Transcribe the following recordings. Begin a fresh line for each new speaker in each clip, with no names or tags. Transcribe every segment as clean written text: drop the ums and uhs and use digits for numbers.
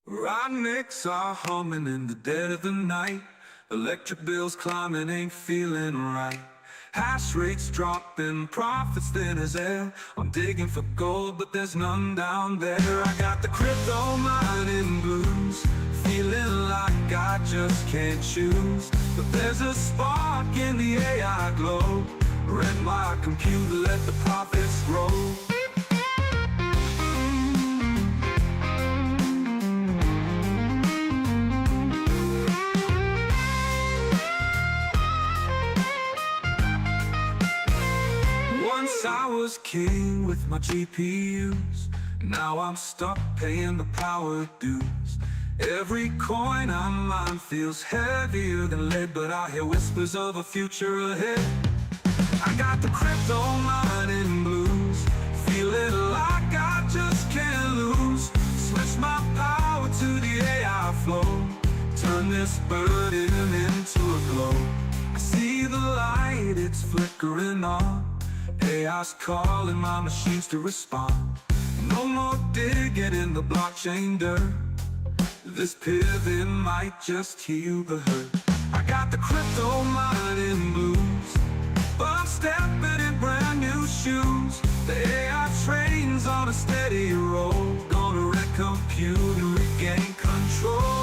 Rodniks are humming in the dead of the night. Electric bills climbing, ain't feeling right. Hash rates dropping, profits thin as air. I'm digging for gold, but there's none down there. I got the crypto mining blues, feeling like I just can't choose. But there's a spark in the AI glow. Rent my computer, let the profits grow. Once I was king with my GPUs. Now I'm stuck paying the power dues. Every coin I mine feels heavier than lead, but I hear whispers of a future ahead. I got the crypto mining blues, feeling like I just can't lose. Switch my power to the AI flow, turn this burden into a glow. I see the light, it's flickering on. AI's calling my machines to respond. No more digging in the blockchain dirt. This pivot might just heal the hurt. I got the crypto mining blues, but I'm stepping in brand new shoes. The AI train's on a steady roll, gonna wreck compute and regain control.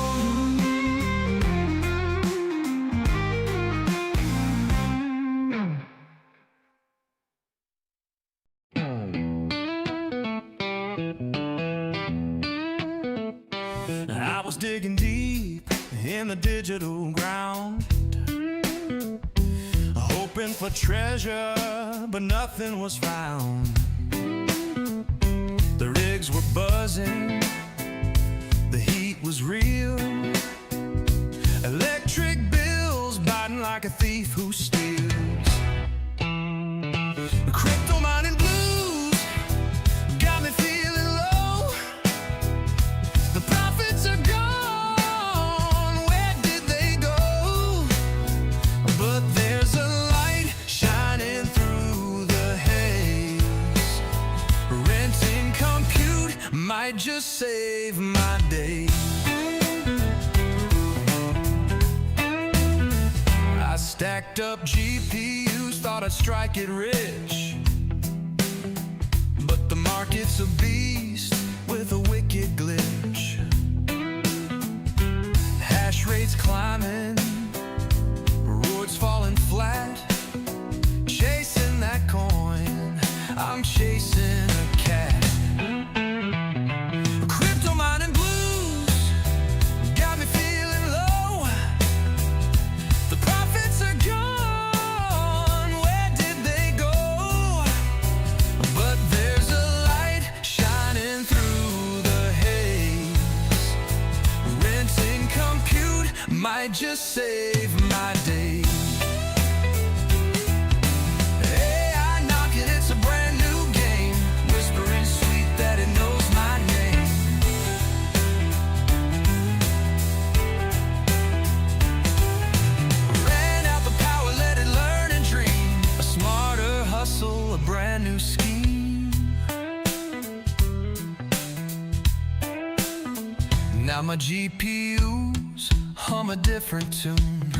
I was digging deep in the digital ground, hoping for treasure, but nothing was found. The rigs were buzzing, the heat was real. Electric bills biting like a thief who steals. Crypto mining blues got me feeling low. The profits are gone, where did they go? But there's a light shining through the haze. Renting compute might just save my day. I stacked up GPUs, thought I'd strike it rich, but the market's a beast with a wicked glitch. Hash rates climbing, rewards falling flat. Chasing that coin, I'm chasing a cat. Crypto mining blues got me feeling low. The profits are gone, where did they go? But there's a light shining through the haze. Renting compute might just save my day. AI knocking, it's a brand new game, whispering sweet that it knows my name. Ran out the power, let it learn and dream. A smarter hustle, a brand new scheme. Now my GPUs hum a different tune,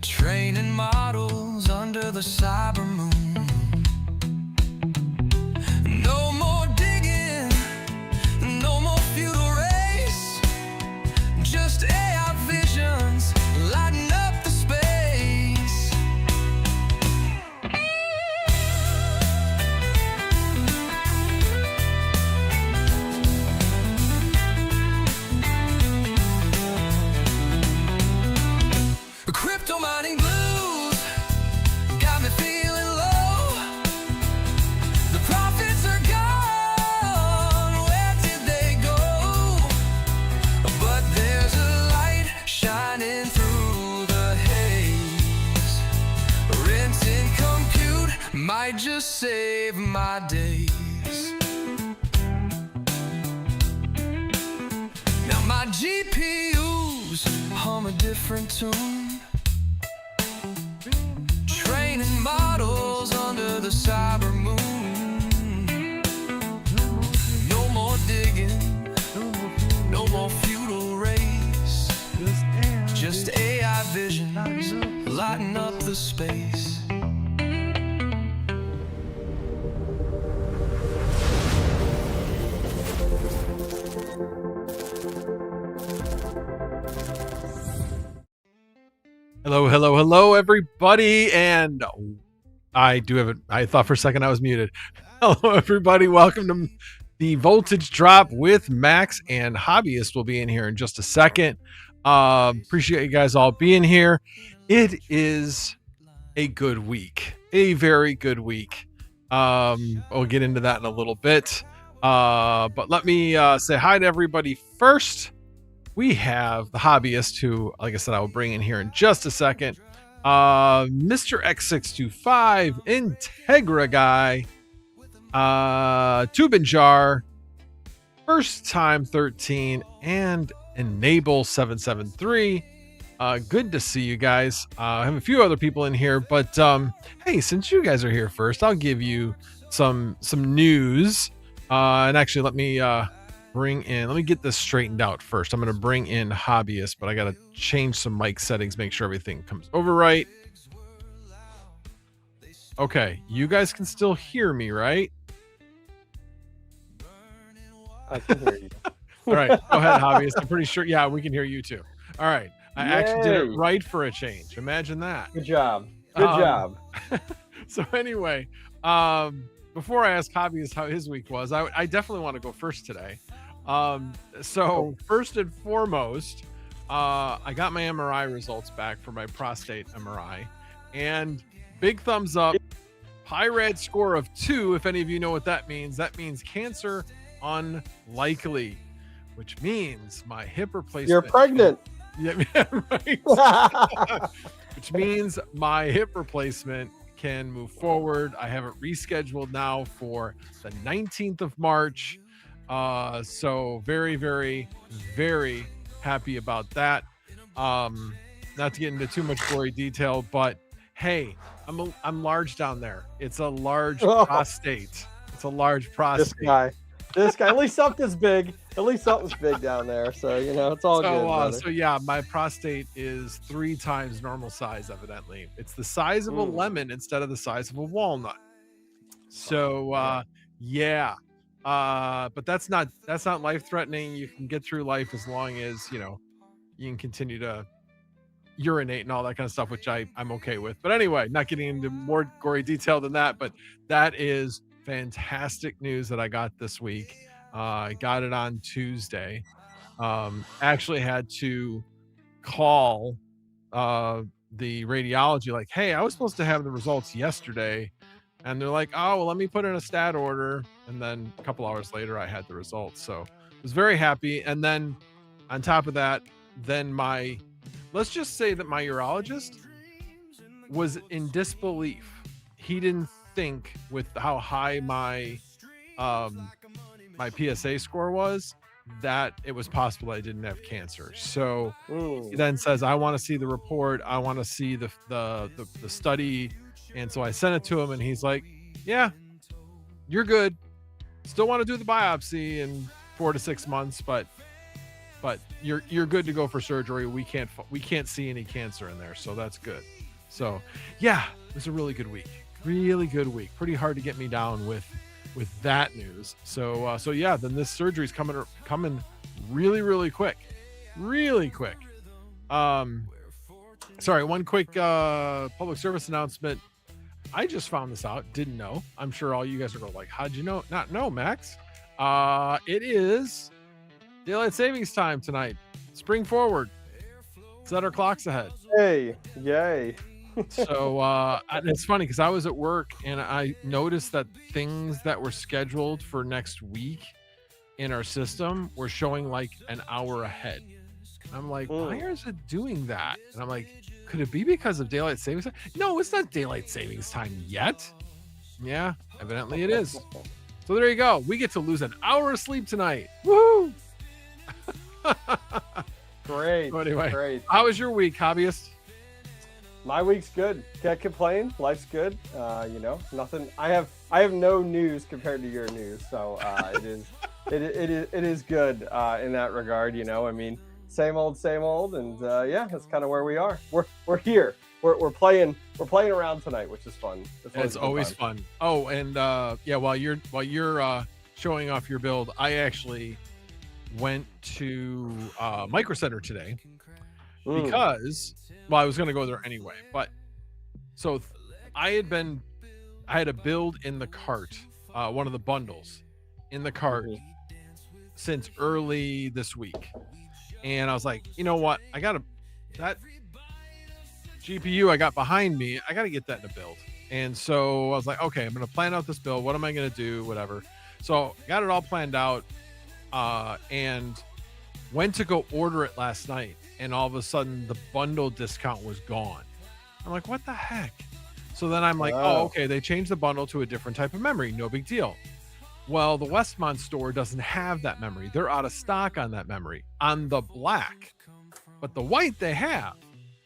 training models under the cyber moon. No more digging, no more feudal race, just AI visions lighting up the space. Crypto mining blues got me feeling low. The profits are gone, where did they go? But there's a light shining through the haze. Renting compute might just save my days. Now my GPUs hum a different tune, training models under the cyber moon. No more digging, the space.
Hello, everybody. And I thought for a second I was muted. Hello, everybody. Welcome to the Voltage Drop with Max and Hobbyist. Will be in here in just a second. Appreciate you guys all being here. It is a good week, a very good week. We'll get into that in a little bit. But let me say hi to everybody first. We have the Hobbyist, who, like I said, I will bring in here in just a second. Mr. X625, Integra Guy, Tubin Jar, First Time 13, and Enable 773. Good to see you guys. I have a few other people in here, but hey, since you guys are here first, I'll give you some news. And actually, let me get this straightened out first. I'm going to bring in Hobbyist, but I got to change some mic settings, make sure everything comes over right. Okay, you guys can still hear me, right?
I can hear you.
All right, go ahead, Hobbyist. I'm pretty sure. Yeah, we can hear you too. All right. I actually did it right for a change. Imagine that.
Good job. Good job.
So anyway, before I ask Hobbyist how his week was, I definitely want to go first today. So first and foremost, I got my MRI results back for my prostate MRI, and big thumbs up. PIRAD score of 2. If any of you know what that means cancer unlikely, which means my hip replacement.
You're pregnant.
Yeah, right. Which means my hip replacement can move forward. I have it rescheduled now for the 19th of March. So very, very, very happy about that. Not to get into too much gory detail, but hey, I'm large down there. It's a large prostate. It's a large prostate.
This guy, at least something's big. At least something's big down there. So, it's all good.
So yeah, my prostate is 3 times normal size, evidently. It's the size of a lemon instead of the size of a walnut. So, yeah. But that's not life-threatening. You can get through life as long as, you can continue to urinate and all that kind of stuff, which I'm okay with. But anyway, not getting into more gory detail than that, but that is fantastic news that I got this week. I got it on Tuesday. Actually had to call the radiology, like, hey, I was supposed to have the results yesterday. And they're like, oh, well, let me put in a stat order. And then a couple hours later, I had the results. So I was very happy. And then on top of that, then let's just say that my urologist was in disbelief. He didn't think, with how high my PSA score was, that it was possible I didn't have cancer. So he then says, I want to see the report. I want to see the study. And so I sent it to him, and he's like, yeah, you're good. Still want to do the biopsy in 4 to 6 months, but you're good to go for surgery. We can't see any cancer in there, so that's good. So yeah, it was a really good week. Really good week. Pretty hard to get me down with that news. So yeah, then this surgery's coming really, really quick. Really quick. Sorry, one quick public service announcement. I just found this out. Didn't know. I'm sure all you guys are going like, how'd you know? Not know, Max. It is daylight savings time tonight. Spring forward. Set our clocks ahead.
Hey, yay.
So it's funny because I was at work and I noticed that things that were scheduled for next week in our system were showing like an hour ahead. I'm like, why is it doing that? And I'm like, could it be because of daylight savings time? No, it's not daylight savings time yet. Yeah, evidently it is. So there you go. We get to lose an hour of sleep tonight. Woo!
Great.
So anyway,
great.
How was your week, Hobbyist?
My week's good. Can't complain. Life's good. Nothing. I have no news compared to your news, so it is good in that regard. I mean, same old, and yeah, that's kind of where we are. We're here. we're playing around tonight, which is fun.
It's always fun. Oh, and yeah, while you're showing off your build, I actually went to Micro Center today because, well, I was going to go there anyway, but so I had a build in the cart, one of the bundles in the cart since early this week, and I was like, you know what, that GPU I got behind me, I got to get that in a build. And so I was like, okay, I'm going to plan out this build. What am I going to do? Whatever. So got it all planned out, and went to go order it last night. And all of a sudden the bundle discount was gone. I'm like, what the heck? So then I'm like, oh, okay. They changed the bundle to a different type of memory. No big deal. Well, the Westmont store doesn't have that memory. They're out of stock on that memory on the black, but the white they have.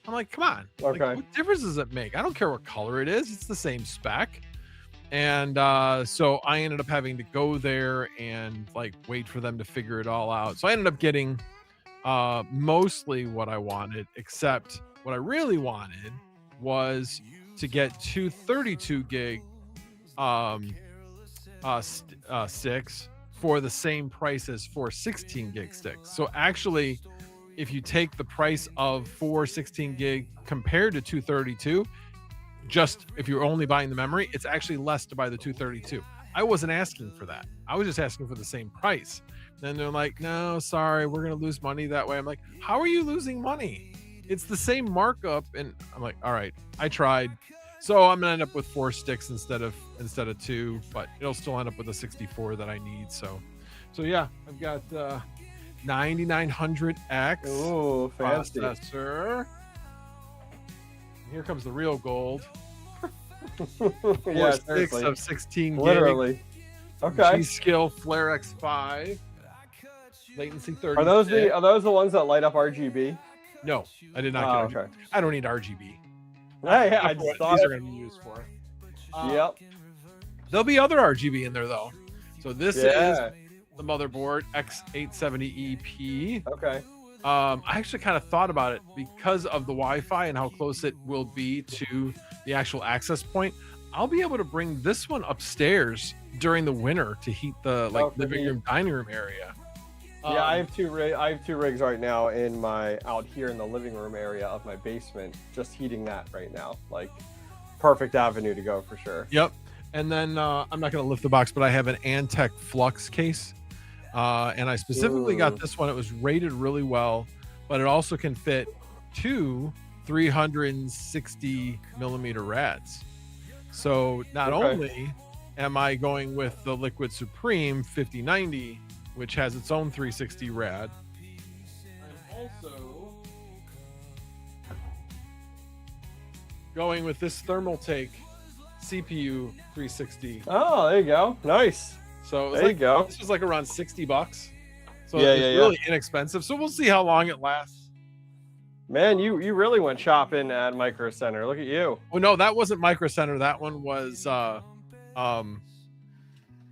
I'm like, come on.
Okay.
Like, what difference does it make? I don't care what color it is. It's the same spec. And so I ended up having to go there and like wait for them to figure it all out. So I ended up getting mostly what I wanted, except what I really wanted was to get two 32 gig sticks for the same price as 4 16 gig sticks. So actually, if you take the price of 4 16 gig compared to 232, just if you're only buying the memory, it's actually less to buy the 232. I wasn't asking for that. I was just asking for the same price. Then they're like, no, sorry, we're going to lose money that way. I'm like, how are you losing money? It's the same markup. And I'm like, all right, I tried. So I'm going to end up with 4 sticks instead of 2, but it'll still end up with a 64 that I need. So yeah, I've got 9900X processor. Here comes the real gold. 4 sticks of 16 gig.
Literally. Okay.
G-Skill Flare X5. Latency 30.
Are those the ones that light up RGB?
No, I did not get RGB.
Okay.
I don't need RGB.
Hey, I just thought
these are going to be used for.
Yep.
There'll be other RGB in there though. So this is the motherboard X870EP.
Okay.
I actually kind of thought about it because of the Wi-Fi and how close it will be to the actual access point. I'll be able to bring this one upstairs during the winter to heat the living room, dining room area.
Yeah, I have two rigs right now out here in the living room area of my basement, just heating that right now. Like, perfect avenue to go for sure.
Yep. And then I'm not going to lift the box, but I have an Antec Flux case. And I specifically got this one. It was rated really well, but it also can fit 2 360 millimeter rads. So not only am I going with the Liquid Supreme 5090, which has its own 360 rad, I'm also going with this Thermaltake CPU 360.
Oh, there you go. Nice.
So
there you go.
This was like around $60. So it's really inexpensive. So we'll see how long it lasts.
Man, you really went shopping at Micro Center. Look at you.
Oh no, that wasn't Micro Center. That one was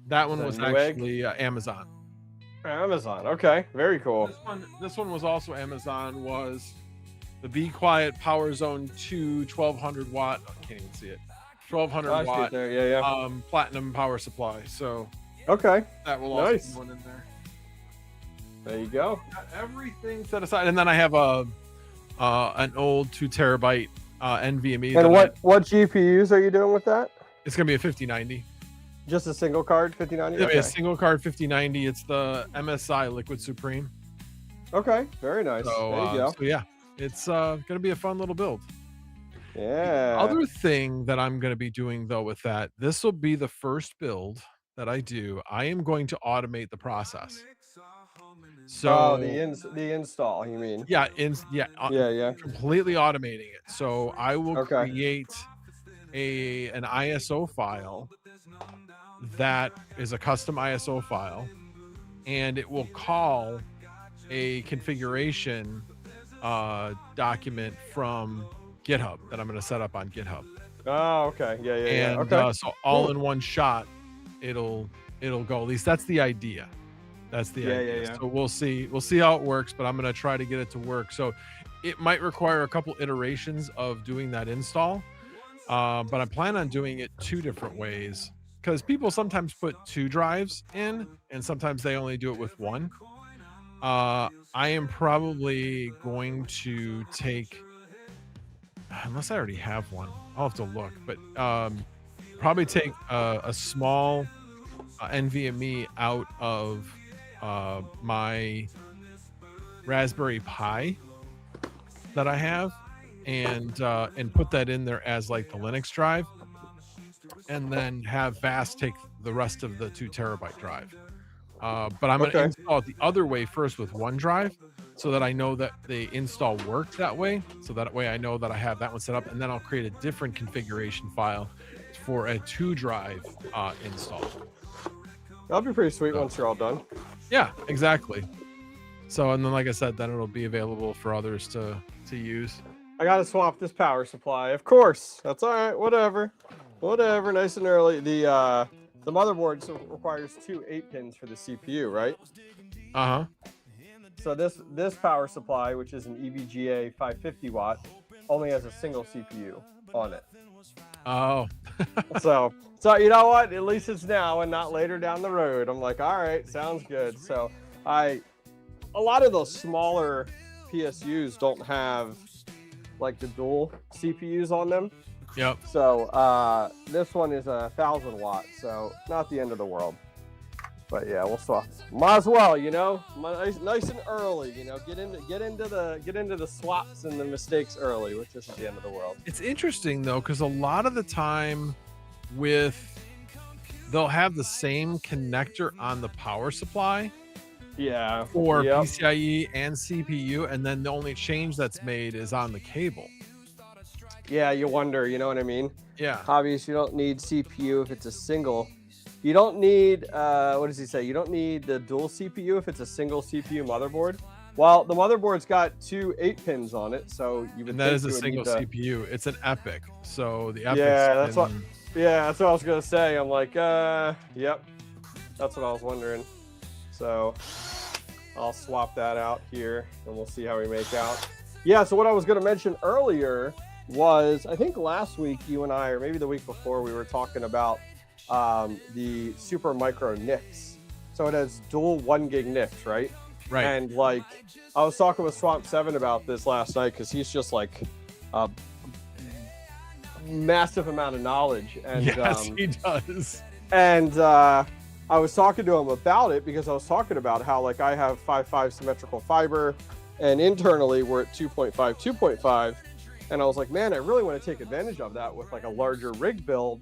actually Amazon.
Amazon. Okay, very cool.
This one was also Amazon. Was the Be Quiet Power Zone 2 1200 watt? I can't even see it. 1200 watt.
There.
Platinum power supply. So
okay,
that will also be one in there.
There you go.
Got everything set aside, and then I have an old 2 terabyte NVMe.
And what GPUs are you doing with that?
It's gonna be a 5090.
Just a single card 5090?
It'll be a single card 5090. It's the MSI Liquid Supreme.
Okay, very nice.
So,
there you go.
So yeah, it's gonna be a fun little build.
Yeah.
The other thing that I'm gonna be doing though with that, this will be the first build that I do. I am going to automate the process. So
the install, you mean?
Yeah,
yeah.
Completely automating it. So I will create an ISO file that is a custom ISO file, and it will call a configuration document from GitHub that I'm going to set up on GitHub.
Oh, okay. Yeah.
And
okay.
So all in one shot, it'll go. At least that's the idea. That's the idea.
Yeah.
So we'll see how it works, but I'm going to try to get it to work. So it might require a couple iterations of doing that install, but I plan on doing it 2 different ways because people sometimes put 2 drives in, and sometimes they only do it with 1. I am probably going to take, unless I already have one, I'll have to look, but probably take a small NVMe out of my Raspberry Pi that I have, and put that in there as like the Linux drive, and then have VAST take the rest of the 2 terabyte drive. But I'm going to install it the other way first with 1 drive, so that I know that the install worked that way. So that way I know that I have that one set up, and then I'll create a different configuration file for a 2 drive install.
That'll be pretty sweet once you're all done.
Yeah, exactly. So, and then like I said, then it'll be available for others to use.
I gotta swap this power supply. Of course, that's all right. Whatever. Nice and early. The motherboard requires 2 8-pins for the CPU, right?
Uh-huh.
So this power supply, which is an EVGA 550 watt, only has a single CPU on it.
Oh.
so you know what? At least it's now and not later down the road. I'm like, all right, sounds good. So a lot of those smaller PSUs don't have like the dual CPUs on them.
Yep.
So this one is 1,000 watts, so not the end of the world. But yeah, we'll swap. Might as well, you know, nice and early. You know, get into the swaps and the mistakes early, which isn't the end of the world.
It's interesting though, because a lot of the time they'll have the same connector on the power supply.
Yeah.
For PCIe and CPU, and then the only change that's made is on the cable.
Yeah, you wonder, you know what I mean?
Yeah.
Hobbyist, you don't need CPU if it's a single. You don't need, what does he say? You don't need the dual CPU if it's a single CPU motherboard. Well, the motherboard's got 2 8-pins on it, so you would.
And that is a single CPU. It's an Epic, so the Epic.
Yeah, that's what I was gonna say. I'm like, yep, that's what I was wondering. So I'll swap that out here, and we'll see how we make out. Yeah. So what I was gonna mention earlier was, I think last week you and I, or maybe the week before, we were talking about the super micro NICs. So it has dual 1 gig NICs, right?
Right.
And like, I was talking with Swamp 7 about this last night, because he's just like a massive amount of knowledge. And
yes, he does.
And I was talking to him about it, because I was talking about how, like, I have 5.5 symmetrical fiber, and internally we're at 2.5. And I was like, man, I really want to take advantage of that with like a larger rig build,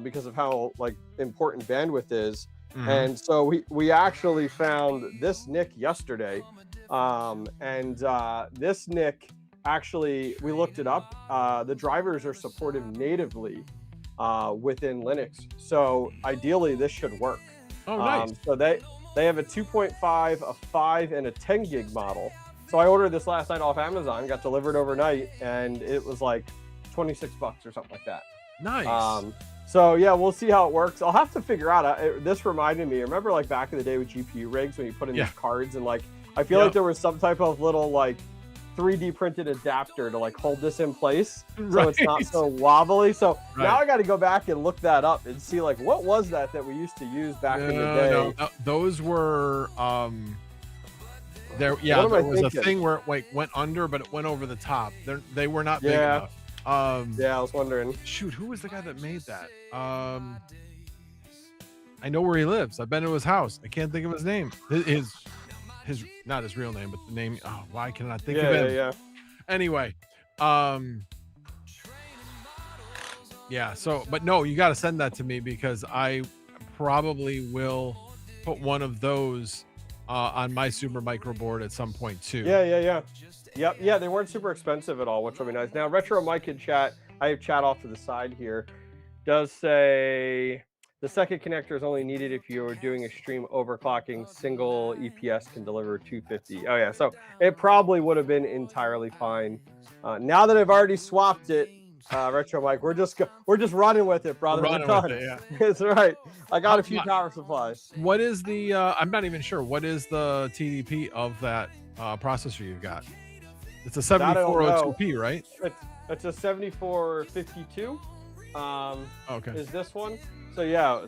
because of how like important bandwidth is. Mm-hmm. And so we actually found this NIC yesterday, and this NIC, actually, we looked it up. The drivers are supported natively within Linux, so ideally this should work.
Oh, nice.
So they have a 2.5, a 5, and a 10 gig model. So I ordered this last night off Amazon, got delivered overnight, and it was like $26 or something like that.
Nice.
So yeah, we'll see how it works. I'll have to figure out. This reminded me. Remember, like back in the day with GPU rigs, when you put in these cards, and like I feel like there was some type of little like 3D printed adapter to like hold this in place, so it's not so wobbly. So now I got to go back and look that up and see like what was that we used to use back in the day.
No, those were there. Yeah, there was a thing where it like went under, but it went over the top. They were not big enough.
Yeah, I was wondering.
Shoot, who was the guy that made that? I know where he lives. I've been to his house. I can't think of his name. His not his real name, but the name. Oh, why can I not think of him?
Yeah.
Anyway, yeah. So, but no, you got to send that to me, because I probably will put one of those on my super micro board at some point too.
Yeah. Yep. Yeah, they weren't super expensive at all, which will be nice. Now, Retro Mike in chat, I have chat off to the side here, does say the second connector is only needed if you're doing extreme overclocking. Single EPS can deliver 250. Oh yeah, so it probably would have been entirely fine. Now that I've already swapped it, Retro Mike, we're just running with it, brother.
Running with it, yeah.
That's right. I got a few power supplies.
What is the? I'm not even sure. What is the TDP of that processor you've got? It's a
That I don't know.
7402P, right?
It's a 7452.
Okay.
Is this one? So yeah,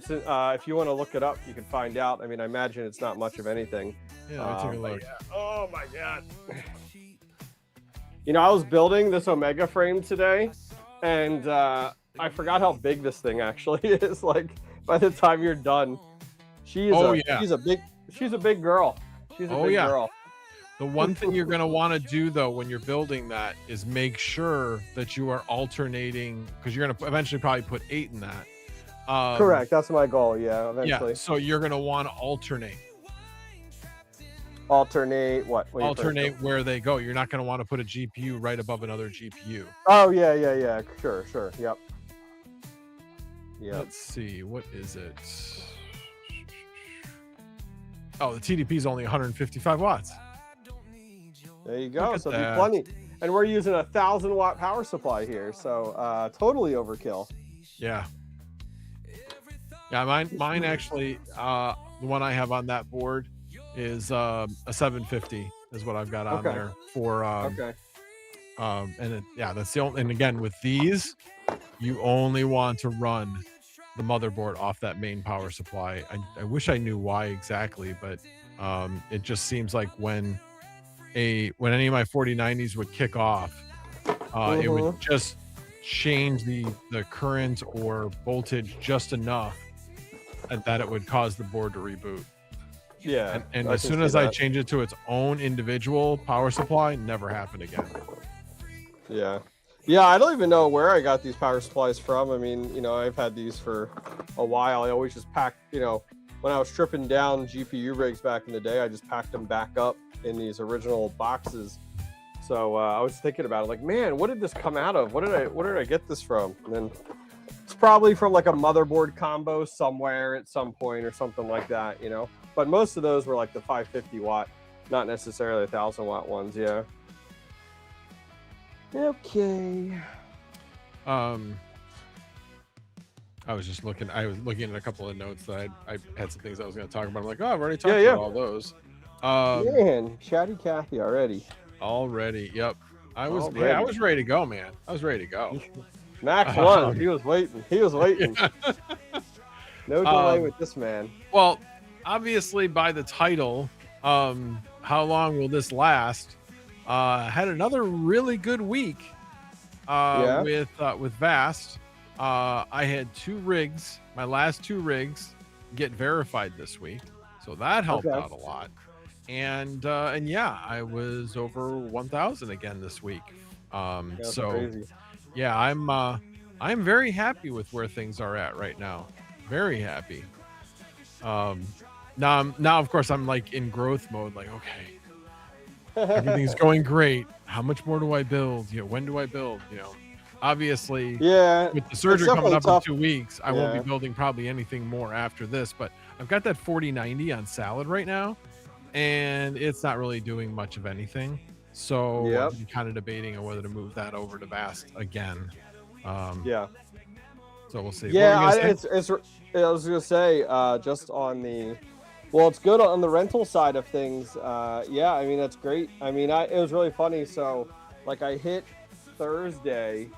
if you want to look it up, you can find out. I mean, I imagine it's not much of anything.
Yeah, let me take a look.
Yeah. Oh my god. I was building this Omega frame today, and I forgot how big this thing actually is. Like by the time you're done, she's a big girl. She's a big girl.
The one thing you're going to want to do though when you're building that is make sure that you are alternating, because you're going to eventually probably put 8 in that.
Correct. That's my goal. Yeah. Eventually.
Yeah. So you're going to want to alternate.
Alternate what?
Alternate where they go. You're not going to want to put a GPU right above another GPU.
Oh yeah. Sure. Yep.
Let's see. What is it? Oh, the TDP is only 155 watts.
There you go. So it'll be plenty. And we're using a 1,000-watt power supply here, so totally overkill.
Yeah. Yeah, mine actually, the one I have on that board is a 750 is what I've got on there for. That's the only. And again, with these, you only want to run the motherboard off that main power supply. I wish I knew why exactly, but it just seems like when any of my 4090s would kick off, it would just change the current or voltage just enough that it would cause the board to reboot.
Yeah.
And as soon as I change it to its own individual power supply, never happened again.
Yeah. Yeah, I don't even know where I got these power supplies from. I mean, I've had these for a while. I always just packed, when I was stripping down GPU rigs back in the day, I just packed them back up in these original boxes. So I was thinking about it, like, man, what did this come out of? Where did I get this from? And then it's probably from like a motherboard combo somewhere at some point or something like that, But most of those were like the 550 watt, not necessarily 1,000-watt ones. Yeah. Okay.
I was looking at a couple of notes that I had some things I was going to talk about. I'm like, oh, I've already talked about all those.
Man, Chatty Cathy already.
Yep. I was ready to go, man. I was ready to go.
Max won. He was waiting. No delay with this man.
Well, obviously by the title, how long will this last? Had another really good week with VAST. I had 2 rigs, my last 2 rigs get verified this week, so that helped out a lot. And yeah, I was over 1,000 again this week. So crazy. Yeah, I'm very happy with where things are at right now. Very happy. Now of course I'm like in growth mode, like, okay, everything's going great. How much more do I build? When do I build? Obviously, with the surgery coming up in 2 weeks, I won't be building probably anything more after this, but I've got that 4090 on salad right now, and it's not really doing much of anything. So I'm kind of debating on whether to move that over to VAST again. So we'll see.
Yeah, I was gonna say, just on the, well, it's good on the rental side of things. Yeah, I mean, that's great. I mean, it was really funny. So like I hit Thursday,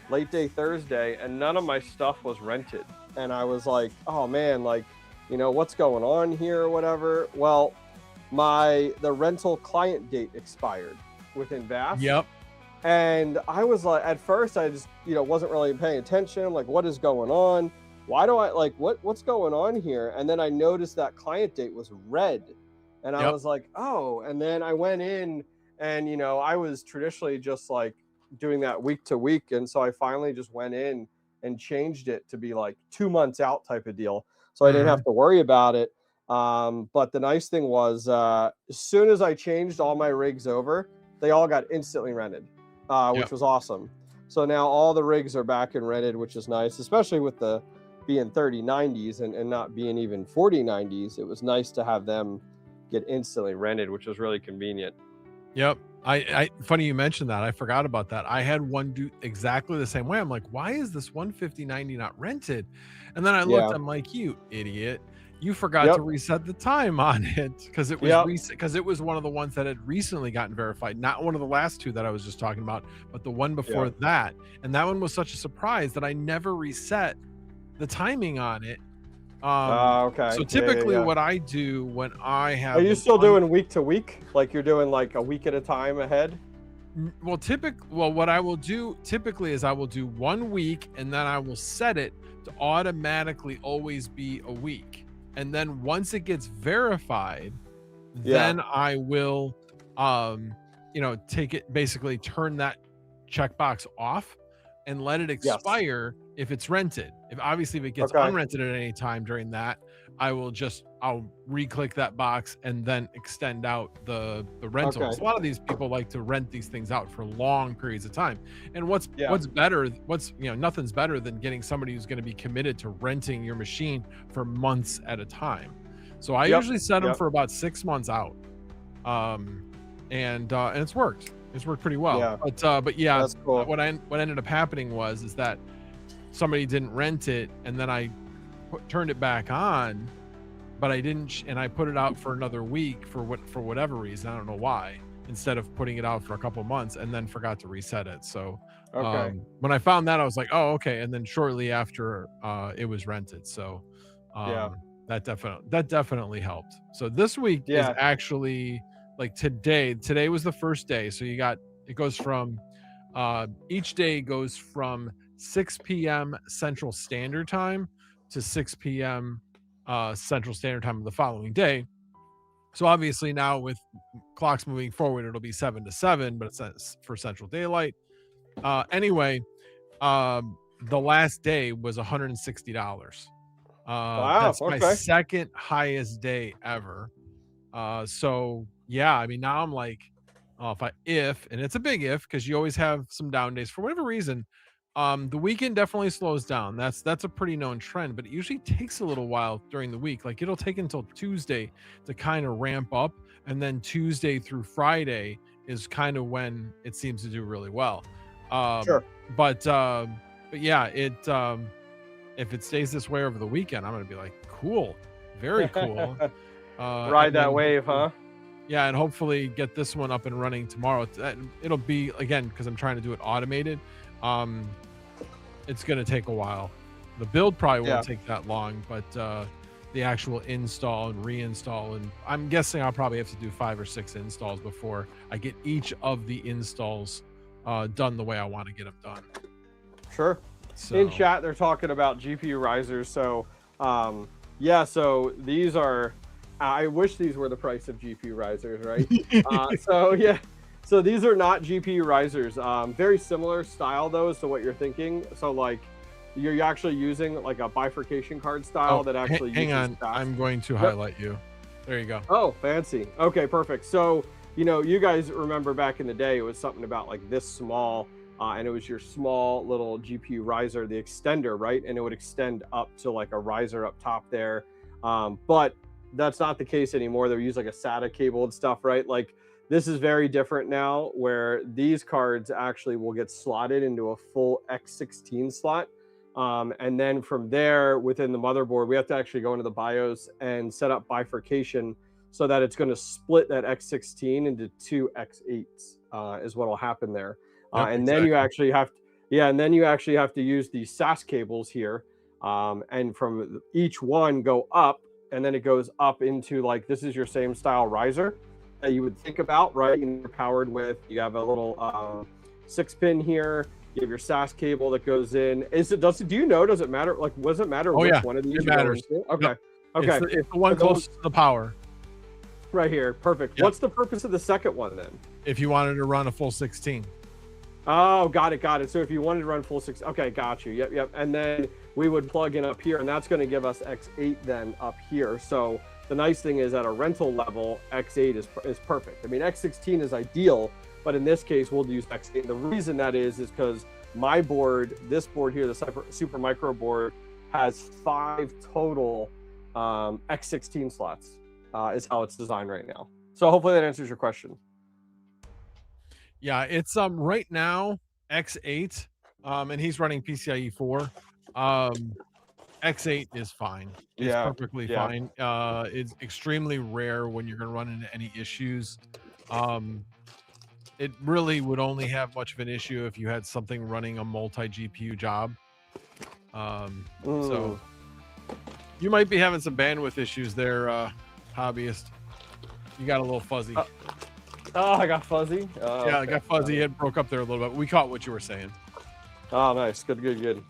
late day Thursday, and none of my stuff was rented. And I was like, oh man, like, what's going on here or whatever. Well, the rental client date expired within VAST.
Yep.
And I was like, at first I just, wasn't really paying attention. I'm like, what is going on? Why do I what's going on here? And then I noticed that client date was red. And I was like, oh, and then I went in and, I was traditionally just like doing that week to week. And so I finally just went in and changed it to be like 2 months out type of deal. So I didn't have to worry about it. But the nice thing was, as soon as I changed all my rigs over, they all got instantly rented, which was awesome. So now all the rigs are back and rented, which is nice, especially with the being 3090s and not being even 4090s. It was nice to have them get instantly rented, which was really convenient.
Yep. I funny you mentioned that. I forgot about that. I had one do exactly the same way. I'm like, why is this 15090 not rented? And then I looked, I'm like, you idiot. you forgot
Yep.
to reset the time on it because it was
Yep.
because it was one of the ones that had recently gotten verified, not one of the last two that I was just talking about, but the one before
Yeah.
that. And that one was such a surprise that I never reset the timing on it.
Okay.
So
Yeah,
typically
yeah.
what I do when I
Are
have
you still doing week to week? Like you're doing like a week at a time ahead?
what I will do typically is I will do 1 week and then I will set it to automatically always be a week. And then once it gets verified, then I will take it, basically turn that checkbox off and let it expire if it's rented. If it gets unrented at any time during that, I'll re-click that box and then extend out the rental.
Okay.
A lot of these people like to rent these things out for long periods of time. And what's nothing's better than getting somebody who's going to be committed to renting your machine for months at a time. So I usually set them for about 6 months out. And it's worked. It's worked pretty well.
Yeah.
But yeah,
That's cool.
what ended up happening is that somebody didn't rent it, and then I turned it back on, but I didn't, and I put it out for another week for whatever reason. I don't know why. Instead of putting it out for a couple months, and then forgot to reset it. So when I found that, I was like, oh, okay. And then shortly after, it was rented. So that definitely helped. So this week is actually like today. Today was the first day. So it goes from each day goes from 6 p.m. Central Standard Time to 6 p.m. Central Standard Time of the following day. So obviously now with clocks moving forward, it'll be 7 to 7, but it's for Central Daylight. Anyway, the last day was $160.
Wow,
That's my second highest day ever. So yeah, I mean, now I'm like, and it's a big if, because you always have some down days for whatever reason. The weekend definitely slows down. That's a pretty known trend, but it usually takes a little while during the week. Like it'll take until Tuesday to kind of ramp up, and then Tuesday through Friday is kind of when it seems to do really well. But yeah, if it stays this way over the weekend, I'm gonna be like, cool, very cool.
Ride that wave, huh?
Yeah, and hopefully get this one up and running tomorrow. It'll be, again, because I'm trying to do it automated. It's going to take a while. The build probably won't take that long, but the actual install and reinstall, and I'm guessing I'll probably have to do 5 or 6 installs before I get each of the installs done the way I want to get them done.
Sure.
So,
in chat, they're talking about GPU risers. So, so these are, I wish these were the price of GPU risers, right? So these are not GPU risers. Very similar style though to what you're thinking. So like you're actually using like a bifurcation card style that actually
hang
uses
on.
fast.
I'm going to highlight you. There you go.
Oh, fancy. Okay, perfect. So, you guys remember back in the day, it was something about like this small, and it was your small little GPU riser, the extender, right? And it would extend up to like a riser up top there. But that's not the case anymore. They use like a SATA cable and stuff, right? Like this is very different now, where these cards actually will get slotted into a full X16 slot. And then from there, within the motherboard, we have to actually go into the BIOS and set up bifurcation so that it's going to split that X16 into 2 X8s, is what will happen there. And then you actually have to use these SAS cables here, and from each one go up, and then it goes up into like, this is your same style riser that you would think about, right? And you're powered with, you have a little 6-pin here. You have your SAS cable that goes in. Does it matter? Like, does it matter which one of these?
It matters.
Okay. Okay.
It's the one close to the power.
Right here. Perfect.
Yep.
What's the purpose of the second one then?
If you wanted to run a full 16.
Oh, got it. So if you wanted to run full 6, okay, got you. Yep. And then we would plug in up here, and that's going to give us X8 then up here. So the nice thing is at a rental level, X8 is perfect. I mean, X16 is ideal, but in this case, we'll use X8. The reason that is because my board, this board here, the Super Micro board, has 5 total X16 slots, is how it's designed right now. So hopefully that answers your question.
Yeah, it's right now X8, and he's running PCIe 4. X8 is fine. It's
Yeah,
perfectly
yeah.
fine. It's extremely rare when you're going to run into any issues. It really would only have much of an issue if you had something running a multi GPU job. So you might be having some bandwidth issues there, hobbyist. You got a little fuzzy.
Oh, I got fuzzy. Oh,
yeah,
okay.
I got fuzzy. It broke up there a little bit. We caught what you were saying.
Oh, nice. Good.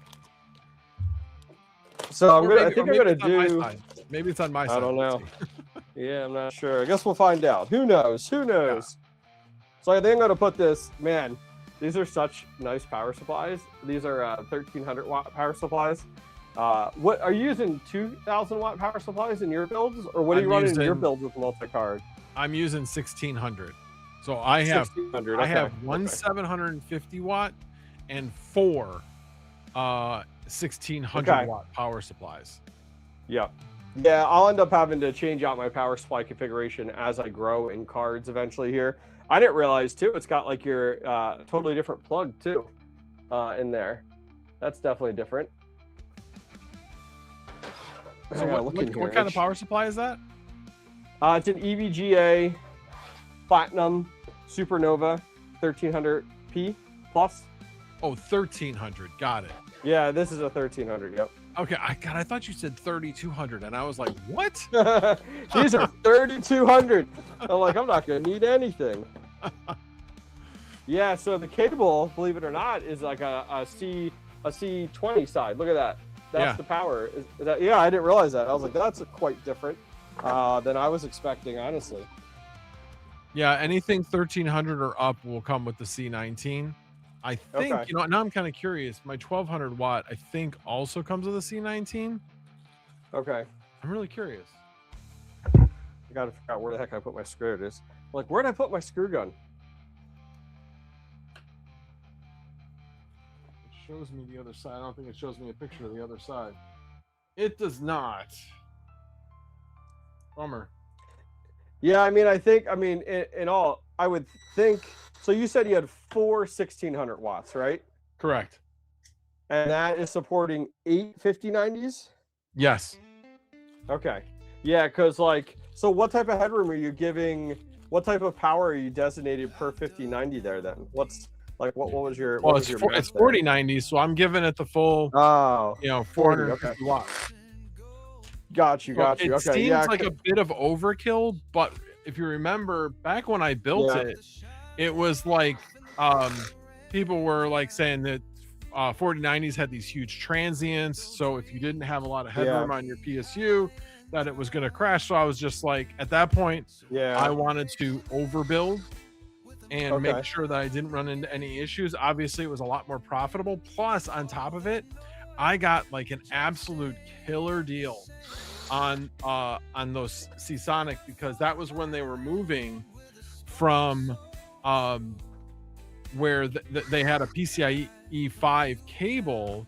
So I think I'm gonna do.
Maybe it's on my side.
I don't know. Yeah, I'm not sure. I guess we'll find out. Who knows? Yeah. So I think I'm gonna put this. Man, these are such nice power supplies. These are 1300 watt power supplies. What are you using? 2000 watt power supplies in your builds, or what are you running in your builds with multi-card?
I'm using 1600. So I have
1600.
I have one 750 watt and four 1600 watt power supplies.
Yeah, I'll end up having to change out my power supply configuration as I grow in cards eventually here. I didn't realize too, it's got like your totally different plug too in there. That's definitely different.
So what kind of power supply is that?
It's an EVGA Platinum Supernova 1300P plus.
Oh, 1300. Got it.
Yeah, this is a 1300. Yep.
Okay. I thought you said 3200, and I was like, what?
These are 3200. I'm like, I'm not gonna need anything. Yeah. So the cable, believe it or not, is like a C20 side. Look at that. That's the power. Is that, yeah, I didn't realize that. I was like, that's quite different than I was expecting, honestly.
Yeah, anything 1300 or up will come with the C19. I think, you know, now I'm kind of curious. My 1200 watt, I think, also comes with a C19.
Okay.
I'm really curious.
I gotta figure out where the heck I put my screw. It is. Like, where did I put my screw gun?
It shows me the other side. I don't think it shows me a picture of the other side. It does not. Bummer.
Yeah, I mean, in all, I would think. So you said you had 4 1600 watts, right?
Correct.
And that is supporting 8 5090s?
Yes.
Okay. Yeah, because like, so what type of headroom are you giving? What type of power are you designated per 5090 there then? What's like, what was your?
Well, it's 4090s, so I'm giving it the full.
Oh,
450 watts.
Got you.
It seems like a bit of overkill, but if you remember back when I built it, it was like people were like saying that 4090s had these huge transients, so if you didn't have a lot of headroom on your PSU, that it was going to crash. So I was just like, at that point, I wanted to overbuild and make sure that I didn't run into any issues. Obviously, it was a lot more profitable. Plus, on top of it, I got like an absolute killer deal on those Seasonic, because that was when they were moving from where they had a PCIe 5 cable,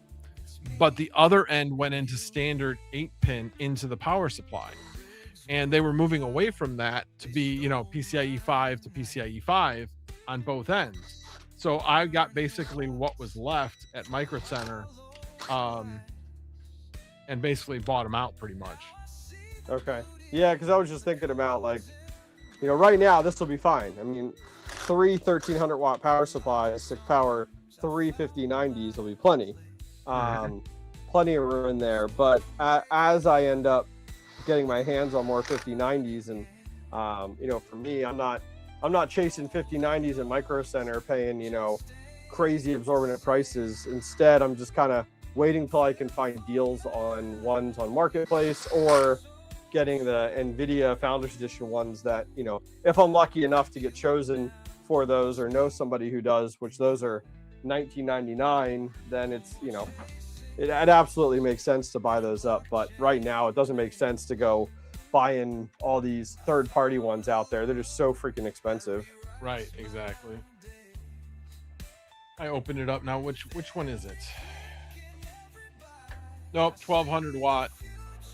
but the other end went into standard 8-pin into the power supply, and they were moving away from that to be PCIe 5 to PCIe 5 on both ends. So I got basically what was left at Micro Center, and basically bought them out pretty much.
Okay. Yeah, because I was just thinking about, like, right now this will be fine. I mean, 3 1300 watt power supplies to power 3 5090s will be plenty. Plenty of room in there. But as I end up getting my hands on more 5090s, and for me, I'm not chasing 5090s in Micro Center paying crazy exorbitant prices. Instead, I'm just kind of waiting till I can find deals on ones on Marketplace, or getting the NVIDIA Founders Edition ones that, if I'm lucky enough to get chosen for those or know somebody who does, which those are $19.99, then it's, it absolutely makes sense to buy those up. But right now, it doesn't make sense to go buying all these third-party ones out there. They're just so freaking expensive.
Right, exactly. I opened it up now. Which one is it? Nope, 1200 watt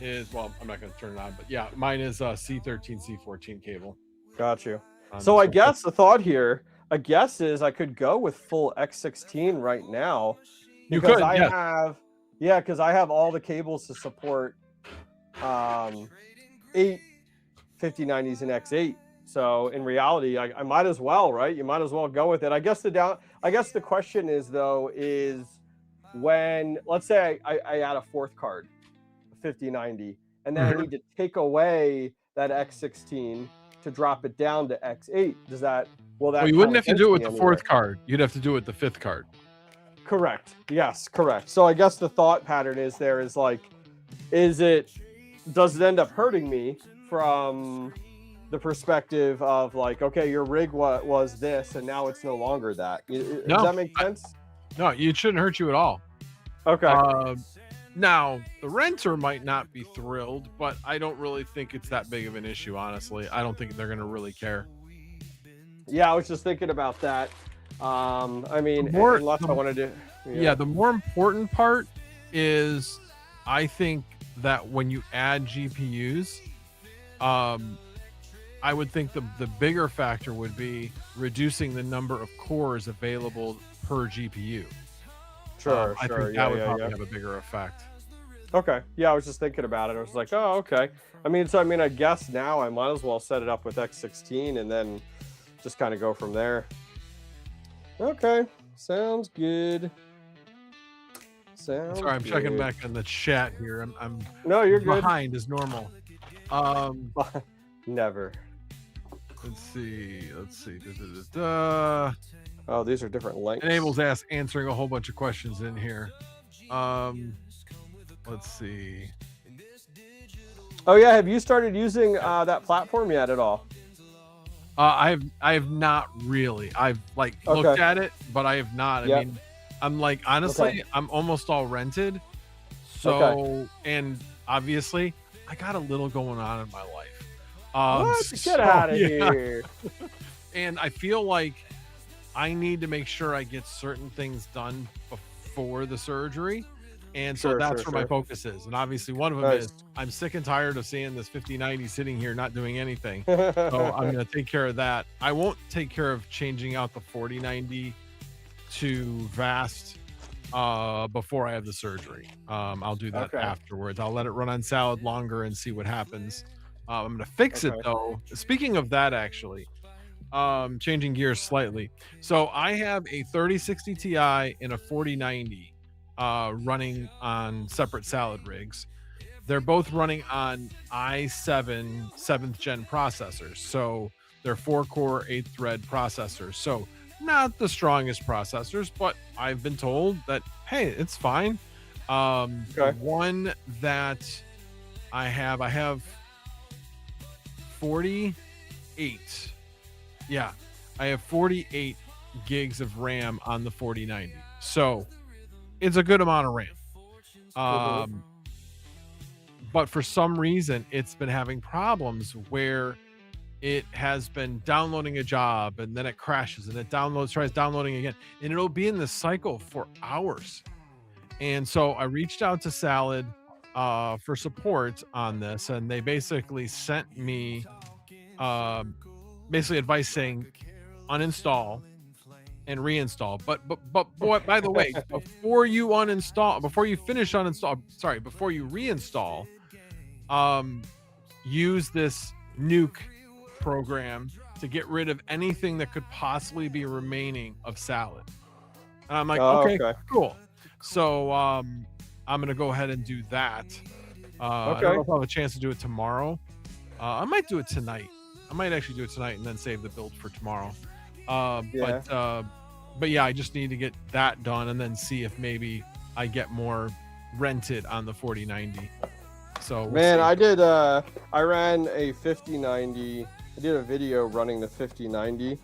is, well, I'm not going to turn it on, but yeah, mine is C13, C14 cable.
Got you. So I guess the thought here, is I could go with full X16 right now, because I Yeah, because I have all the cables to support 8 5090s and X8. So in reality, I might as well, right? You might as well go with it. I guess the question is though, is when, let's say I add a fourth card, 5090, and then I need to take away that X16 to drop it down to X8.
Well, you wouldn't have to do it with the fourth card. You'd have to do it with the fifth card.
Correct. Yes, correct. So I guess the thought pattern is like, does it end up hurting me from the perspective of like, okay, your rig was this and now it's no longer that? Does that make sense?
No, it shouldn't hurt you at all.
Okay.
Now, the renter might not be thrilled, but I don't really think it's that big of an issue, honestly. I don't think they're going to really care.
Yeah, I was just thinking about that. I mean, unless I want to do...
Yeah, the more important part is, I think that when you add GPUs, I would think the bigger factor would be reducing the number of cores available per GPU.
Sure,
I think that would probably have a bigger effect.
Okay. Yeah, I was just thinking about it. I was like, oh, okay. I guess now I might as well set it up with X16 and then just kind of go from there. Okay. Sounds good.
Sorry, I'm checking back in the chat here. I'm
no, you're
behind as normal.
Never.
Let's see.
Oh, these are different lengths.
Enables answering a whole bunch of questions in here. Let's see.
Oh yeah, have you started using that platform yet at all?
I have not really. I've looked at it, but I have not. I mean, I'm like, honestly, I'm almost all rented. So, and obviously I got a little going on in my life.
Get out of here.
And I feel like I need to make sure I get certain things done before the surgery. And so that's where my focus is. And obviously one of them is I'm sick and tired of seeing this 5090 sitting here not doing anything. So I'm going to take care of that. I won't take care of changing out the 4090 to VAST before I have the surgery. I'll do that afterwards. I'll let it run on salad longer and see what happens. I'm going to fix it though. Speaking of that, actually, changing gears slightly. So I have a 3060 Ti and a 4090 running on separate salad rigs. They're both running on i7 7th gen processors. So they're 4-core 8-thread processors. So not the strongest processors, but I've been told that, hey, it's fine. The one that I have 48. Yeah, I have 48 gigs of RAM on the 4090. So it's a good amount of RAM. But for some reason, it's been having problems where it has been downloading a job and then it crashes and it tries downloading again. And it'll be in this cycle for hours. And so I reached out to Salad for support on this. And they basically sent me advice saying uninstall and reinstall. But boy, by the way, before you reinstall, use this nuke program to get rid of anything that could possibly be remaining of Salad. And I'm like, okay, cool. So I'm gonna go ahead and do that. I don't know if I'll have a chance to do it tomorrow. I might do it tonight. I might actually do it tonight and then save the build for tomorrow. But yeah, I just need to get that done and then see if maybe I get more rented on the 4090. So
man, I ran a 5090. I did a video running the 5090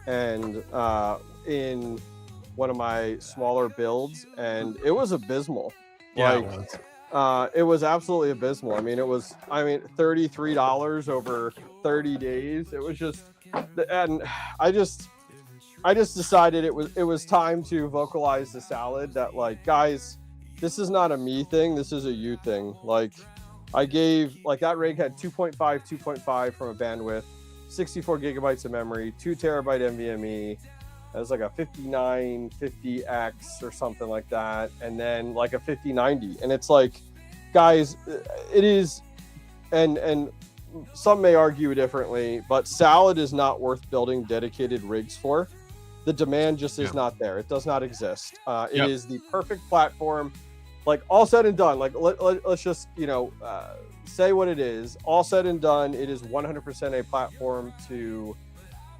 and in one of my smaller builds, and it was abysmal.
Yeah,
it was absolutely abysmal. I mean, $33 over 30 days. It was just, and I just decided it was time to vocalize to Salad that, like, guys, this is not a me thing. This is a you thing. Like, I gave, like, that rig had 2.5 from a bandwidth, 64 gigabytes of memory, 2 terabyte NVMe, as like a 5950X or something like that, and then like a 5090. And it's like, guys, it is, and some may argue differently, but Salad is not worth building dedicated rigs for. The demand just is not there. It does not exist. It is the perfect platform. Like, all said and done, like let's just, you know, say what it is. All said and done, it is 100% a platform to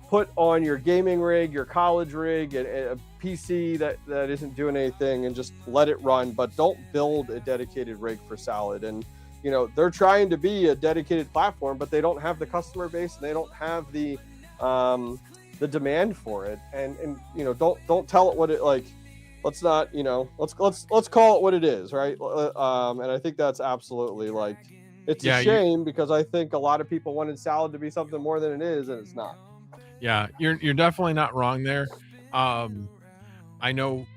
put on your gaming rig, your college rig, a PC that isn't doing anything, and just let it run. But don't build a dedicated rig for Salad. And you know, they're trying to be a dedicated platform, but they don't have the customer base, and they don't have the demand for it. And you know, don't tell it what it, like, let's not, you know, let's call it what it is, right? And I think that's absolutely, like, it's a shame, because I think a lot of people wanted Salad to be something more than it is, and it's not.
Yeah, you're definitely not wrong there. I know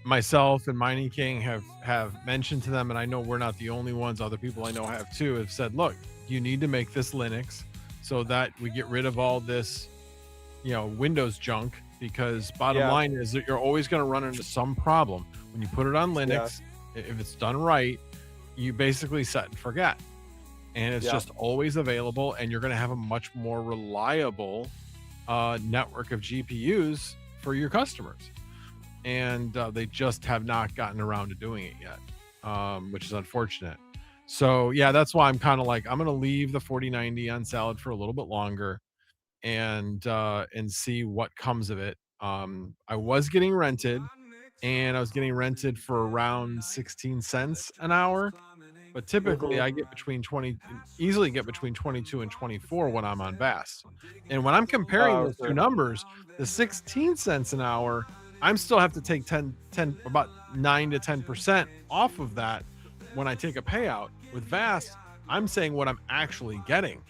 myself and Mining King have mentioned to them, and I know we're not the only ones. Other people I know have too, have said, look, you need to make this Linux so that we get rid of all this, you know, Windows junk, because bottom line is that you're always going to run into some problem when you put it on Linux. If it's done right, you basically set and forget, and it's just always available, and you're going to have a much more reliable network of GPUs for your customers. And they just have not gotten around to doing it yet, which is unfortunate. So yeah, that's why I'm kind of like, I'm going to leave the 4090 on Salad for a little bit longer, and see what comes of it. I was getting rented, and I was getting rented for around 16 cents an hour, but typically I get easily get between 22 and 24 when I'm on VAST. And when I'm comparing those two numbers, the 16 cents an hour, I'm still have to take 10 about 9 to 10% off of that when I take a payout. With VAST, I'm saying what I'm actually getting.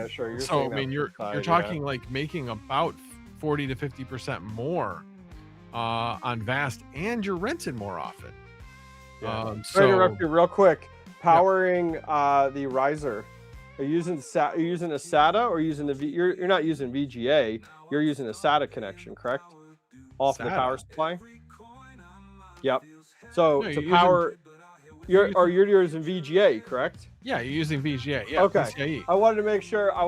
Sure.
So I mean, you're talking like making about 40 to 50% more on VAST, and you're rented more often.
So interrupt you real quick. Powering the riser. Are you using a SATA, or using the you're not using VGA? You're using a SATA connection, correct? Off the power supply. Yep. So to power, you're using VGA, correct?
Yeah, you're using VGA. Yeah.
Okay.
PCIe.
I wanted to make sure I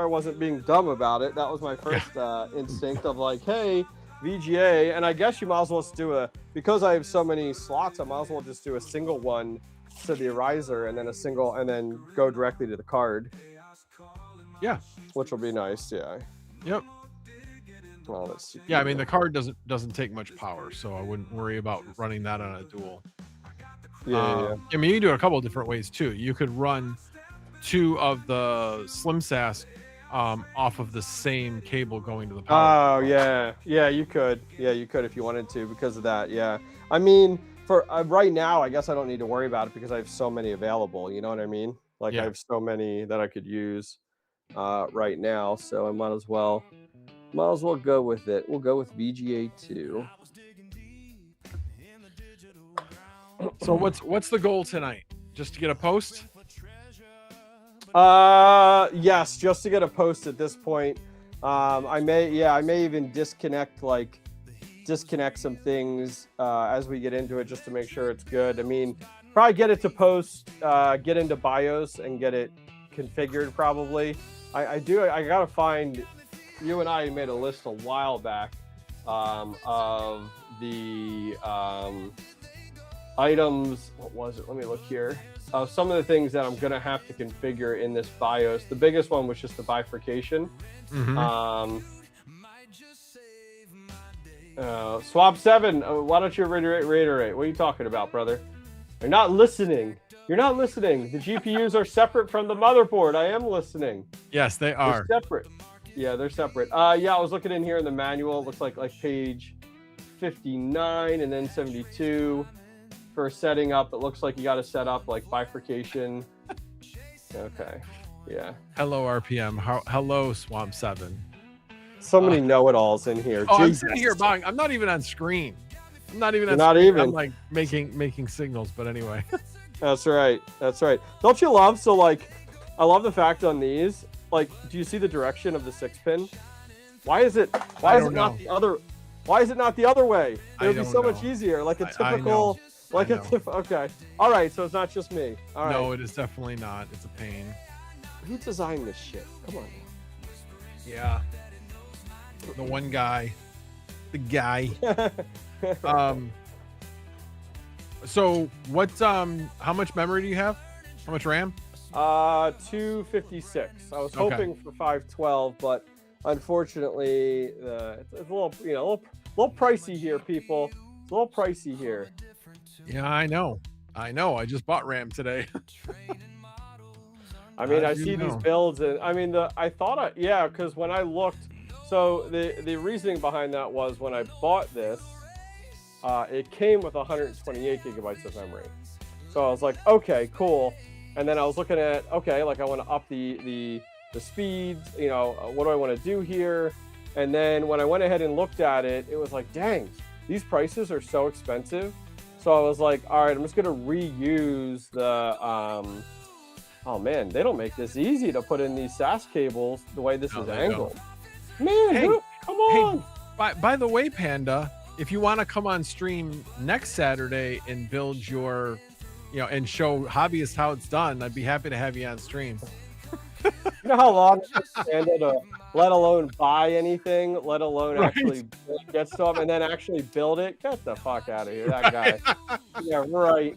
wasn't being dumb about it. That was my first instinct of like, hey, VGA, and I guess you might as well just do because I have so many slots, I might as well just do a single one to the riser, and then and then go directly to the card.
Yeah.
Which will be nice. Yeah.
Yep.
Well, let's see.
Yeah, I mean, the card doesn't take much power, so I wouldn't worry about running that on a dual. I mean, you can do it a couple of different ways too. You could run two of the Slim SAS off of the same cable going to the power.
Oh yeah, you could. Yeah, you could if you wanted to, because of that. Yeah, I mean, for right now, I guess I don't need to worry about it because I have so many available. You know what I mean? Like I have so many that I could use right now, so I might as well go with it. We'll go with VGA 2.
So what's the goal tonight? Just to get a post?
Yes, just to get a post at this point. I may even disconnect some things as we get into it, just to make sure it's good. I mean, probably get it to post, get into BIOS and get it configured probably. I gotta find, you and I made a list a while back of the items. What was it? Let me look here. Some of the things that I'm gonna have to configure in this BIOS. The biggest one was just the bifurcation. Swap 7, why don't you reiterate? What are you talking about, brother? You're not listening. The GPUs are separate from the motherboard. I am listening.
Yes, they are.
They're separate. Yeah, they're separate. I was looking in here in the manual. It looks like page 59 and then 72. For setting up, it looks like you got to set up like bifurcation. Okay. Yeah.
Hello, RPM. Hello, Swamp 7.
So many know-it-alls in here.
I'm sitting here buying. I'm not even on screen. I'm like making signals, but anyway.
That's right. Don't you love? So like, I love the fact on these. Like, do you see the direction of the 6-pin? Why is it
don't
not
know.
the other? Why is it not the other way? It
I
would be
don't
so much
know.
easier, like a
I know.
typical, like
I
a
know.
okay. All right, so it's not just me. All right.
No, it is definitely not. It's a pain.
Who designed this shit? Come on.
Yeah. The one guy. The guy. So how much memory do you have? How much RAM?
256. I was
Okay.
hoping for 512, but unfortunately, it's a little, a little pricey here, people. It's a little pricey here.
Yeah, I know. I just bought RAM today.
I mean, I
As you
see these
know.
builds, and I mean, because when I looked, so the reasoning behind that was when I bought this, it came with 128 gigabytes of memory. So I was like, okay, cool. And then I was looking at, okay, like I want to up the speeds, what do I want to do here? And then when I went ahead and looked at it, it was like, dang, these prices are so expensive. So I was like, all right, I'm just going to reuse the, oh man, they don't make this easy to put in these SAS cables the way this
No,
is
they
angled. Man,
Hey,
come on.
By the way, Panda, if you want to come on stream next Saturday and build your, and show Hobbyist how it's done, I'd be happy to have you on stream.
You know how long it takes Crandall to let alone buy anything, let alone
Right.
actually get stuff and then actually build it? Get the fuck out of here, that guy. Yeah, right.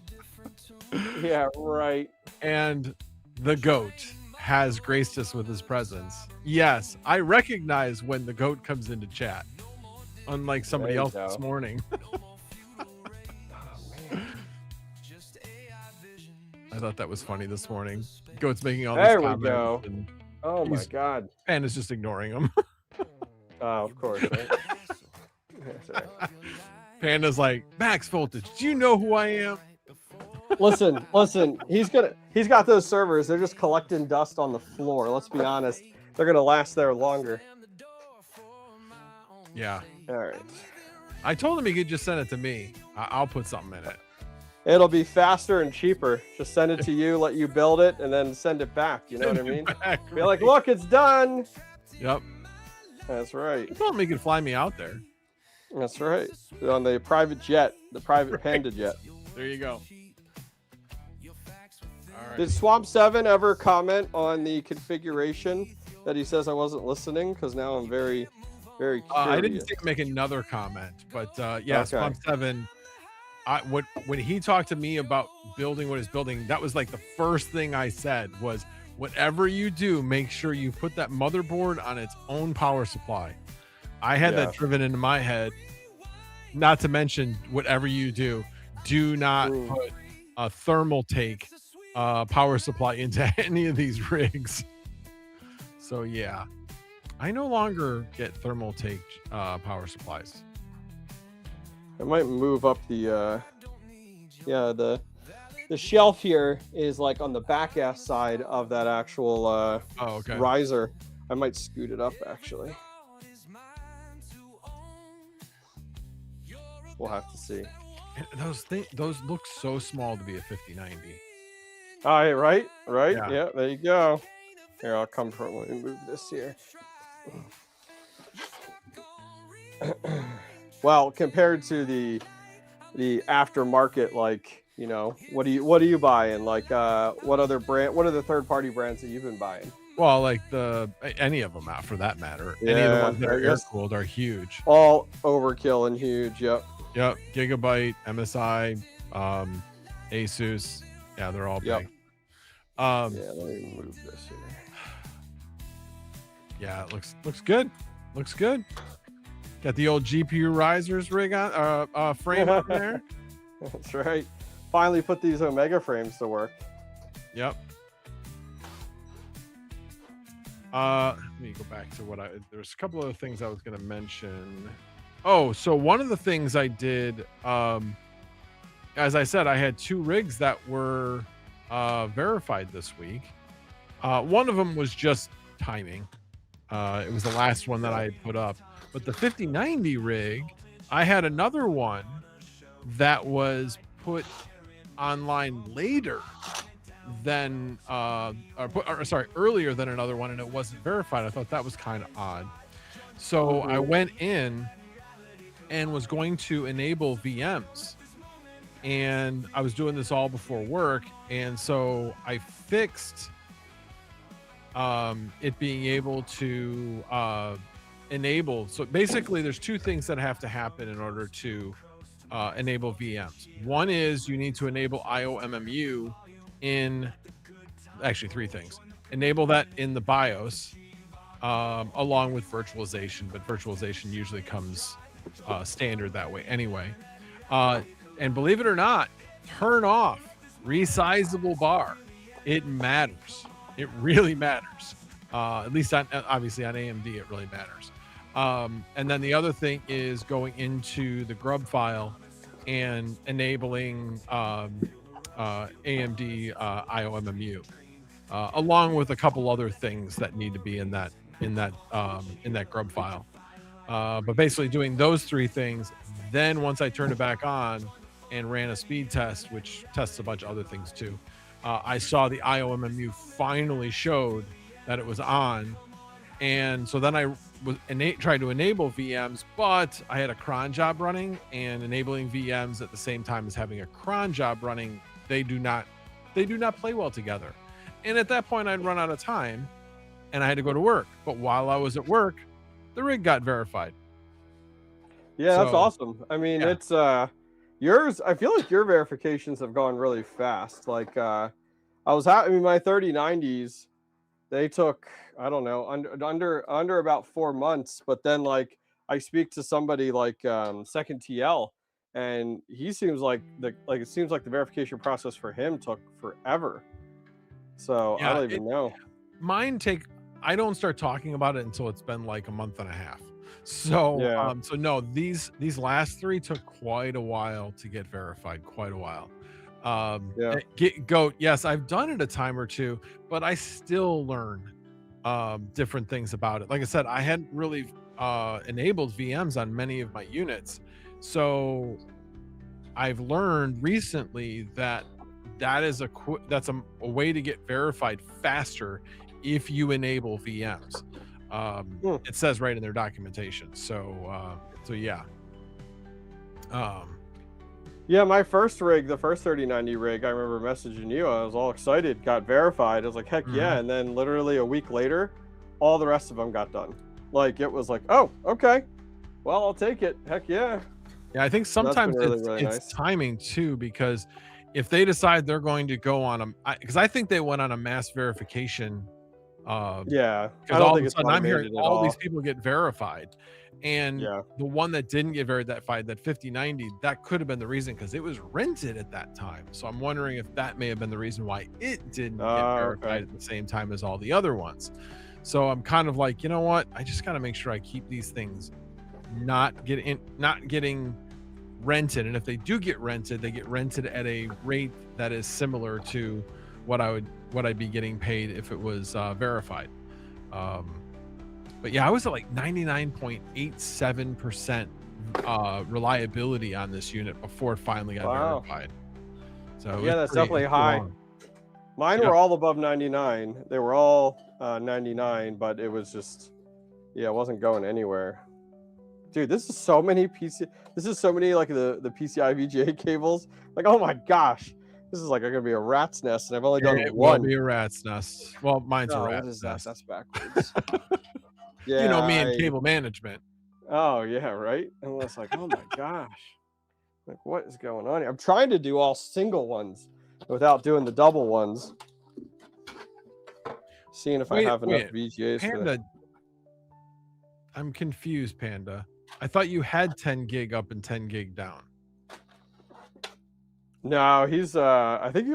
Yeah, right.
And the goat has graced us with his presence. Yes, I recognize when the goat comes into chat, unlike somebody
There you
else
go.
this morning. I thought that was funny this morning. Goat's making all these
There we
comments.
go.
And
Oh my
He's-
god.
Panda's just ignoring him.
Oh, of course, right? That's right.
Panda's like, Max Voltage, do you know who I am?
Listen, he's got those servers, they're just collecting dust on the floor. Let's be honest. They're gonna last there longer.
Yeah.
All right.
I told him he could just send it to me. I'll put something in it.
It'll be faster and cheaper. Just send it to you, let you build it, and then send it back. You know what I mean? Be like, look, it's done.
Yep.
That's right.
I told him he could fly me out there.
That's right. On the private jet, the private Panda jet.
There you go. All right.
Did Swamp 7 ever comment on the configuration that he says I wasn't listening? Because now I'm very, very curious.
I didn't see him make another comment, but yeah,
Okay.
Swamp 7. When he talked to me about building what he's building, that was like the first thing I said was, whatever you do, make sure you put that motherboard on its own power supply. I had
Yeah.
that driven into my head. Not to mention, whatever you do not put a thermal take power supply into any of these rigs. So yeah, I no longer get thermal take power supplies.
I might move up the shelf here is like on the back ass side of that actual
Oh, okay.
riser. I might scoot it up actually. We'll have to see.
And those look so small to be a 5090.
All right, right.
Yeah.
Yeah, there you go. Here, I'll come from. Let me move this here. Well, compared to the aftermarket, like, what are you buying? Like, what other third party brands that you've been buying?
Well, like any of them out for that matter. Any of the
Yeah,
ones that
I
are air
guess.
cooled are huge.
All overkill and huge. Yep.
Yep. Gigabyte, MSI, Asus. Yeah, they're all
Yep.
big.
Yeah, let me move this here.
Yeah, it looks good. Looks good. Got the old GPU risers rig on frame on there.
That's right. Finally put these Omega frames to work.
Yep. Let me go back to there's a couple of things I was going to mention. Oh, so one of the things I did, as I said, I had 2 rigs that were verified this week. One of them was just timing. It was the last one that I had put up. But the 5090 rig, I had another one that was put online later than earlier than another one, and it wasn't verified. I thought that was kind of odd. So I went in and was going to enable VMs, and I was doing this all before work, and so I fixed it being able to enable. So basically there's two things that have to happen in order to enable VMs. One is you need to enable IOMMU in, actually three things. Enable that in the BIOS along with virtualization, but virtualization usually comes standard that way anyway. And believe it or not, turn off resizable bar. It matters. It really matters. At least obviously on AMD, it really matters. And then the other thing is going into the grub file and enabling AMD IOMMU, along with a couple other things that need to be in that grub file. But basically doing those three things. Then once I turned it back on and ran a speed test, which tests a bunch of other things too, I saw the IOMMU finally showed that it was on. And so then I was tried to enable VMs, but I had a cron job running, and enabling VMs at the same time as having a cron job running, they do not play well together. And at that point I'd run out of time and I had to go to work. But while I was at work, the rig got verified.
Yeah, that's awesome. I mean, it's yours. I feel like your verifications have gone really fast. Like I mean, my 3090s, they took, I don't know, under about 4 months. But then like I speak to somebody like Second TL, and he seems like it seems like the verification process for him took forever. So I don't even know.
Mine I don't start talking about it until it's been like a month and a half. So so no, these last three took quite a while to get verified, quite a while. Goat, yes, I've done it a time or two, but I still learn different things about it. Like I said, I hadn't really enabled VMs on many of my units. So I've learned recently that that's a way to get verified faster if you enable VMs. It says right in their documentation. So yeah.
Yeah, my first rig, the first 3090 rig, I remember messaging you. I was all excited, got verified. I was like, heck yeah. And then literally a week later, all the rest of them got done. Like, it was like, oh, okay. Well, I'll take it. Heck yeah.
Yeah, I think sometimes
really
it's timing too, because if they decide they're going to go on because I think they went on a mass verification.
Yeah,
because all of a sudden I'm hearing all these people get verified, and the one that didn't get verified, that 5090, that could have been the reason, because it was rented at that time. So I'm wondering if that may have been the reason why it didn't get verified at the same time as all the other ones. So I'm kind of like, you know what, I just got to make sure I keep these things not getting rented, and if they do get rented, they get rented at a rate that is similar to what I'd be getting paid if it was verified. But yeah, I was at like 99.87% reliability on this unit before it finally got verified. So
yeah, that's definitely high. Mine were all above 99. They were all 99, but it was just, it wasn't going anywhere. Dude, this is so many like the PCI VGA cables. Like, oh my gosh. This is like gonna be a rat's nest, and I've only done one.
Will be a rat's nest. Well, mine's a rat's nest.
That's backwards.
Yeah, you know me and cable management.
Oh yeah, right. And it's like, oh my gosh, like what is going on here? I'm trying to do all single ones without doing the double ones. Seeing if I have enough VGAs.
Panda, I'm confused, Panda. I thought you had 10 gig up and 10 gig down.
No, he's I thought he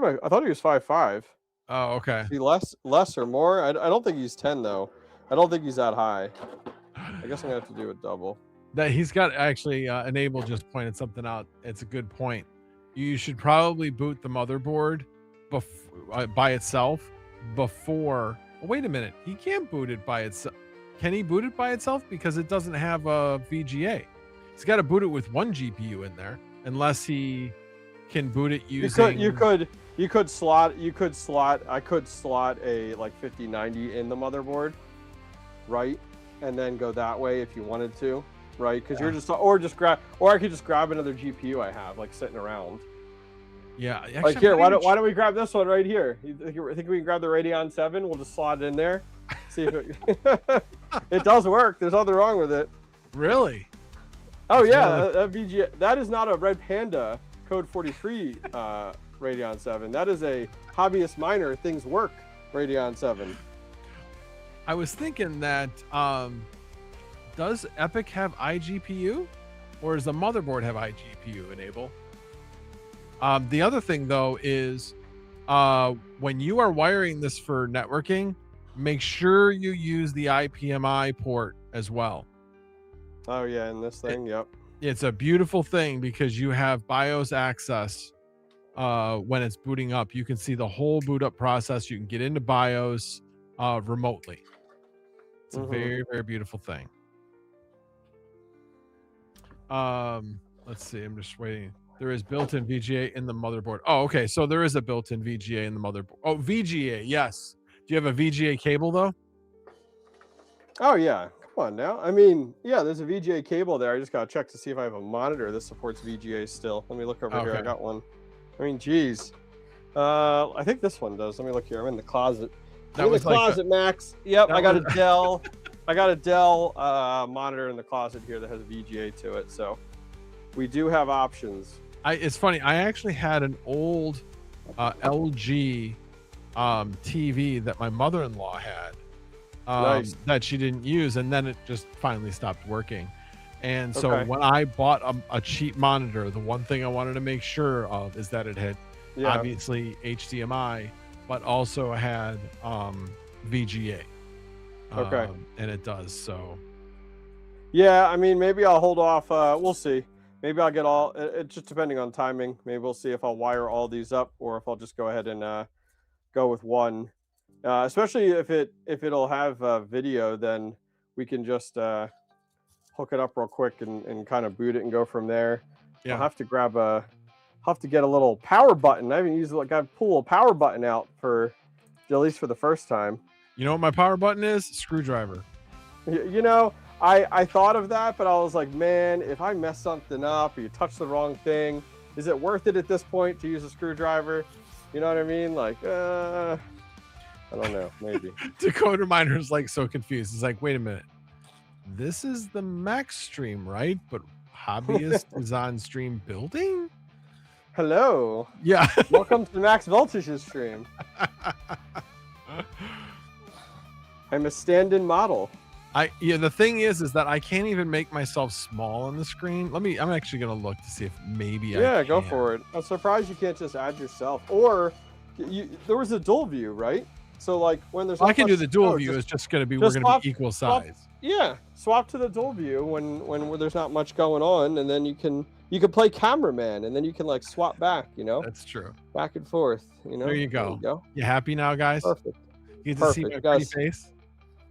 was 5.5.
Oh, okay.
Is he less or more? I don't think he's 10 though. I don't think he's that high. I guess I'm gonna have to do a double.
That he's got actually Enable just pointed something out. It's a good point. You should probably boot the motherboard by itself before. Oh, wait a minute. He can't boot it by itself. Can he boot it by itself? Because it doesn't have a VGA. He's got to boot it with one GPU in there, unless he can boot it using.
I could slot a like 5090 in the motherboard, right? and then go that way if you wanted to, right? Because you're just, or I could just grab another GPU I have like sitting around.
Yeah, actually,
Like here, why don't we grab this one right here? You think we can grab the Radeon 7? We'll just slot it in there. See if it, it does work. There's nothing wrong with it.
Really?
Oh yeah, that VGA, that is not a Red Panda Code 43 Radeon 7. That is a Hobbyist Miner Things Work Radeon 7.
I was thinking that does Epic have iGPU, or does the motherboard have iGPU enable? The other thing though is when you are wiring this for networking, make sure you use the IPMI port as well.
Oh yeah, in this thing, yep.
It's a beautiful thing because you have BIOS access when it's booting up. You can see the whole boot up process. You can get into BIOS remotely. It's a very, very beautiful thing. Let's see. I'm just waiting. There is built-in VGA in the motherboard. Oh, okay. So there is a built-in VGA in the motherboard. Oh, VGA. Yes. Do you have a VGA cable though?
Oh yeah. Come on now. I mean, yeah, there's a VGA cable there. I just gotta check to see if I have a monitor that supports VGA still. Let me look over here. I got one. I mean, geez. I think this one does. Let me look here. I'm in the closet. I'm in the closet, Max. Yep, I got a Dell. I got a Dell monitor in the closet here that has VGA to it. So we do have options.
It's funny. I actually had an old LG TV that my mother-in-law had that she didn't use, and then it just finally stopped working. And so when I bought a cheap monitor, the one thing I wanted to make sure of is that it had obviously HDMI, but also had VGA. And it does. So
yeah, I mean, maybe I'll hold off. We'll see. Maybe I'll get all, it's just depending on timing. Maybe we'll see if I'll wire all these up or if I'll just go ahead and go with one. Especially if it'll have video, then we can just hook it up real quick and kind of boot it and go from there. Yeah. I'll have to grab have to get a little power button. I haven't used it. Like, I pull a power button out for, at least for the first time.
You know what my power button is? Screwdriver.
You know, I thought of that, but I was like, man, if I mess something up or you touch the wrong thing, is it worth it at this point to use a screwdriver? You know what I mean? Like, I don't know, maybe.
Dakota Miner's like so confused. It's like, wait a minute. This is the Max stream, right? But Hobbyist is on stream building?
Hello.
Yeah.
Welcome to Max Voltage's stream. I'm a stand-in model.
The thing is that I can't even make myself small on the screen. I'm actually gonna look to see if maybe I can.
Go for it. I'm surprised you can't just add yourself. Or there was a dual view, right? So like when there's
I can do the dual view. It's just gonna be we're gonna be equal size.
Swap to the dual view when there's not much going on, and then you can play cameraman, and then you can like swap back. You know.
That's true.
Back and forth. You know.
There you go. You happy now, guys?
Perfect.
You get to see my pretty face.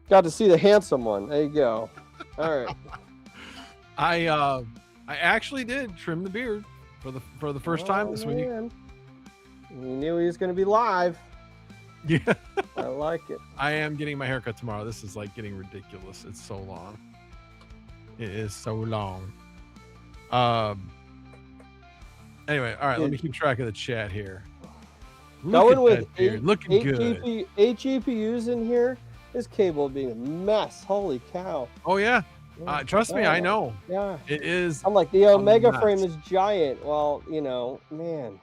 Got to see the handsome one. There you go. All right.
I actually did trim the beard for the first time this week.
You knew he was going to be live.
Yeah.
I like it.
I am getting my haircut tomorrow. This is like getting ridiculous. It's so long. It is so long. Anyway, all right. Let me keep track of the chat here.
Going with
looking good.
8 GPUs in here. This cable being a mess. Holy cow.
Oh, yeah. Trust me, I know.
Yeah.
It is.
I'm like, the Omega frame is giant. Well, you know, man.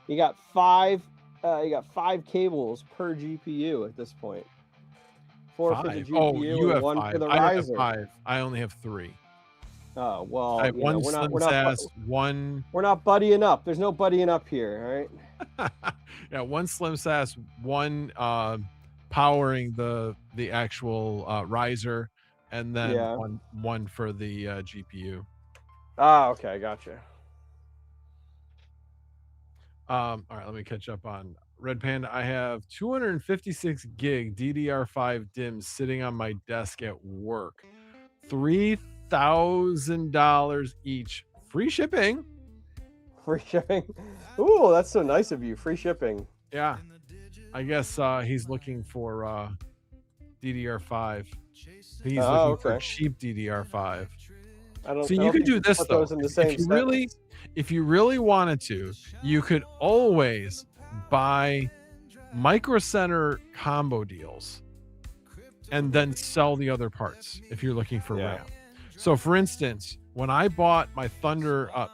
You got five cables per GPU at this point. 4 for the GPU and 1 for the riser.
I have 5. I only have 3.
Oh, well,
I have one slim sass, one.
We're not buddying up. There's no buddying up here, all right?
Yeah, one slim sass, one powering the actual riser, and then one for the GPU.
Ah, okay, gotcha.
All right, let me catch up on Red Panda. I have 256 gig DDR5 DIMMs sitting on my desk at work. $3,000 each. Free shipping.
Free shipping. Ooh, that's so nice of you. Free shipping.
Yeah. I guess he's looking for DDR5 He's
Oh,
looking for
okay.
cheap DDR5.
I don't.
So
I
you
don't
could
think
do this
put
though.
those in the same sentence.
If you really wanted to, you could always buy Micro Center combo deals and then sell the other parts if you're looking for
Yeah.
RAM. So for instance, when I bought my Threadripper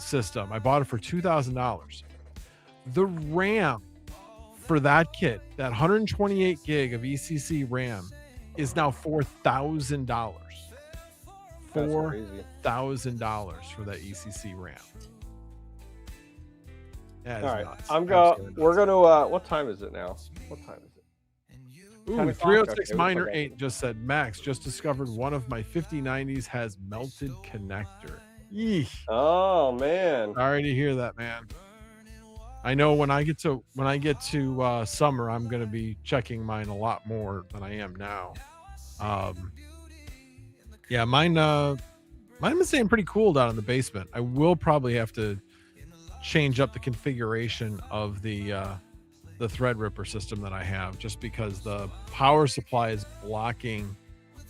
system, I bought it for $2,000. The RAM for that kit, that 128 gig of ECC RAM, is now $4,000.
That's crazy.
$4,000 for that ECC RAM. That is
All right,
nuts.
we're
Absolutely
going to. What time is it now? What time is it?
Ooh,
10 o'clock?
306
Okay, we
Miner
forgot.
8 just said, Max just discovered one of my 5090s has melted connector. Yeesh.
Oh man.
Sorry to hear that, man. I know when I get to summer, I'm going to be checking mine a lot more than I am now. Yeah, mine been staying pretty cool down in the basement. I will probably have to change up the configuration of the Threadripper system that I have, just because the power supply is blocking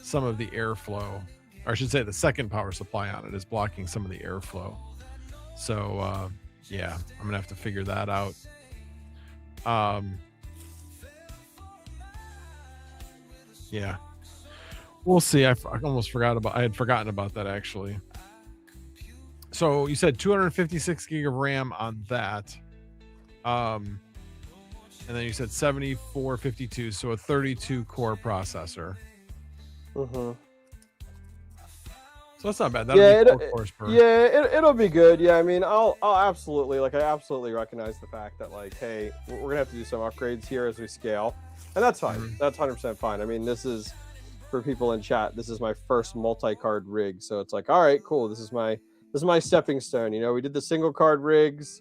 some of the airflow, or I should say the second power supply on it is blocking some of the airflow. So yeah, I'm gonna have to figure that out. Yeah, we'll see. I almost I had forgotten about that actually. So you said 256 gig of RAM on that. And then you said 7452, so a 32 core processor.
Mm-hmm.
So that's not bad. That'll be 4 cores per.
Yeah, it'll be good. Yeah, I mean, I'll absolutely, like, I absolutely recognize the fact that, like, hey, we're gonna have to do some upgrades here as we scale, and that's fine.
Mhm.
That's 100% fine. I mean, this is, for people in chat, this is my first multi-card rig, so it's like, all right, cool. This is my stepping stone. You know, we did the single card rigs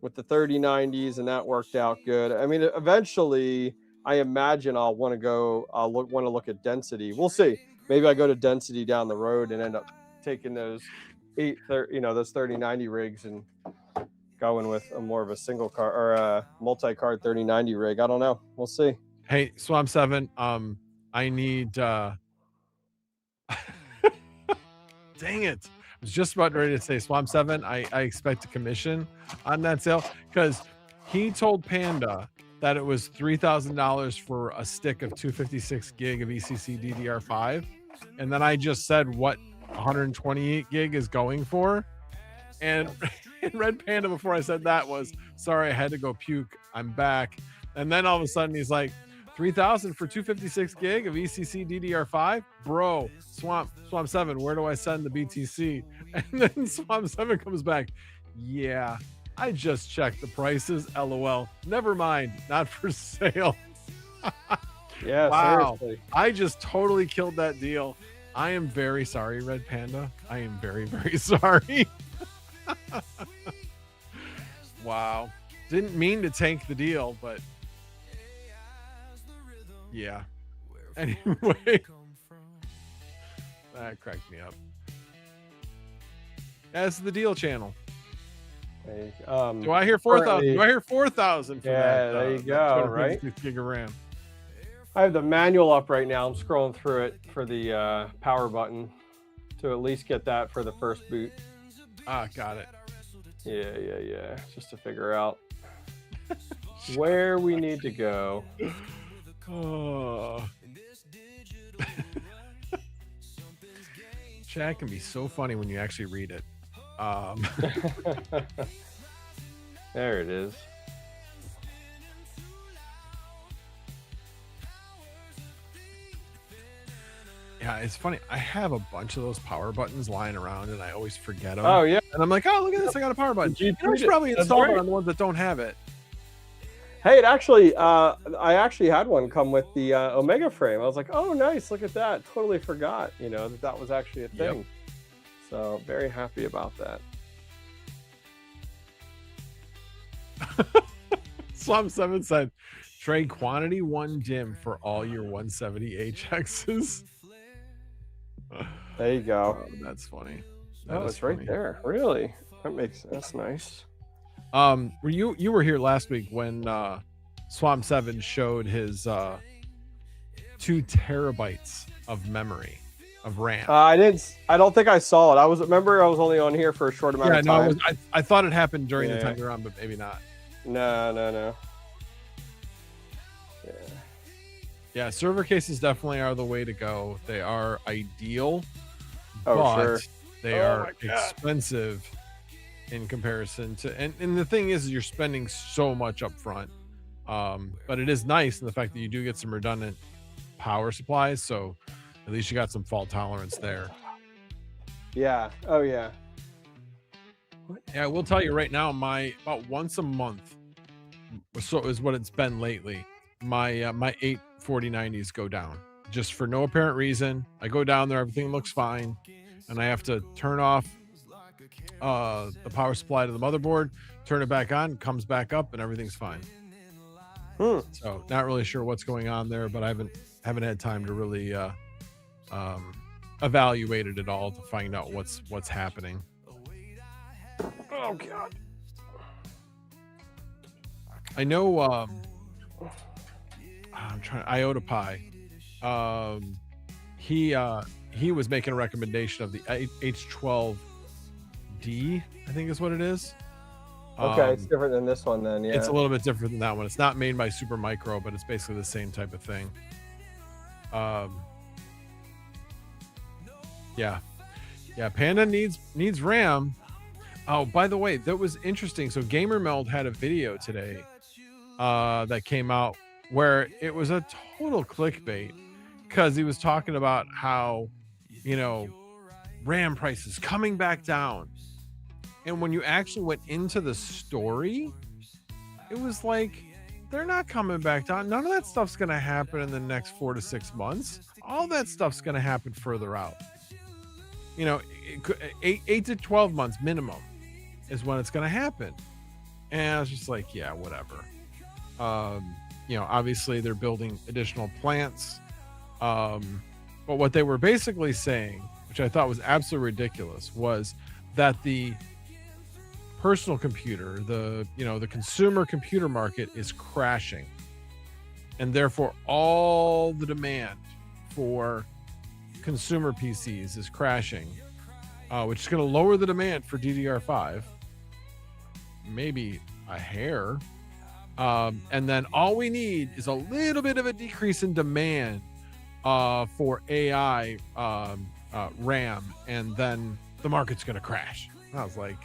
with the 3090s, and that worked out good. I mean, eventually, I imagine I'll want to look at density. We'll see. Maybe I go to density down the road and end up taking those those 3090 rigs and going with a more of a single card or a multi-card 3090 rig. I don't know. We'll see.
Hey, Swamp 7, I need dang it. I was just about ready to say Swamp 7. I expect a commission on that sale, because he told Panda that it was $3,000 for a stick of 256 gig of ECC DDR5. And then I just said what 128 gig is going for. And Red Panda, before I said that, was, sorry, I had to go puke. I'm back. And then all of a sudden he's like, 3,000 for 256 gig of ECC DDR5, bro. Swamp 7, where do I send the BTC? And then Swamp 7 comes back, yeah, I just checked the prices, LOL. Never mind, not for sale.
Yeah,
wow,
seriously.
I just totally killed that deal. I am very sorry, Red Panda. I am very, very sorry. Wow, didn't mean to tank the deal, but yeah. Anyway, that cracked me up. That's the deal channel.
Hey,
Do I hear 4,000? Do I hear 4,000 for
Yeah,
that?
there you go, right?
256 gig of RAM.
I have the manual up right now. I'm scrolling through it for the power button to at least get that for the first boot.
Ah, got it.
Yeah. Just to figure out where we need to go.
Oh. Chat can be so funny when you actually read it.
There it is.
Yeah, it's funny. I have a bunch of those power buttons lying around, and I always forget them.
Oh yeah.
And I'm like, oh, look at this! I got a power button.
You
I should probably install it on the ones that don't have it.
Hey, it actually, I actually had one come with the Omega frame. I was like, oh, nice, look at that. Totally forgot, that was actually a thing.
Yep.
So very happy about that.
Swamp 7 said, trade quantity 1 DIM for all your 170 HXs.
There you go.
Oh, that's funny.
Oh, it's right there. Really? That's nice.
You were here last week when Swamp 7 showed his 2 terabytes of memory of RAM.
I don't think I saw it. Remember I was only on here for a short amount of time.
I thought it happened during the
Yeah.
time you're on, but maybe not.
No.
Yeah, server cases definitely are the way to go. They are ideal,
Oh,
but
sure.
they
Oh
are
my God.
expensive in comparison to, and the thing is you're spending so much up front. But it is nice in the fact that you do get some redundant power supplies, so at least you got some fault tolerance there.
Yeah. Oh yeah.
Yeah, I will tell you right now, about once a month, so is what it's been lately. My 84090s go down just for no apparent reason. I go down there, everything looks fine, and I have to turn off the power supply to the motherboard, turn it back on, comes back up, and everything's fine. So not really sure what's going on there, but I haven't had time to really evaluate it at all to find out what's happening.
Oh God.
I know I'm trying Iota Pi. He was making a recommendation of the H12D, I think is what it is.
Okay, it's different than this one then. Yeah.
It's a little bit different than that one. It's not made by Supermicro, but it's basically the same type of thing. Yeah, Panda needs RAM. Oh, by the way, that was interesting. So GamerMeld had a video today that came out where it was a total clickbait because he was talking about how, RAM prices coming back down. And when you actually went into the story, it was like, they're not coming back down. None of that stuff's going to happen in the next 4 to 6 months. All that stuff's going to happen further out. 8 to 12 months minimum is when it's going to happen. And I was just like, yeah, whatever. Obviously they're building additional plants. But what they were basically saying, which I thought was absolutely ridiculous, was that the personal computer, the consumer computer market is crashing, and therefore all the demand for consumer PCs is crashing, which is going to lower the demand for DDR5, maybe a hair, and then all we need is a little bit of a decrease in demand for AI RAM, and then the market's going to crash. And I was like,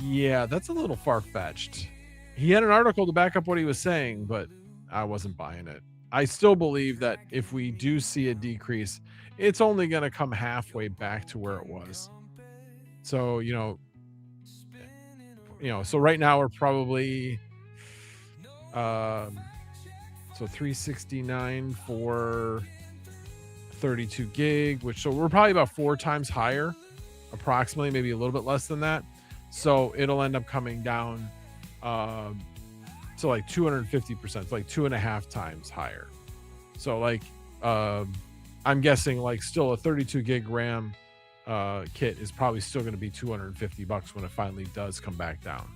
yeah, that's a little far-fetched. He had an article to back up what he was saying, but I wasn't buying it. I still believe that if we do see a decrease, it's only going to come halfway back to where it was. So, so right now we're probably, so 369 for 32 gig, so we're probably about 4 times higher, approximately, maybe a little bit less than that. So it'll end up coming down to like 250%, like 2.5 times higher. So like I'm guessing like still a 32 gig RAM kit is probably still going to be $250 when it finally does come back down.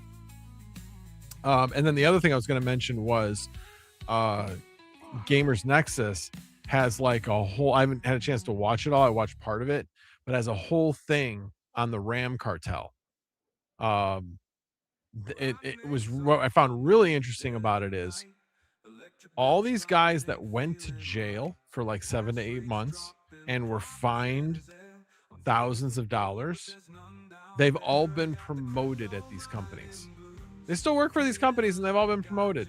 And then the other thing I was going to mention was Gamers Nexus has like a whole, I haven't had a chance to watch it all. I watched part of it, but has a whole thing on the RAM cartel. It was what I found really interesting about it is all these guys that went to jail for like 7 to 8 months and were fined thousands of dollars. They've all been promoted at these companies. They still work for these companies and they've all been promoted.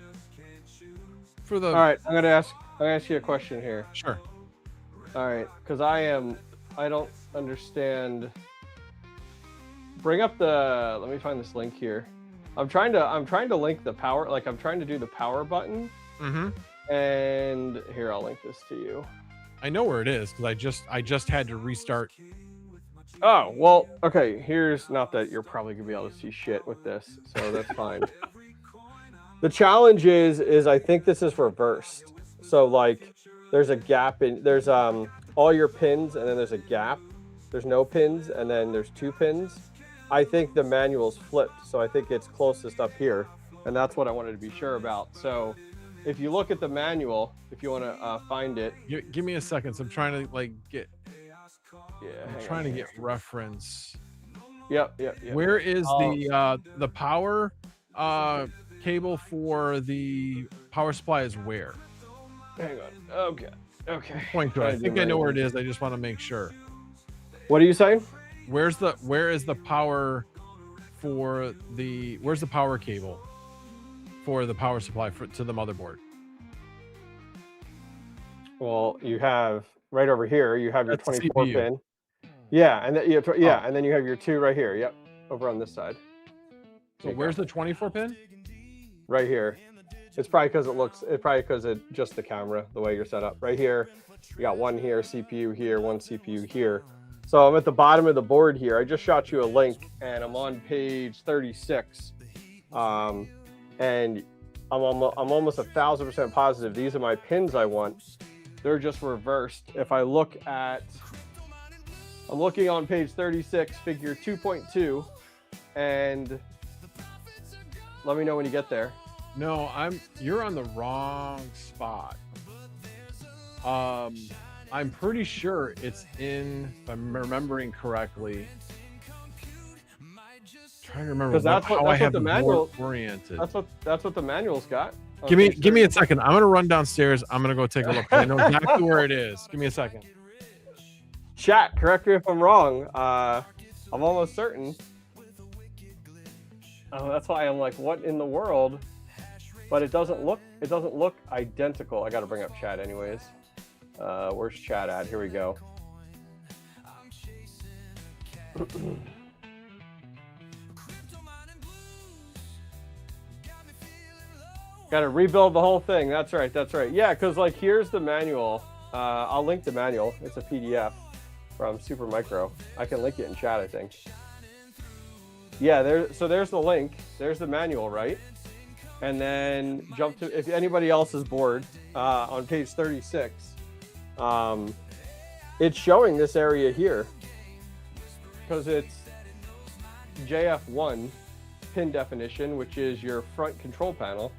All
right, I'm gonna ask you a question here.
Sure.
All right, because I don't understand. Bring up let me find this link here. I'm trying to link the power, like I'm trying to do the power button. And here, I'll link this to you.
I know where it is because I just had to restart.
Oh, well, okay, here's, not that you're probably gonna be able to see shit with this, so that's fine. The challenge is I think this is reversed. So like there's a gap there's all your pins and then there's a gap. There's no pins and then there's 2 pins. I think the manual's flipped, so I think it's closest up here, and that's what I wanted to be sure about. So if you look at the manual, if you want to find it.
Give me a second. So I'm trying to like get.
Yeah.
I'm trying to get reference.
Yep.
Where is the power cable for the power supply is where?
Hang on. Okay.
Point to it. I think I know where it is. I just want to make sure.
What are you saying?
Where is the power for the where's the power cable for the power supply to the motherboard?
Well, you have right over here. You have your
That's
24
CPU.
pin. Yeah, and then and then you have your 2 right here. Yep, over on this side.
So where's the 24 pin?
Right here. It's probably because it just the camera, the way you're set up. Right here, you got one here, CPU here, one CPU here. So I'm at the bottom of the board here. I just shot you a link, and I'm on page 36. And I'm almost 1,000% positive these are my pins I want. They're just reversed. If I look at, I'm looking on page 36, figure 2.2, and let me know when you get there.
No, you're on the wrong spot. I'm pretty sure it's in, if I'm remembering correctly. Trying to remember how I have the manual oriented.
That's what the manual's got.
Give me a second. I'm gonna run downstairs. I'm gonna go take a look. I know exactly where it is. Give me a second.
Chat, correct me if I'm wrong. I'm almost certain. Oh, that's why I'm like, what in the world? But it doesn't look identical. I got to bring up chat anyways. Where's chat at? Here we go. Got to rebuild the whole thing. That's right. Yeah, because like here's the manual. I'll link the manual. It's a PDF from Supermicro. I can link it in chat, I think. Yeah, there's the link. There's the manual, right? And then jump to, if anybody else is bored, on page 36, it's showing this area here because it's JF1 pin definition, which is your front control panel.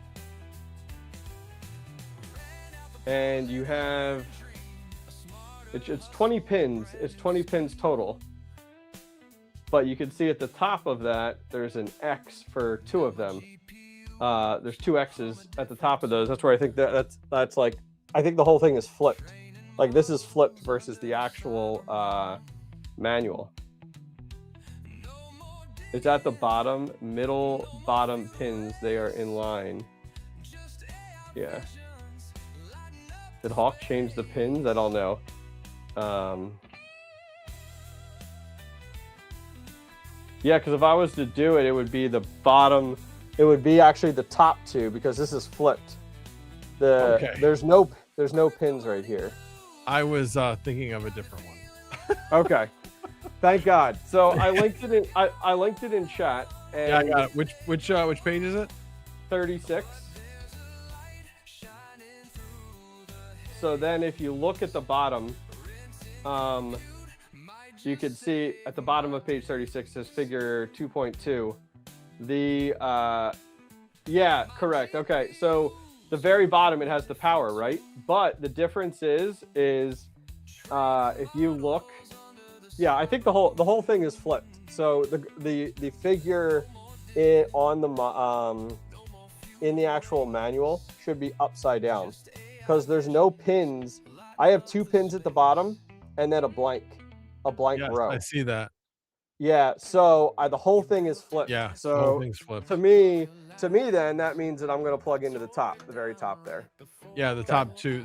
And you have, it's 20 pins. It's 20 pins total. But you can see at the top of that, there's an X for 2 of them. There's 2 X's at the top of those. That's where I think that's like, I think the whole thing is flipped. Like this is flipped versus the actual manual. It's at the bottom, middle, bottom pins. They are in line. Yeah. Did Hawk change the pins? I don't know. Yeah, because if I was to do it, it would be the bottom. It would be actually the top 2 because this is flipped.
Okay.
There's no pins right here.
I was thinking of a different one.
Okay. Thank God. So I linked it in. I linked it in chat. And
yeah, I got it. Which page is it?
36. So then if you look at the bottom, you can see at the bottom of page 36 says figure 2.2. Yeah, correct. Okay, so the very bottom, it has the power, right? But the difference is if you look, yeah, I think the whole thing is flipped. So the figure on the in the actual manual should be upside down because there's no pins. I have 2 pins at the bottom and then a blank
Yes,
row.
I see that.
Yeah, so the whole thing is flipped.
Yeah,
so
the whole thing's flipped.
To me, then that means that I'm going to plug into the very top there.
Yeah, the top two.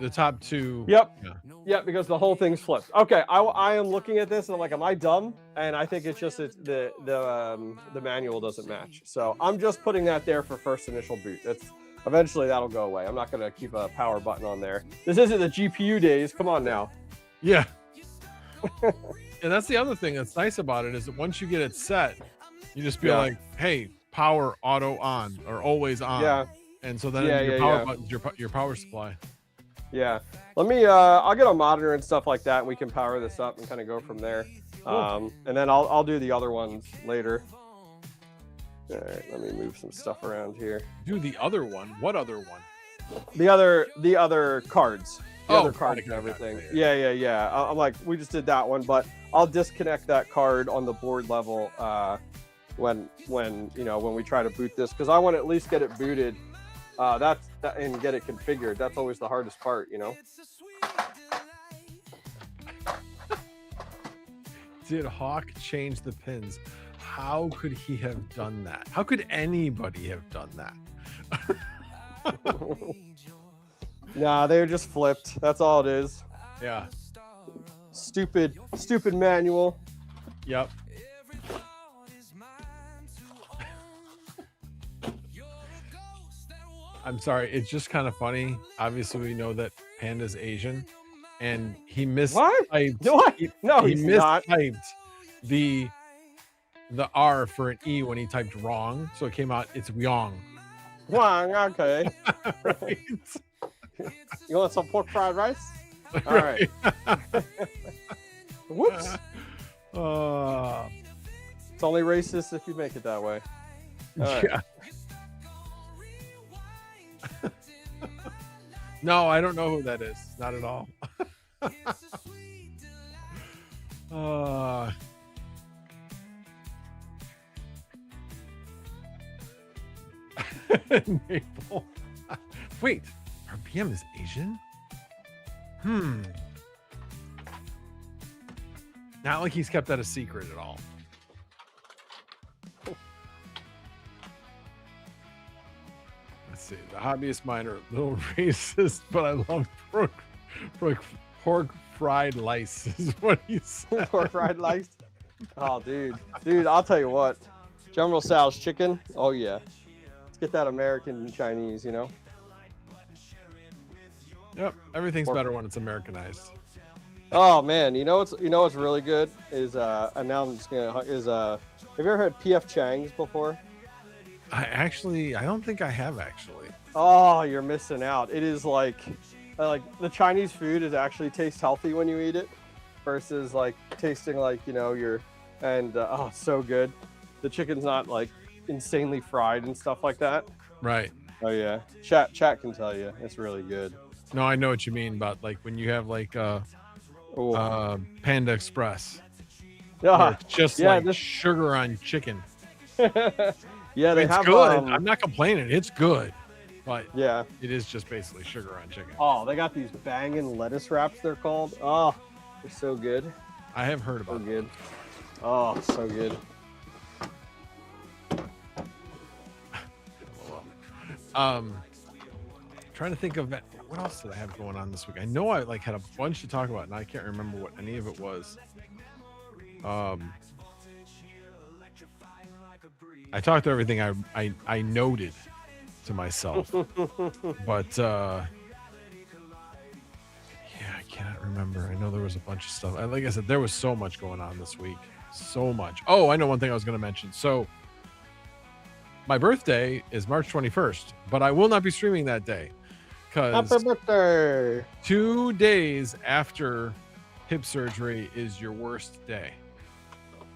Yep.
Yeah.
Yep, because the whole thing's flipped. Okay, I am looking at this and I'm like, am I dumb? And I think it's just the manual doesn't match. So I'm just putting that there for first initial boot. Eventually that'll go away. I'm not going to keep a power button on there. This isn't the GPU days. Come on now.
Yeah. And that's the other thing that's nice about it is that once you get it set, you just be like, hey, power auto on or always on. Yeah. And so then your power button's your power supply. Yeah.
Let me I'll get a monitor and stuff like that and we can power this up and kind of go from there. Cool. And then I'll do the other ones later. All right, let me move some stuff around here.
Do the other one? What other one?
The other cards. The
Oh,
other cards
got
and
it.
everything.
Yeah,
Yeah. I'm like, we just did that one, but I'll disconnect that card on the board level when we try to boot this, because I want to at least get it booted. And get it configured. That's always the hardest part,
Did Hawk change the pins? How could he have done that? How could anybody have done that?
Nah, they're just flipped. That's all it is.
Yeah.
Stupid manual.
Yep. I'm sorry. It's just kind of funny. Obviously, we know that Panda's Asian, and he mistyped.
What? No,
he
he's not.
mistyped the R for an E when he typed wrong, so it came out it's Wyong.
Wang, okay.
Right?
You want some pork fried rice? All right. Whoops. It's only racist if you make it that way. All right.
Yeah. No, I don't know who that is. Not at all. Maple. Wait, RPM is Asian? Not like he's kept that a secret at all. Let's see. The hobbyist miner, a little racist, but I love pork fried lice is what he said.
Pork fried lice. Oh, dude, I'll tell you what. General Tso's chicken. Oh yeah. Let's get that American and Chinese.
Yep, everything's better when it's Americanized.
Oh man, you know what's really good is and now I'm just gonna have you ever heard PF Chang's before?
I don't think I have actually.
Oh, you're missing out. It is like the Chinese food is actually tastes healthy when you eat it, versus like tasting like it's so good. The chicken's not like insanely fried and stuff like that.
Right.
Oh yeah, chat can tell you it's really good.
No, I know what you mean about like when you have like Panda Express.
Yeah,
It's just like sugar on chicken.
Yeah, they
it's
have
good. I'm not complaining. It's good, but
yeah,
it is just basically sugar on chicken.
Oh, they got these banging lettuce wraps. They're called. Oh, they're so good.
I have heard about
So good. Oh, so good.
Trying to think of what else did I have going on this week. I know I like had a bunch to talk about, and I can't remember what any of it was. I talked to everything I noted to myself, but yeah, I cannot remember. I know there was a bunch of stuff. Like I said, there was so much going on this week. So much. Oh, I know one thing I was going to mention. So my birthday is March 21st, but I will not be streaming that day because
Happy birthday.
2 days after hip surgery is your worst day.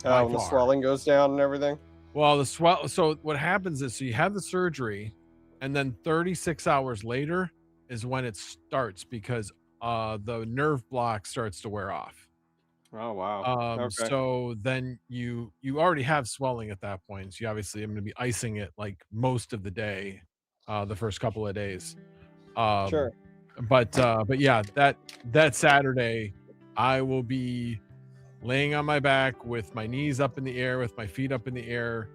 When the swelling goes down and everything.
Well, so what happens is, so you have the surgery, and then 36 hours later is when it starts, because the nerve block starts to wear off.
Oh wow. Okay.
So then you already have swelling at that point. So you obviously I'm going to be icing it like most of the day, the first couple of days.
Sure.
But yeah, that Saturday I will be laying on my back with my knees up in the air, with my feet up in the air,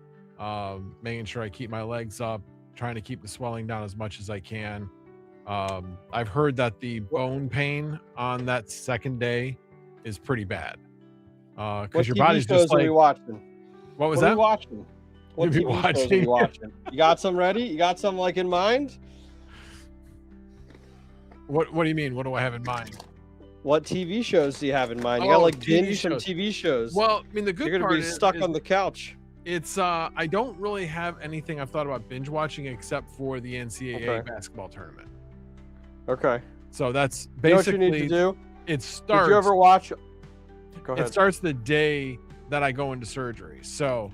making sure I keep my legs up, trying to keep the swelling down as much as I can. I've heard that the bone pain on that second day is pretty bad. Because your body's just like,
watching?
What was
What are
that?
you watching? What
You'll be
TV shows are you
watching.
watching? You got some ready? You got some like in mind?
What do you mean? What do I have in mind?
What TV shows do you have in mind? You got like binge some TV shows.
Well, I mean, the good
You're gonna
part
be
is
stuck on the couch.
It's I don't really have anything I've thought about binge watching except for the NCAA basketball tournament.
Okay.
So that's
You know what
basically
you need to do?
it starts.
Did you ever watch? Go ahead.
It starts the day that I go into surgery. So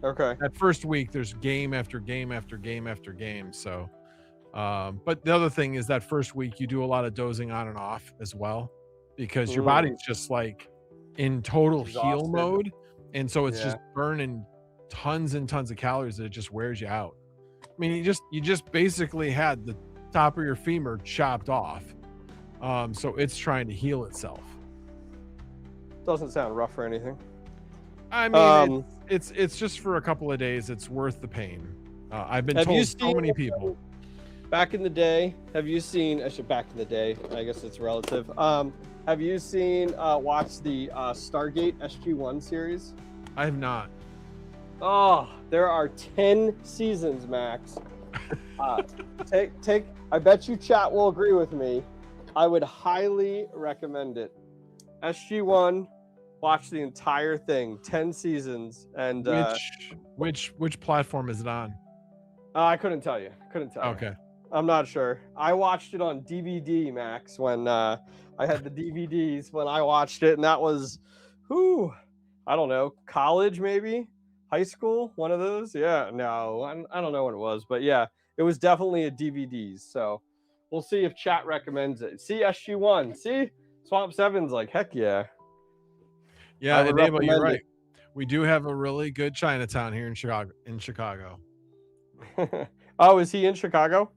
Okay.
that first week there's game after game after game after game. So But the other thing is that first week you do a lot of dozing on and off as well, because your
Mm.
body's just like in total heal
Exhausted.
mode, and so it's
Yeah.
just burning tons and tons of calories that it just wears you out. I mean, you just basically had the top of your femur chopped off, so it's trying to heal itself.
Doesn't sound rough or anything.
I mean, it's just for a couple of days. It's worth the pain. I've been
Have you
told so
seen-
many people.
Back in the day, have you seen? Actually, back in the day, I guess it's relative. Have you seen? Watch the Stargate SG-1 series?
I have not.
Oh, there are 10 seasons, Max. Take. I bet you chat will agree with me. I would highly recommend it. SG-1. Watch the entire thing, 10 seasons, and
Which platform is it on?
I couldn't tell you.
Okay.
I'm not sure. I watched it on DVD, Max, when I had the DVDs when I watched it, and that was, I don't know, college maybe, high school, one of those. Yeah, no, I don't know what it was, but yeah, it was definitely a DVDs. So we'll see if chat recommends it. See SG-1. See Swamp 7's like, heck yeah.
Yeah,
I would
and Abel, you're
recommend
right.
it.
We do have a really good Chinatown here in Chicago.
Oh, is he in Chicago?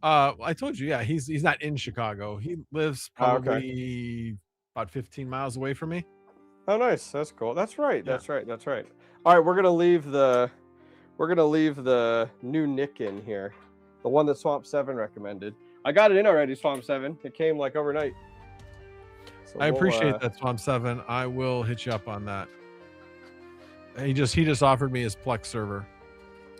I told you, yeah, he's not in Chicago. He lives
Oh, okay.
probably about 15 miles away from me.
Oh, nice. That's cool. That's right.
Yeah.
That's right. That's right. All right, we're gonna leave the new Nick in here, the one that Swamp 7 recommended. I got it in already, Swamp 7. It came like overnight. So
I
we'll,
appreciate that, Swamp 7. I will hit you up on that. He just offered me his Plex server.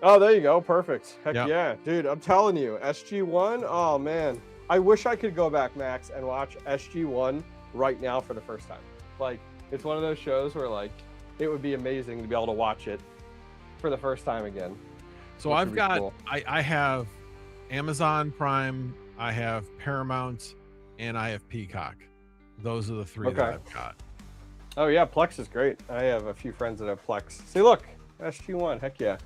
Oh, there you go. Perfect. Heck
Yeah.
yeah, dude. I'm telling you, SG-1. Oh man, I wish I could go back, Max, and watch SG-1 right now for the first time. Like, it's one of those shows where like it would be amazing to be able to watch it for the first time again.
So
Which
I've
would be
got
cool.
I have Amazon Prime, I have Paramount, and I have Peacock. Those are the three that
Okay.
I've got.
Oh yeah, Plex is great. I have a few friends that have Plex. See, look, SG-1. Heck yeah.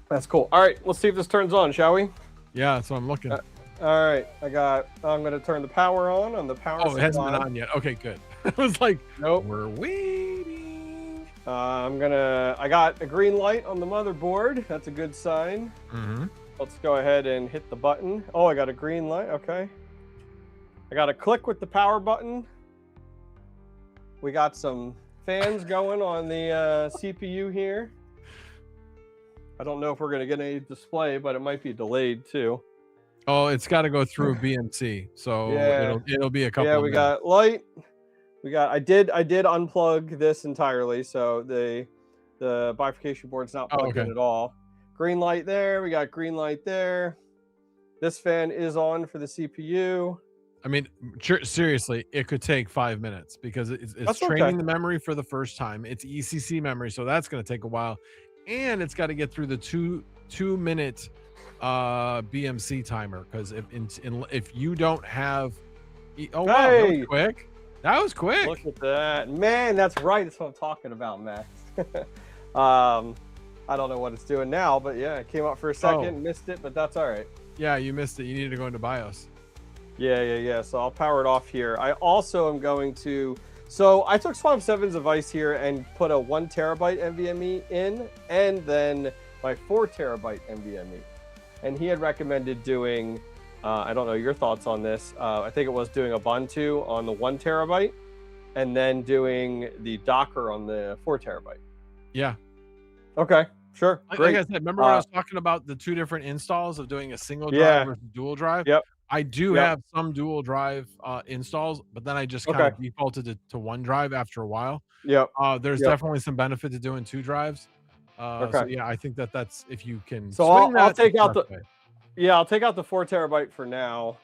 That's cool. All right, let's see if this turns on, shall we?
Yeah, so I'm looking.
All right, I'm going to turn the power on the power
Oh, it hasn't
supply.
been on yet. Okay, good. I was like,
Nope.
we're waiting.
I got a green light on the motherboard. That's a good sign.
Mm-hmm.
Let's go ahead and hit the button. Oh, I got a green light. Okay. I got to click with the power button. We got some fans going on the CPU here. I don't know if we're going to get any display, but it might be delayed too.
Oh, it's got to go through BMC, so
Yeah.
it'll be a couple.
Yeah,
of
we
minutes.
got light. I did unplug this entirely, so the bifurcation board's not plugged in
okay.
at all. Green light there. We got green light there. This fan is on for the CPU.
I mean, seriously, it could take 5 minutes because it's
That's
training
okay.
the memory for the first time. It's ECC memory, so that's going to take a while, and it's got to get through the two minute BMC timer, because if you don't have, oh wow, that
Hey!
was quick. That was quick.
Look at that, man. That's right. That's what I'm talking about, Max. I don't know what it's doing now, but yeah, it came up for a second, missed it, but that's all right.
Yeah, you missed it. You needed to go into BIOS.
Yeah. So I'll power it off here. I also am going to. So I took Swamp 7's advice here and put a 1 terabyte NVMe in, and then my 4 terabyte NVMe. And he had recommended doing, I don't know your thoughts on this. I think it was doing Ubuntu on the 1 terabyte, and then doing the Docker on the 4 terabyte.
Yeah.
Okay, sure, great.
Like I said, remember when I was talking about the 2 different installs of doing a single drive
Yeah.
versus dual drive?
Yep.
I do
Yep.
have some dual drive installs, but then I just kind
Okay.
of defaulted to 1 drive after a while.
Yep.
There's
Yep.
definitely some benefit to doing 2 drives. So
Okay.
yeah, I think that's if you can.
So
swing
I'll
that,
take
it's
out
best
the-
way.
Yeah, I'll take out the 4 terabyte for now,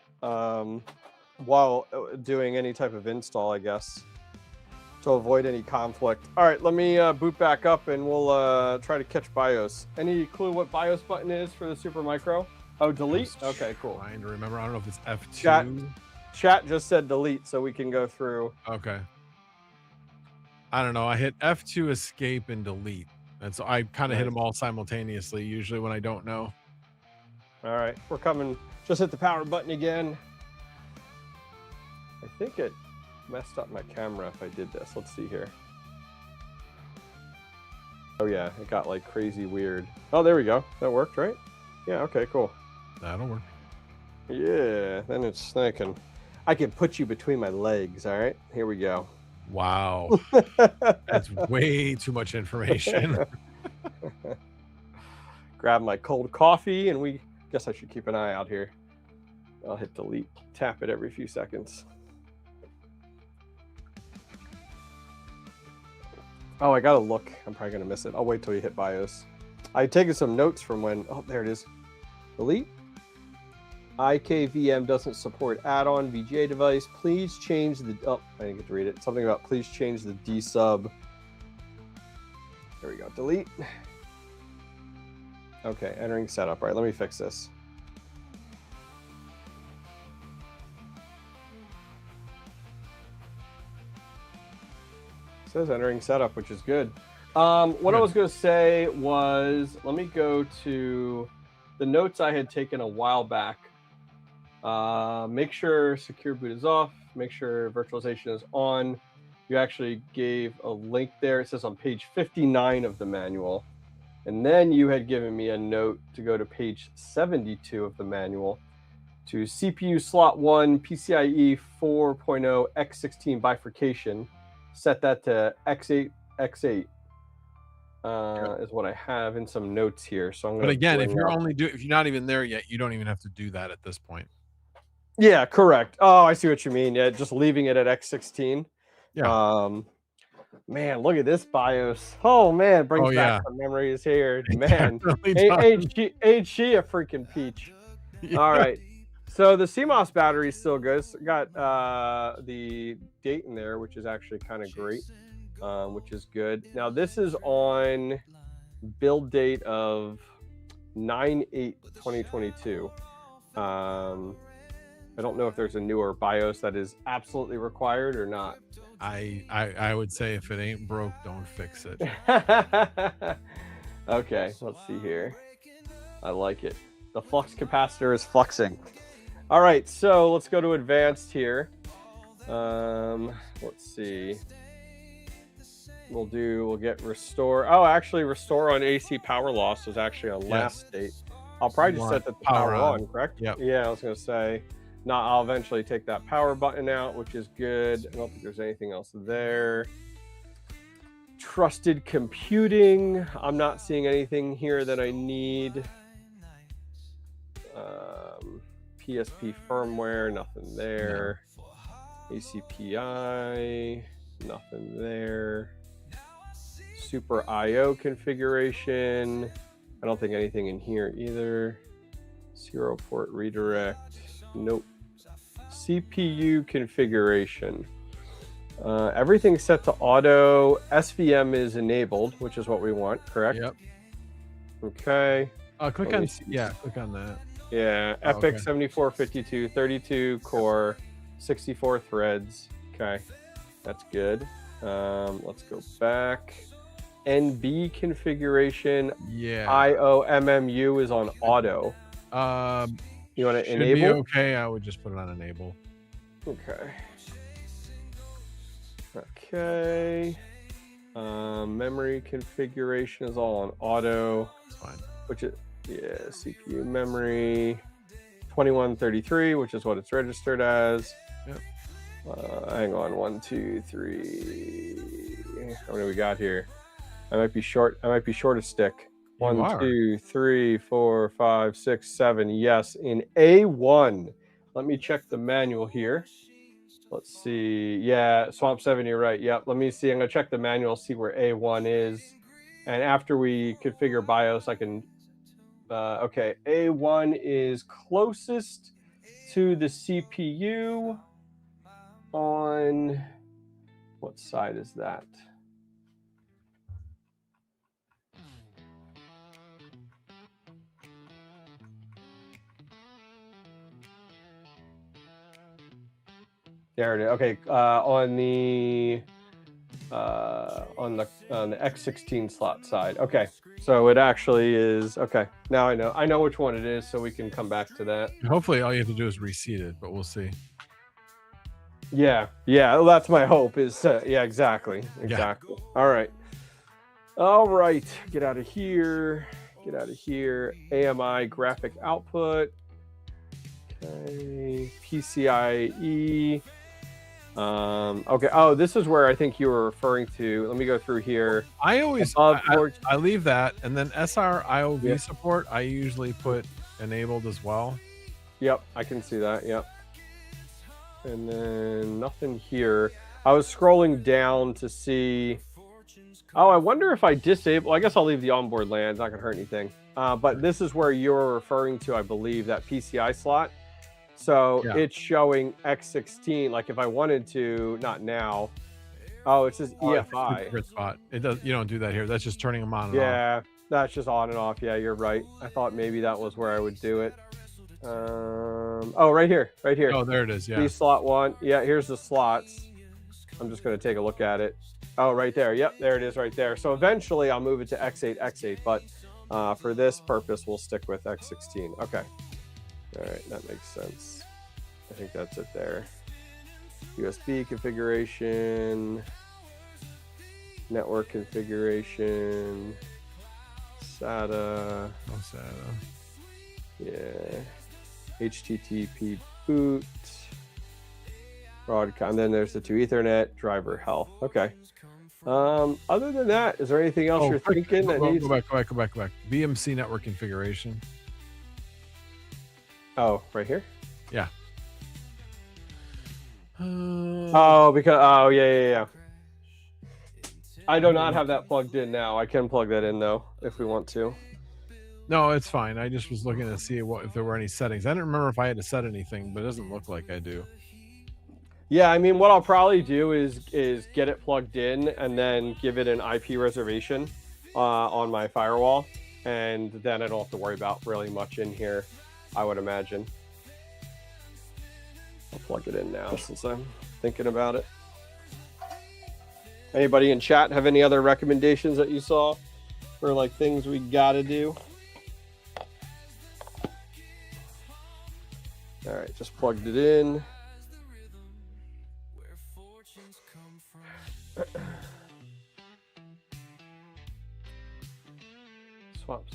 while doing any type of install, I guess, to avoid any conflict. All right, let me boot back up, and we'll try to catch BIOS. Any clue what BIOS button is for the Supermicro? Oh, delete? Okay, cool.
Trying to remember. I don't know if it's F2.
Chat just said delete, so we can go through.
Okay. I don't know. I hit F2 escape and delete. And so I kind of hit
Nice.
them all simultaneously, usually when I don't know.
All right, we're coming. Just hit the power button again. I think it messed up my camera if I did this. Let's see here. Oh yeah, it got like crazy weird. Oh, there we go. That worked, right? Yeah, okay, cool.
That'll work.
Yeah, then I can put you between my legs, all right? Here we go.
Wow. That's way too much information.
Grab my cold coffee, and guess I should keep an eye out here. I'll hit delete, tap it every few seconds. Oh, I gotta look. I'm probably gonna miss it. I'll wait till you hit BIOS. I'd taken some notes from when, oh, there it is. Delete. IKVM doesn't support add-on VGA device. Please change the, oh, I didn't get to read it. Something about please change the D sub. There we go, delete. Okay, entering setup. All right, let me fix this. It says entering setup, which is good. What I was gonna say was, let me go to the notes I had taken a while back. Make sure secure boot is off, make sure virtualization is on. You actually gave a link there. It says on page 59 of the manual. And then you had given me a note to go to page 72 of the manual to CPU slot 1 PCIe 4.0 X16 bifurcation. Set that to X8, X8 is what I have in some notes here. So I'm going
But
to
again, if you're not even there yet, you don't even have to do that at this point.
Yeah, correct. Oh, I see what you mean. Yeah, just leaving it at X16.
Yeah.
Man, look at this BIOS. Oh man, brings back some memories here. Man, ain't she a freaking peach? Yeah. All right. So the CMOS battery is still good. It's got the date in there, which is actually kind of great, which is good. Now this is on build date of 9/8/2022. I don't know if there's a newer BIOS that is absolutely required or not.
I would say if it ain't broke, don't fix it.
Okay, let's see here. I like it. The flux capacitor is fluxing. All right, so let's go to advanced here. Let's see. We'll get restore. Oh, actually restore on AC power loss was actually on last state. I'll probably just set that to power on, correct?
Yep.
Yeah, I was gonna say. No, I'll eventually take that power button out, which is good. I don't think there's anything else there. Trusted computing. I'm not seeing anything here that I need. PSP firmware, nothing there. ACPI, nothing there. Super IO configuration. I don't think anything in here either. 0 port redirect. Nope. CPU configuration. Everything's set to auto. SVM is enabled, which is what we want, correct?
Yep.
Okay.
Click on that.
Yeah, Epic 7452, 32 core, 64 threads. Okay, that's good. Let's go back. NB configuration.
Yeah.
IOMMU is on auto. You want to enable?
Be okay. I would just put it on enable.
Okay. Okay. Memory configuration is all on auto.
That's fine.
Which is, yeah, CPU memory 2133, which is what it's registered as.
Yep.
Hang on, 1, 2, 3. How many we got here? I might be short a stick. 1, 2, 3, 4, 5, 6, 7. Yes, in A1. Let me check the manual here. Let's see. Yeah, Swamp 7, you're right. Yep. Let me see. I'm going to check the manual, see where A1 is. And after we configure BIOS, I can. Okay, A1 is closest to the CPU on. What side is that? There it is. Okay, on the on the X16 slot side. Okay, so it actually is okay. Now I know which one it is, so we can come back to that.
Hopefully, all you have to do is reseat it, but we'll see.
Yeah, well, that's my hope. Is yeah, exactly. All right, Get out of here. AMI graphic output. Okay, PCIe. Okay. Oh, this is where I think you were referring to. Let me go through here.
I always I leave that, and then SR-IOV support I usually put enabled as well.
Yep, I can see that. Yep. And then nothing here. I was scrolling down to see. Oh, I wonder if I disable. I guess I'll leave the onboard LAN. It's not gonna hurt anything. But this is where you're referring to, I believe, that PCI slot. So it's showing X16. Like if I wanted to, not now. Oh, it says EFI.
Spot. It does. You don't do that here. That's just turning them on and off.
Yeah, that's just on and off. Yeah, you're right. I thought maybe that was where I would do it. Oh, right here.
Oh, there it is. Yeah.
B slot 1. Yeah, here's the slots. I'm just going to take a look at it. Oh, right there. Yep, there it is right there. So eventually I'll move it to X8, but for this purpose, we'll stick with X16. Okay. All right, that makes sense. I think that's it there. USB configuration, network configuration, SATA.
No SATA.
Yeah. HTTP boot. Broadcom. And then there's the 2 Ethernet, driver health. Okay. Other than that, is there anything else you're thinking that needs?
Go back. BMC network configuration.
Oh, right here?
Yeah.
Yeah. I do not have that plugged in now. I can plug that in though, if we want to.
No, it's fine. I just was looking to see if there were any settings. I didn't remember if I had to set anything, but it doesn't look like I do.
Yeah, I mean, what I'll probably do is get it plugged in and then give it an IP reservation on my firewall, and then I don't have to worry about really much in here, I would imagine. I'll plug it in now since I'm thinking about it. Anybody in chat have any other recommendations that you saw for like things we gotta do? All right, just plugged it in. Swaps.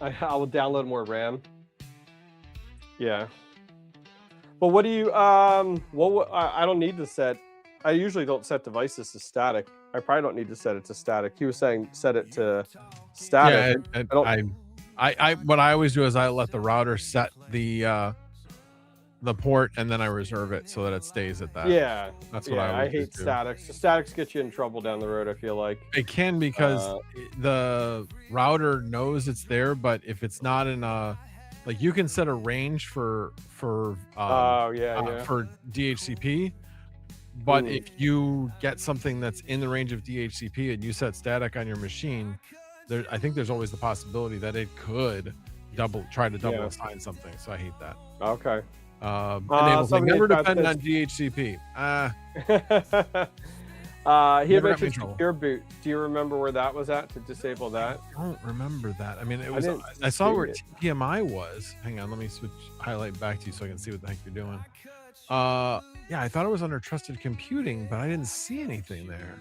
I will download more RAM. Yeah. But what do you I don't need to set. I usually don't set devices to static. I probably don't need to set it to static. He was saying set it to static.
Yeah, what I always do is I let the router set the port, and then I reserve it so that it stays at that.
Yeah,
that's what I
hate statics. Statics get you in trouble down the road, I feel like.
It can, because the router knows it's there, but if it's not in a, like, you can set a range for DHCP, but if you get something that's in the range of DHCP and you set static on your machine, I think there's always the possibility that it could try to double assign something. So I hate that.
Okay.
Never depend on DHCP.
He mentioned secure boot. Do you remember where that was at to disable that?
I don't remember that. I mean, it was. I saw where TPMI was. Hang on, let me highlight back to you so I can see what the heck you're doing. Yeah, I thought it was under trusted computing, but I didn't see anything there.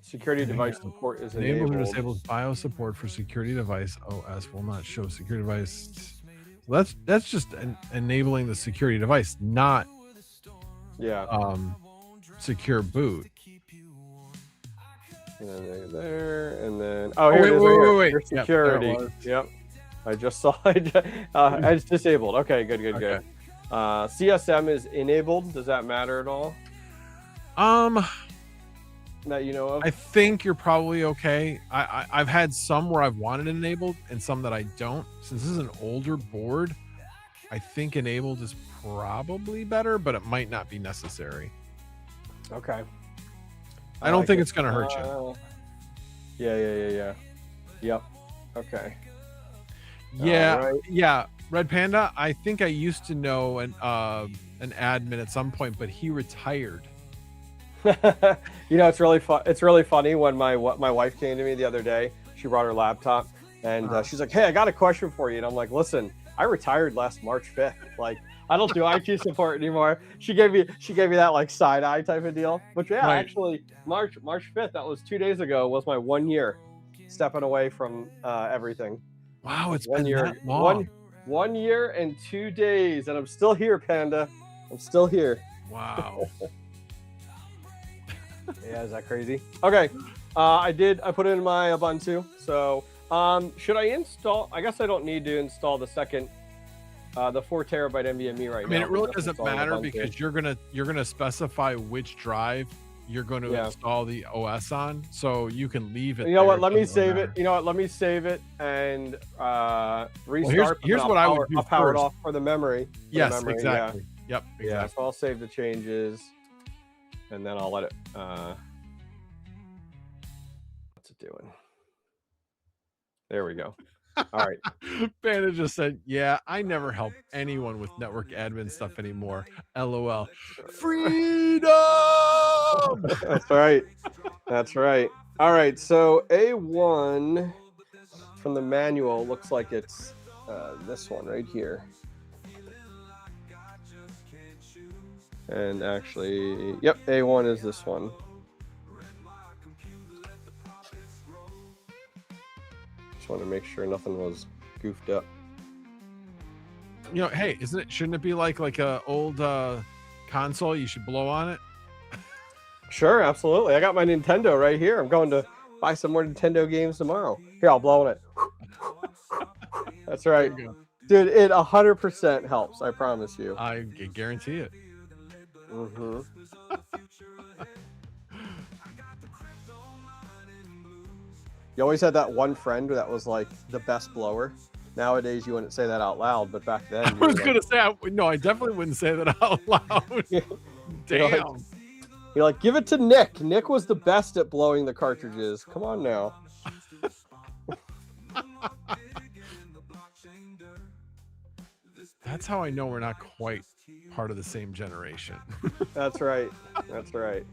Security device support is enabled.
Enable or disables BIOS support for security device OS will not show security device. Well, that's just enabling the security device, not secure boot.
And then there, and then
wait.
Security. Yep. I just saw it. It's disabled. Okay, good. CSM is enabled. Does that matter at all? That you know of?
I think you're probably okay. I've had some where I've wanted it enabled and some that I don't. Since this is an older board, I think enabled is probably better, but it might not be necessary.
Okay.
I don't think it's going to hurt you.
Yeah. Yep. Okay.
Yeah. Red Panda, I think I used to know an admin at some point, but he retired.
You know, it's really fun. It's really funny when my wife came to me the other day. She brought her laptop, and she's like, "Hey, I got a question for you." And I'm like, "Listen, I retired last March 5th. Like, I don't do IT support anymore." She gave me that like side eye type of deal. But yeah,
Right.
actually, March 5th. That was 2 days ago. Was my 1 year stepping away from everything.
Wow, it's
1
been
year,
that long.
1 year and 2 days, and I'm still here, Panda. I'm still here.
Wow.
Yeah, is that crazy? Okay, I put it in my Ubuntu. So, should I install? I guess I don't need to install the second, the 4 terabyte NVMe right now.
I mean, it really
Just
doesn't
install
matter
Ubuntu.
because you're gonna specify which drive you're going to install the OS on, so you can leave it.
You know what? Let me
doesn't
save
matter.
it. You know what? Let me save it and restart.
Here's what I would do
I'll power it
first.
off for the memory.
Yes,
memory,
exactly. Yep, exactly.
Yeah, so I'll save the changes, and then I'll let it. What's it doing? There we go. All right.
Panda just said, "Yeah, I never help anyone with network admin stuff anymore." LOL. Freedom.
That's right. That's right. All right. So A1 from the manual looks like it's this one right here. And actually, yep, A1 is this one. Just want to make sure nothing was goofed up.
You know, hey, shouldn't it be like a old console? You should blow on it.
Sure, absolutely. I got my Nintendo right here. I'm going to buy some more Nintendo games tomorrow. Here, I'll blow on it. That's right. Dude, it 100% helps. I promise you.
I guarantee it.
Mm-hmm. You always had that one friend that was like the best blower. Nowadays, you wouldn't say that out loud, but back then,
I was gonna say, no, I definitely wouldn't say that out loud. Damn.
You're like, give it to Nick. Nick was the best at blowing the cartridges. Come on now.
That's how I know we're not quite part of the same generation.
That's right. That's right.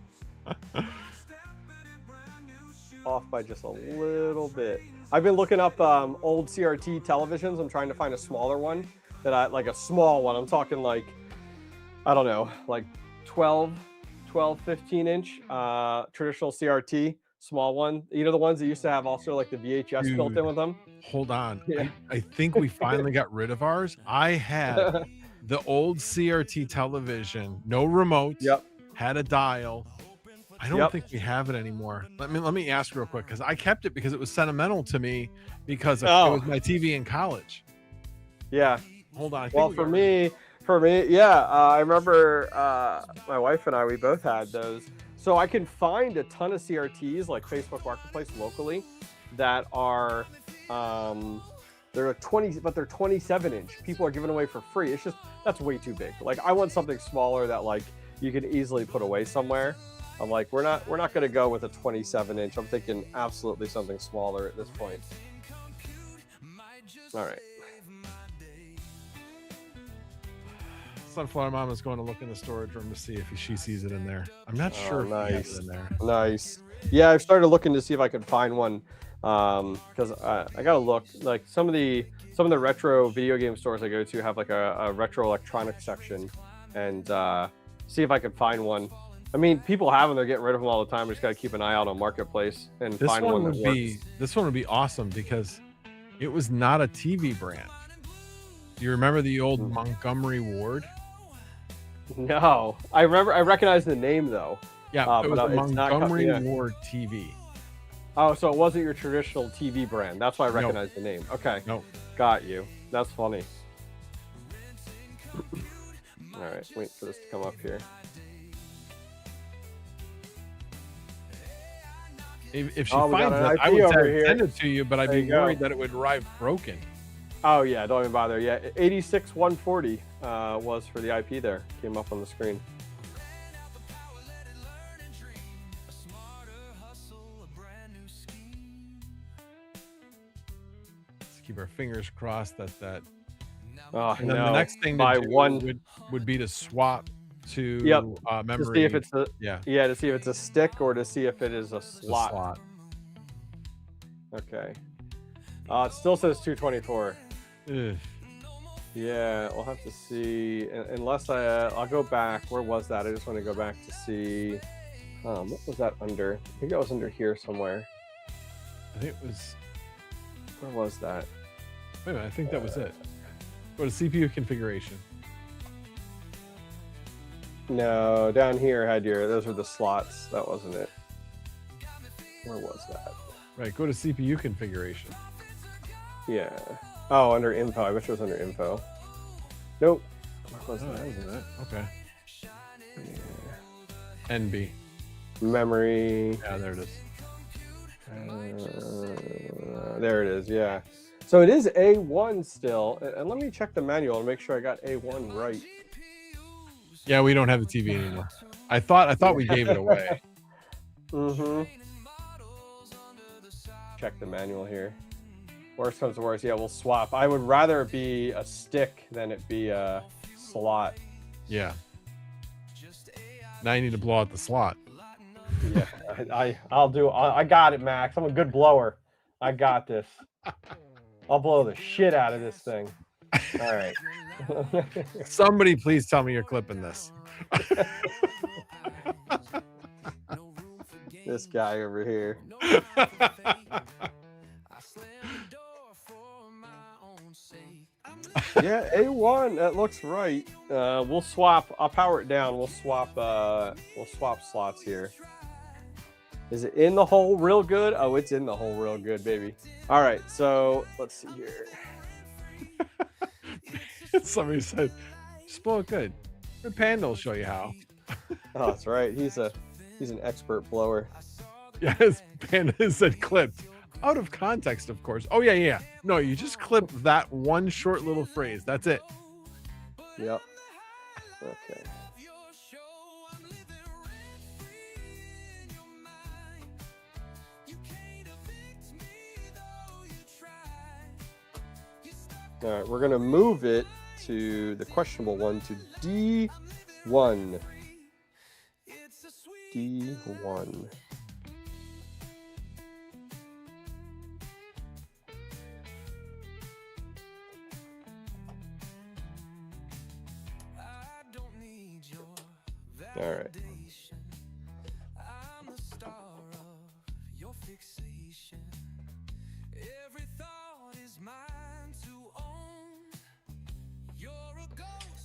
Off by just a little bit. I've been looking up old CRT televisions. I'm trying to find a smaller one like a small one. I'm talking like, I don't know, like 12, 15 inch traditional CRT, small one. You know, the ones that used to have also like the VHS built in with them.
Hold on.
Yeah.
I think we finally got rid of ours. I had the old CRT television, no remote.
Yep.
Had a dial. I don't think we have it anymore. Let me ask real quick, because I kept it because it was sentimental to me because it was my TV in college.
Yeah.
Hold on.
Well, for me, yeah, I remember my wife and I, we both had those. So I can find a ton of CRTs like Facebook Marketplace locally that are they're 20, but they're 27 inch. People are giving away for free. It's just, that's way too big. Like, I want something smaller that like you can easily put away somewhere. I'm like, we're not going to go with a 27 inch. I'm thinking absolutely something smaller at this point. All right.
Sunflower Mom is going to look in the storage room to see if she sees it in there. I'm not sure if he has it in there.
Nice. Yeah, I've started looking to see if I could find one, because I gotta look. Like some of the retro video game stores I go to have like a retro electronics section, and see if I could find one. I mean, people have them; they're getting rid of them all the time. We just gotta keep an eye out on Marketplace and find one that works.
This one would be awesome because it was not a TV brand. Do you remember the old Montgomery Ward?
No, I recognize the name though.
Yeah, it was a
it's
Montgomery Ward TV.
Oh, so it wasn't your traditional TV brand. That's why I recognize the name. Okay.
No.
Got you. That's funny. All right, wait for this to come up here.
If she finds it, I would send it to you, but I'd be worried that it would arrive broken.
Oh yeah, don't even bother. Yeah, 86140 was for the IP there. Came up on the screen.
Let's keep our fingers crossed that.
Oh,
and then the next thing to do would be to swap to
Yep.
memory.
To see if it's a
yeah,
to see if it's a stick or to see if it is a
the
slot.
slot.
Okay. It still says 224.
Ugh.
Yeah, we'll have to see. Unless I'll go back. Where was that? I just want to go back to see. What was that under? I think that was under here somewhere.
I think it was.
Where was that?
Wait a minute, I think that was it. Go to CPU configuration.
No, down here had those were the slots. That wasn't it. Where was that?
Right, go to CPU configuration.
Yeah. Oh, under info. I wish it was under info. Nope. Where was
Oh,
that?
that wasn't it. Okay. NB.
Memory.
Yeah, there it is.
There it is. Yeah. So it is A1 still. And let me check the manual and make sure I got A1 right.
Yeah, we don't have the TV anymore. I thought we gave it away.
Mm-hmm. Check the manual here. Worst comes to worst, yeah, we'll swap. I would rather it be a stick than it be a slot.
Yeah. Now you need to blow out the slot.
Yeah, I got it, Max. I'm a good blower. I got this. I'll blow the shit out of this thing. All right.
Somebody please tell me you're clipping this.
This guy over here. Yeah, A1. That looks right. We'll swap. I'll power it down. We'll swap slots here. Is it in the hole real good? Oh, it's in the hole real good, baby. All right, so let's see here.
Somebody said, just blow it good. The Panda will show you how.
Oh, that's right. He's an expert blower.
Yes, Panda said clipped. Out of context, of course. Oh, yeah. No, you just clip that one short little phrase. That's it.
Yep. Okay. All right, we're going to move it to the questionable one to D1. D1. All right.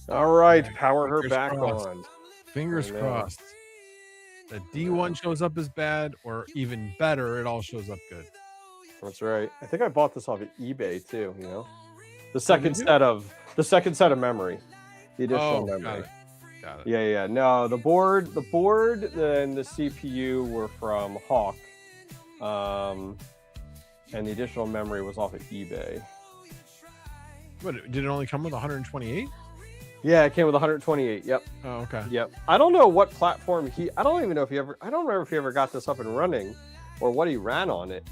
All right, power her
Fingers
back
crossed.
on.
Fingers crossed. The D1 shows up as bad, or even better, it all shows up good.
That's right. I think I bought this off of eBay too. You know, the second set of memory, the additional memory.
Got it.
Yeah. No, the board, and the CPU were from Hawk, and the additional memory was off of eBay.
What, did it only come with 128?
Yeah, it came with 128. Yep.
Oh, okay.
Yep. I don't know what platform I don't even know if he ever. I don't remember if he ever got this up and running, or what he ran on it,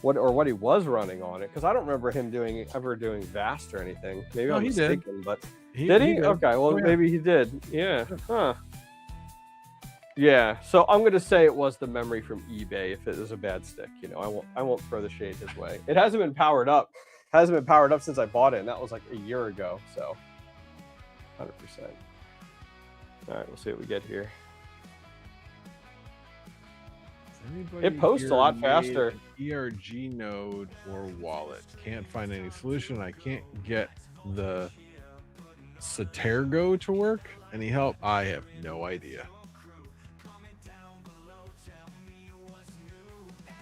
what he was running on it. Because I don't remember him ever doing VAST or anything. Maybe I'm mistaken, but did he? Okay. Well, maybe he did. Yeah. Huh. Yeah. So I'm gonna say it was the memory from eBay. If it was a bad stick, you know, I won't throw the shade his way. It hasn't been powered up. Hasn't been powered up since I bought it, and that was like a year ago. So. 100%. All right, we'll see what we get here. It posts a lot faster.
ERG node or wallet. Can't find any solution. I can't get the Satergo to work. Any help? I have no idea.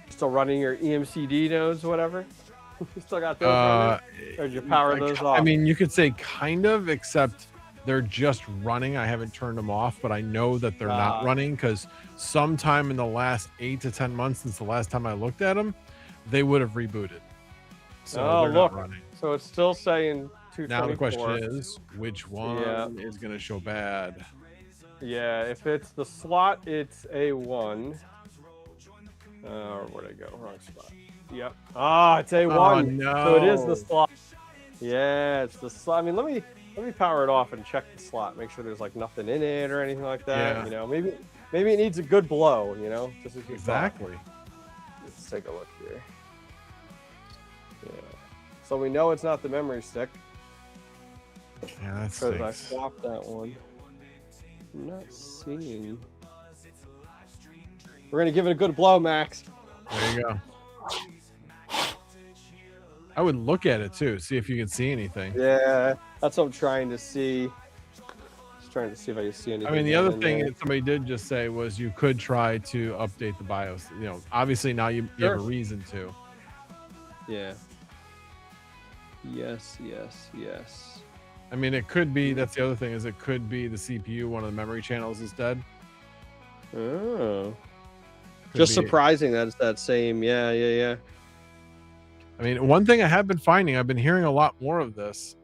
Still running your EMCD nodes, whatever? You still got those running? Or did you power those off?
I mean, you could say kind of, except they're just running. I haven't turned them off, but I know that they're not running because sometime in the last 8 to 10 months since the last time I looked at them, they would have rebooted. So they're not running.
So it's still saying 224.
Now the question is, which one is going to show bad?
Yeah, if it's the slot, it's A1. Where'd I go? Wrong spot. Yep. It's A1.
Oh, no.
So it is the slot. Yeah, it's the slot. I mean, let me let me power it off and check the slot, make sure there's like nothing in it or anything like that.
Yeah.
You know, maybe it needs a good blow. You know, just as you thought.
Exactly.
Let's take a look here. Yeah. So we know it's not the memory stick
Yeah, that's
because I swapped that one. I'm not seeing. We're gonna give it a good blow, Max.
There you go. I would look at it too, see if you can see anything.
Yeah, that's what I'm trying to see. Just trying to see if I can see anything.
I mean, the other
in
thing
there.
that somebody did just say was you could try to update the BIOS. You know, obviously now you have a reason to.
Yeah. Yes, yes, yes.
I mean, it could be, that's the other thing, is it could be the CPU, one of the memory channels is dead.
Oh.
Could
Just
be.
surprising that it's that same. Yeah, yeah, yeah.
I mean, one thing I have been finding, I've been hearing a lot more of this,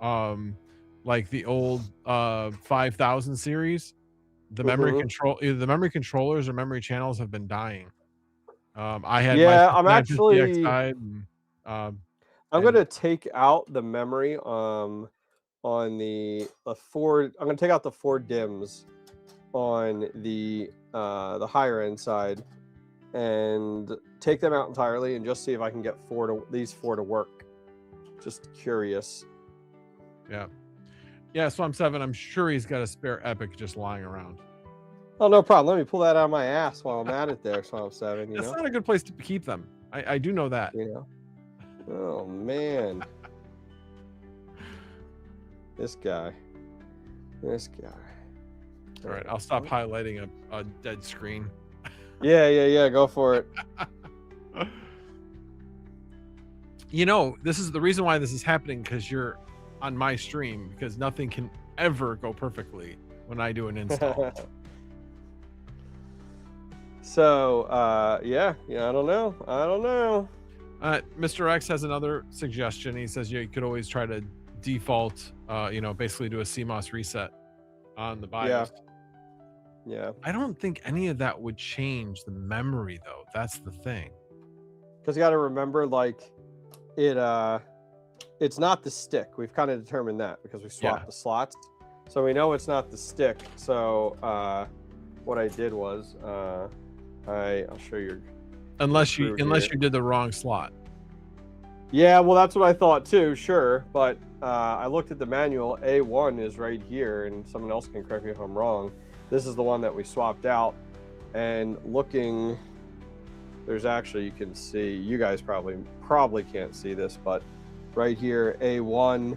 like the old 5000 series, the memory control, either the memory controllers or memory channels have been dying. I had
Yeah,
my
I'm
950
actually.
Xi and,
I'm
and-
gonna take out the memory on the four. I'm gonna take out the 4 DIMMs on the higher end side and take them out entirely and just see if I can get these four to work. Just curious.
yeah, Swamp 7, I'm sure he's got a spare Epic just lying around.
Oh, no problem. Let me pull that out of my ass while I'm at it there, Swamp 7, you
That's
know?
not a good place to keep them. I do know that.
You know? Oh, man. This guy.
All right, I'll stop highlighting a dead screen.
Yeah, go for it.
You know, this is the reason why this is happening, because you're on my stream, because nothing can ever go perfectly when I do an install.
So, yeah, I don't know.
Mr. X has another suggestion. He says you could always try to default, basically do a CMOS reset on the BIOS.
Yeah.
I don't think any of that would change the memory, though. That's the thing.
Because you got to remember, like, it's not the stick. We've kind of determined that because we swapped the slots. So we know it's not the stick. So what I did was I'll show you.
Unless you did the wrong slot.
Yeah, well, that's what I thought too, sure. But I looked at the manual. A1 is right here, and someone else can correct me if I'm wrong. This is the one that we swapped out. And looking, there's actually, you can see, you guys probably can't see this, but right here, A1,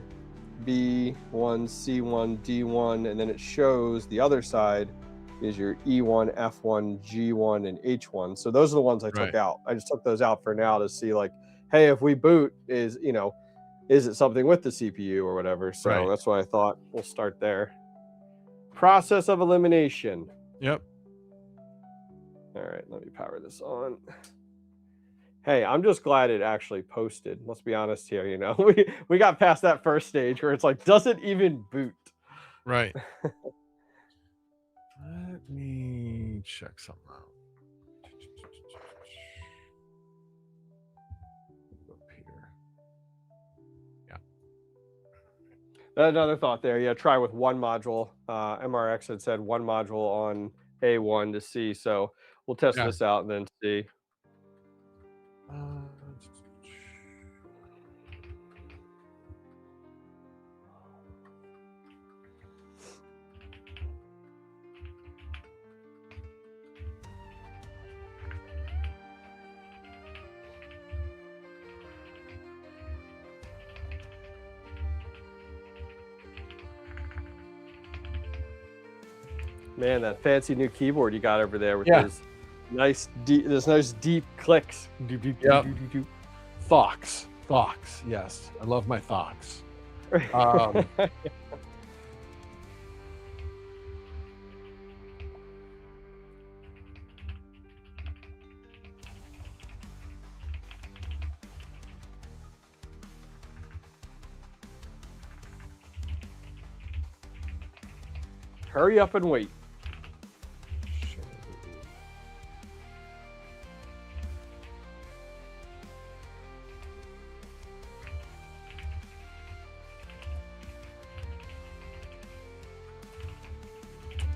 B1, C1, D1, and then it shows the other side is your E1, F1, G1, and H1. So those are the ones I took out. I just took those out for now to see, like, hey, if we boot, is it something with the CPU or whatever? So that's why I thought we'll start there. Process of elimination.
Yep.
All right, let me power this on. Hey, I'm just glad it actually posted. Let's be honest here, we got past that first stage where it's like, does it even boot?
Right. Let me check something out. Up here. Yeah.
Another thought there. Yeah, try with one module. MRX had said one module on A1 to see. So we'll test this out and then see. Man, that fancy new keyboard you got over there with those nice deep clicks.
Yep. Fox. Yes, I love my Fox.
Hurry up and wait.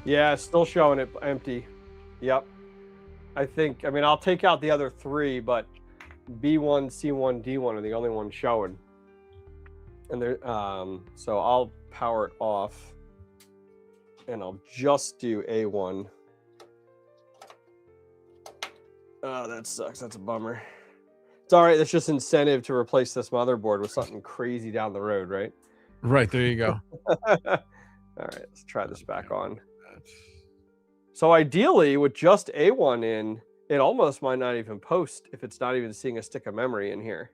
Yeah, still showing it empty. Yep. I mean, I'll take out the other 3, but B1, C1, D1 are the only ones showing. And they're, so I'll power it off and I'll just do A1. Oh, that sucks. That's a bummer. It's all right. That's just incentive to replace this motherboard with something crazy down the road, right?
Right, there you go.
All right, let's try this back on. So ideally, with just A1 in, it almost might not even post if it's not even seeing a stick of memory in here.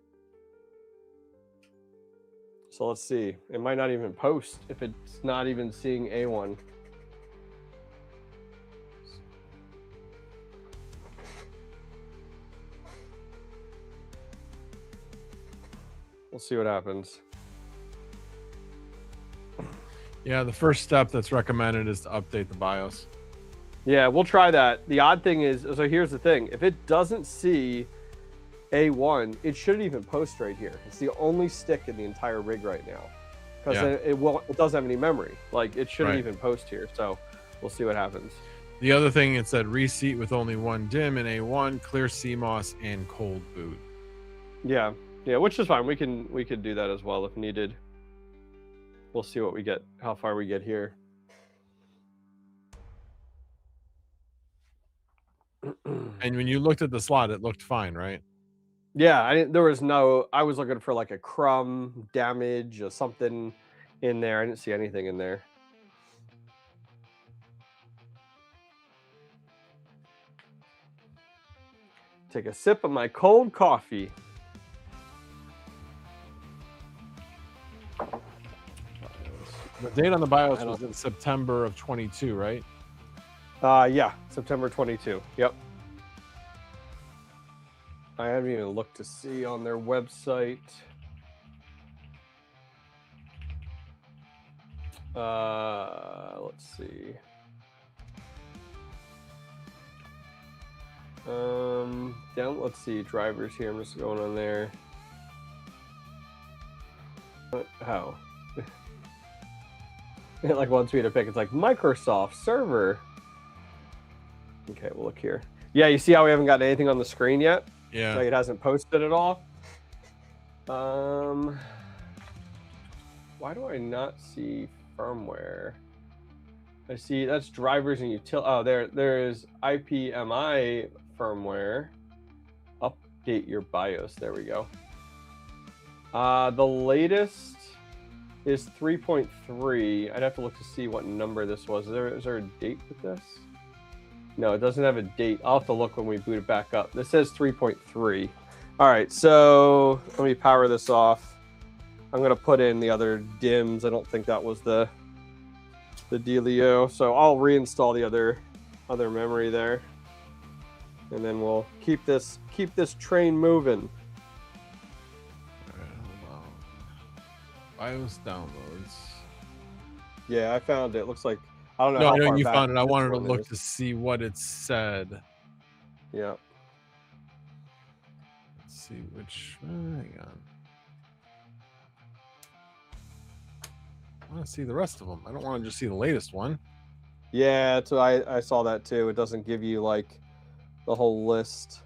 So let's see. It might not even post if it's not even seeing A1. We'll see what happens.
Yeah, the first step that's recommended is to update the BIOS.
Yeah, we'll try that. The odd thing is, so here's the thing. If it doesn't see A1, it shouldn't even post right here. It's the only stick in the entire rig right now. Because it doesn't have any memory. Like, it shouldn't even post here. So we'll see what happens.
The other thing, it said reseat with only 1 DIMM in A1, clear CMOS, and cold boot.
Yeah, which is fine. We could do that as well if needed. We'll see what we get, how far we get here.
And when you looked at the slot, it looked fine, right?
Yeah, I was looking for like a crumb, damage, or something in there. I didn't see anything in there. Take a sip of my cold coffee.
The date on the BIOS was in September of 22, right?
Yeah, September 22. Yep. I haven't even looked to see on their website. Let's see. Let's see, drivers here. I'm just going on there. How? It like wants me to pick. It's like Microsoft server. Okay, we'll look here. Yeah, you see how we haven't got anything on the screen yet?
Yeah.
Like it hasn't posted at all. Why do I not see firmware? I see that's drivers and util. Oh, there's IPMI firmware. Update your BIOS. There we go. The latest is 3.3. I'd have to look to see what number this was. Is there a date with this? No, it doesn't have a date. I'll have to look when we boot it back up. This says 3.3. All right, so let me power this off. I'm gonna put in the other DIMMs. I don't think that was the dealio. So I'll reinstall the other memory there, and then we'll keep this train moving.
All right, hold on. BIOS downloads.
Yeah, I found it. Looks like I don't know. No,
I know you found it. I wanted to look to see what it said.
Yeah.
Let's see which. Hang on. I want to see the rest of them. I don't want to just see the latest one.
Yeah, so I saw that too. It doesn't give you like the whole list.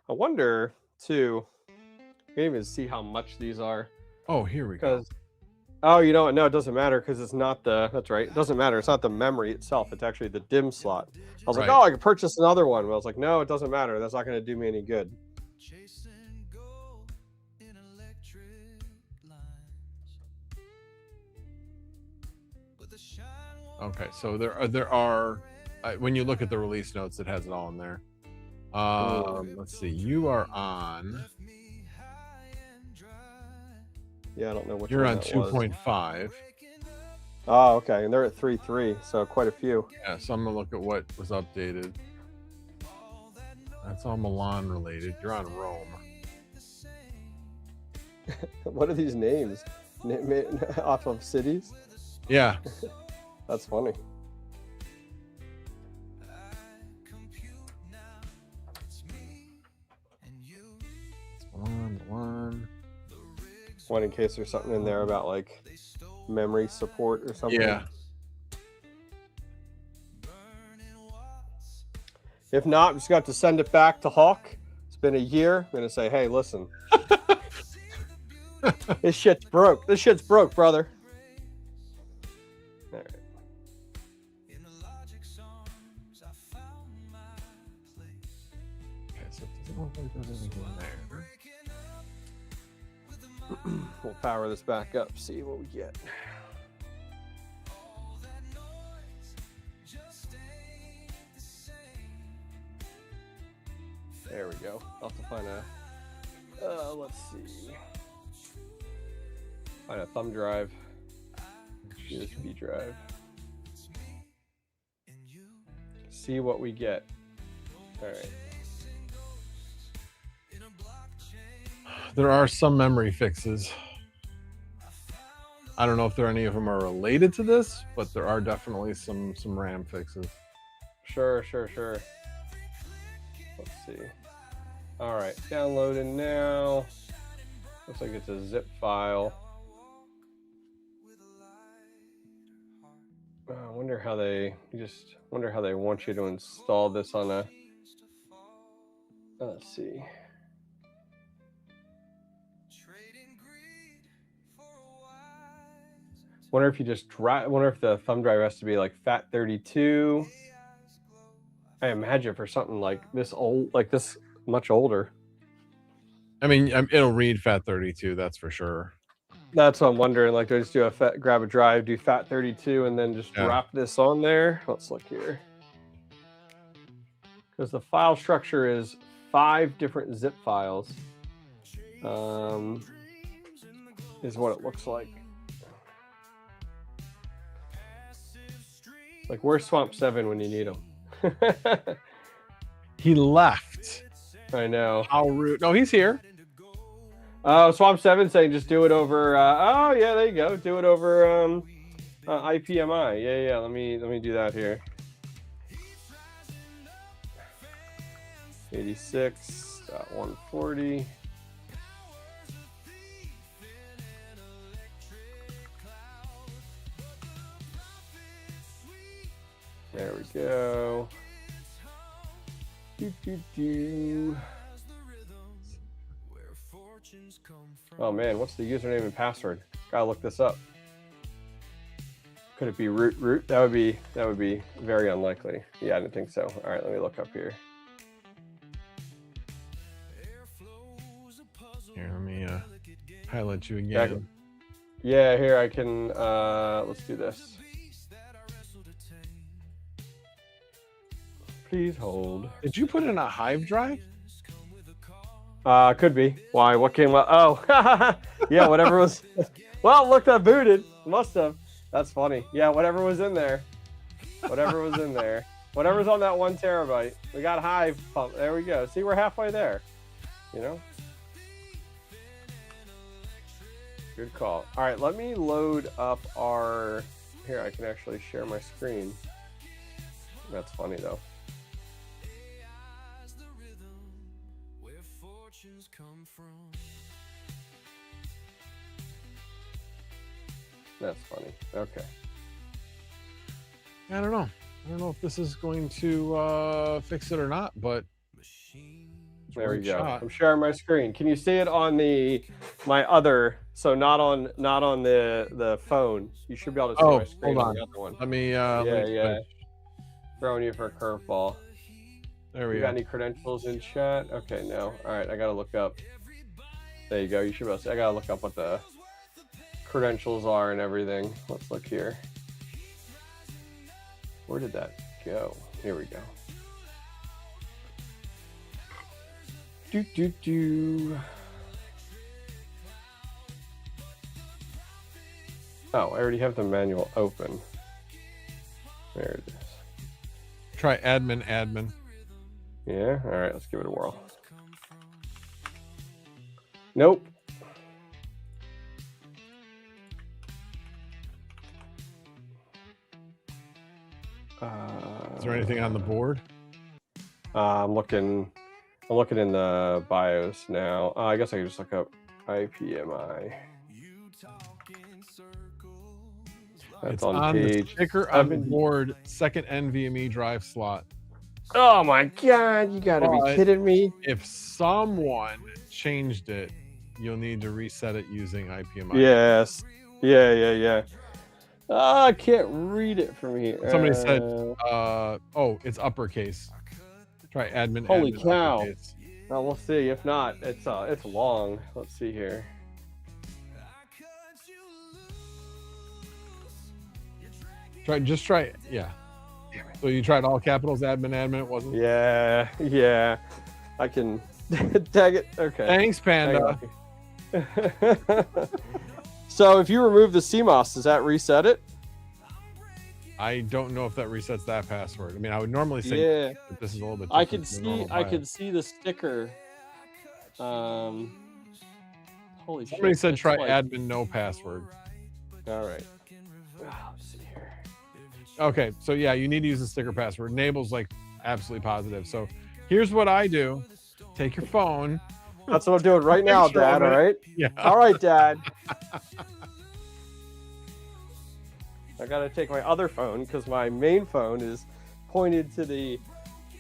I wonder too. You can even see how much these are.
Oh, here we go.
Oh, you know what? No, it doesn't matter because it's not the. That's right. It doesn't matter. It's not the memory itself. It's actually the DIMM slot. I was like, oh, I could purchase another one. But I was like, no, it doesn't matter. That's not going to do me any good.
Okay, so there are when you look at the release notes, it has it all in there. Let's see. You are on.
Yeah, I don't know what
you're on 2.5.
Oh, okay, and they're at 3.3, so quite a few.
Yeah, so I'm gonna look at what was updated. That's all Milan related. You're on Rome.
What are these names? Off of cities?
Yeah.
That's funny. One in case there's something in there about like memory support or something.
Yeah.
If not, I'm just got to send it back to Hawk. It's been a year. I'm gonna say, hey, listen, this shit's broke. This shit's broke, brother. All right.
Okay, so it doesn't look like there's anything there.
We'll power this back up, see what we get. There we go. I'll have to find a, let's see. Find a thumb drive, USB drive. See what we get. All right.
There are some memory fixes. I don't know if any of them are related to this, but there are definitely some RAM fixes.
Sure. Let's see. All right, downloading now. Looks like it's a zip file. I wonder how they want you to install this on a. Let's see. Wonder if you just drive. Wonder if the thumb drive has to be like FAT32. I imagine for something like this old, like this much older.
I mean, it'll read FAT32, that's for sure.
That's what I'm wondering. Like, do I just do grab a drive, do FAT32, and then just drop this on there? Let's look here. Because the file structure is 5 different zip files. Is what it looks like. Like, where's Swamp 7 when you need him?
He left.
I know.
How rude. No, he's here.
Oh, Swamp 7 saying just do it over. Oh, yeah, there you go. Do it over IPMI. Yeah. Let me do that here. 86.140. There we go. Oh man, what's the username and password? Gotta look this up. Could it be root? That would be very unlikely. Yeah, I didn't think so. All right, let me look up here.
Here, let me highlight you again.
Yeah, here I can. Let's do this. Please hold.
Did you put in a Hive drive?
Could be. Why? What came up? Oh, yeah, whatever was. Well, look, that booted. Must have. That's funny. Yeah, whatever was in there. Whatever was in there. Whatever's on that 1 terabyte. We got Hive pump. There we go. See, we're halfway there. You know? Good call. All right, let me load up our. Here, I can actually share my screen. That's funny, though. That's funny. Okay.
I don't know. I don't know if this is going to fix it or not, but
there we go. I'm sharing my screen. Can you see it on my other? So not on the phone. You should be able to see my screen
hold
on the other one.
Let me.
Yeah. Throwing you for a curveball.
There we
you
go.
Got any credentials in chat? Okay, no. All right, I gotta look up. There you go. You should be able to see. I gotta look up what the credentials are and everything. Let's look here. Where did that go? Here we go. Oh, I already have the manual open. There it is.
Try admin.
Yeah, all right, let's give it a whirl. Nope.
Is there anything on the board?
I'm looking in the BIOS now. I guess I can just look up IPMI. That's
It's
on
the
page
sticker on the
70.
board, second NVMe drive slot.
Oh my God, you gotta be
But
kidding me.
if someone changed it, you'll need to reset it using IPMI.
Yes. Yeah. I can't read it from here.
Somebody said, oh, it's uppercase. Try admin.
Holy
admin,
cow.
uppercase.
Well, we'll see. If not, it's long. Let's see here.
Just try it. Yeah. So you tried all capitals, admin, it wasn't?
Yeah. I can tag it. Okay.
Thanks, Panda.
So if you remove the CMOS, does that reset it?
I don't know if that resets that password. I mean, I would normally say
Yeah.
that this is a little bit
I
different
can
than normal
see. I
BIOS.
can see the sticker. Holy shit!
Somebody said
it's
try
like-
admin no password.
All right. Let's see here.
Okay, so yeah, you need to use the sticker password. Enable's like absolutely positive. So here's what I do. Take your phone.
That's what I'm doing right now,
Picture
Dad.
of
All
it.
right.
Yeah.
All right, Dad. I gotta take my other phone because my main phone is pointed to the.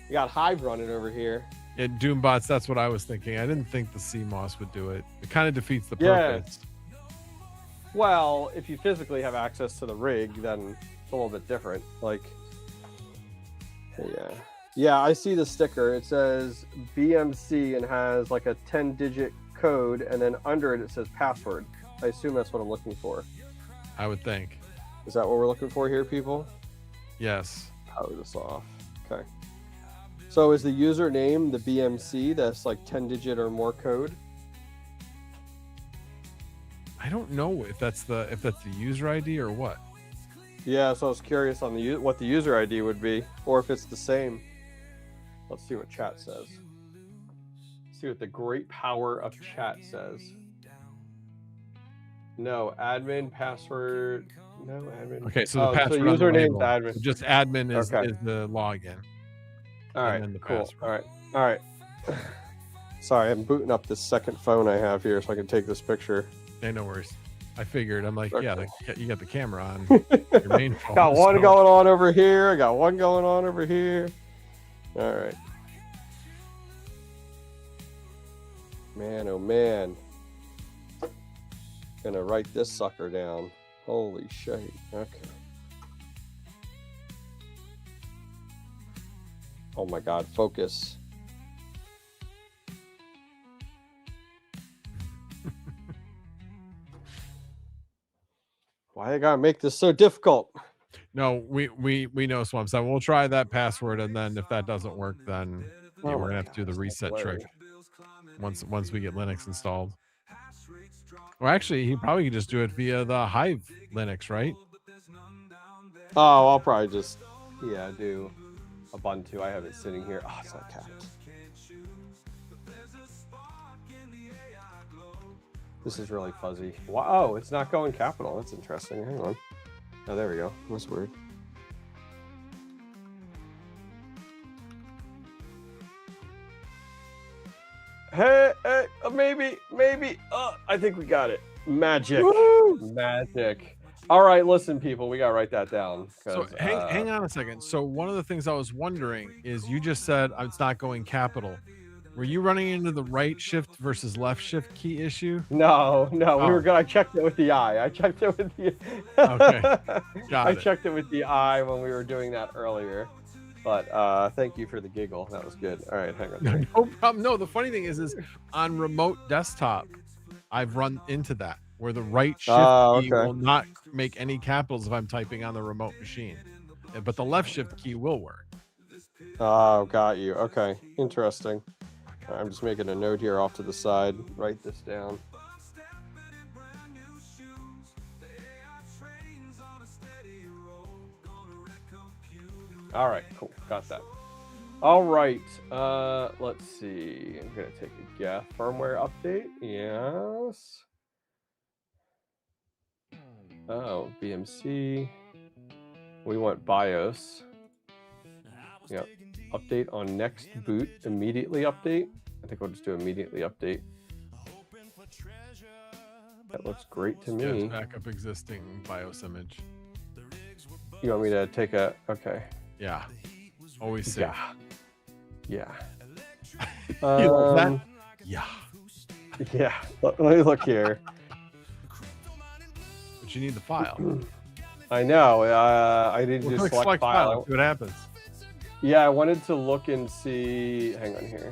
We got Hive running over here.
Yeah, Doombots, that's what I was thinking. I didn't think the CMOS would do it. It kind of defeats the
Yeah.
purpose.
Well, if you physically have access to the rig, then it's a little bit different. Like, yeah, I see the sticker. It says BMC and has like a 10-digit code, and then under it says password. I assume that's what I'm looking for.
I would think.
Is that what we're looking for here, people?
Yes.
Power this off. Okay. So is the username the BMC? That's like 10-digit or more code.
I don't know if that's the user ID or what.
Yeah, so I was curious on the what the user ID would be, or if it's the same. Let's see what chat says. See what the great power of chat says. No, admin password. No admin.
Okay, so the password on the
username's
label.
admin.
So just admin is,
Okay.
is the login.
All right,
and then the
cool.
password.
All right. Sorry, I'm booting up this second phone I have here so I can take this picture.
Hey, no worries. I figured. I'm like, yeah, you got the camera on your main phone.
Got one
so-
going on over here. I got one going on over here. All right. Man, oh man. Gonna write this sucker down. Holy shit. Okay. Oh my God, focus. Why I gotta make this so difficult?
No, we know Swamp Son. We'll try that password, and then if that doesn't work, then yeah,
Oh
we're
my
gonna have to do the
God,
reset
that's
trick
hilarious.
once we get Linux installed. Or actually, he probably could just do it via the Hive Linux, right?
Oh, I'll probably just do Ubuntu. I have it sitting here. Oh, it's not capped. This is really fuzzy. Wow, oh, it's not going capital. That's interesting. Hang on. Oh, there we go. That's weird. Hey, maybe. I think we got it. Magic.
Woo!
Magic. All right, listen, people, we gotta write that down.
So hang on a second. So one of the things I was wondering is you just said it's not going capital. Were you running into the right shift versus left shift key issue?
No, we were
Oh.
good. I checked it with the eye. I checked it with the.
Okay, got
I
it.
checked it with the eye when we were doing that earlier. But thank you for the giggle. That was good. All right, hang on.
No problem. No, the funny thing is on remote desktop, I've run into that where the right shift key
okay.
will not make any capitals if I'm typing on the remote machine, but the left shift key will work.
Oh, got you. Okay, interesting. I'm just making a note here off to the side. Write this down. All right, cool. Got that. All right. Let's see. I'm gonna take a guess. Firmware update. Yes. Oh, BMC. We want BIOS. Yep. Update on next boot. Immediately update. I think we'll just do immediately update. That looks great to me.
Yeah, backup existing BIOS image.
You want me to take a, okay.
Yeah. Always safe.
Yeah. Yeah.
You love that? Yeah.
Yeah. Let me look here.
But you need the file.
I know. I didn't
We'll
do
click
select file.
See what happens.
Yeah, I wanted to look and see. Hang on here.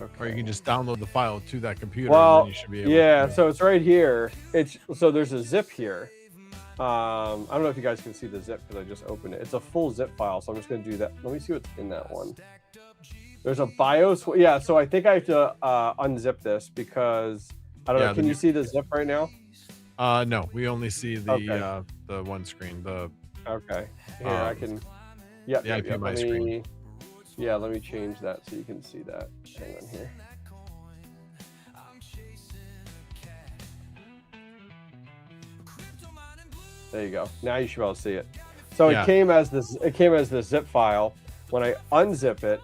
Okay.
Or you can just download the file to that computer.
Well,
and then you should be able
yeah.
to...
So it's right here. It's so there's a zip here. I don't know if you guys can see the zip because I just opened it. It's a full zip file, so I'm just going to do that. Let me see what's in that one. There's a BIOS. Yeah, so I think I have to unzip this because I don't know. Can you see the zip right now?
No, we only see the one screen. The
okay. Here I can. Yeah.
The IP my screen.
Yeah, let me change that so you can see that. Hang on here. There you go. Now you should be able to see it. So it came as this. It came as the zip file. When I unzip it,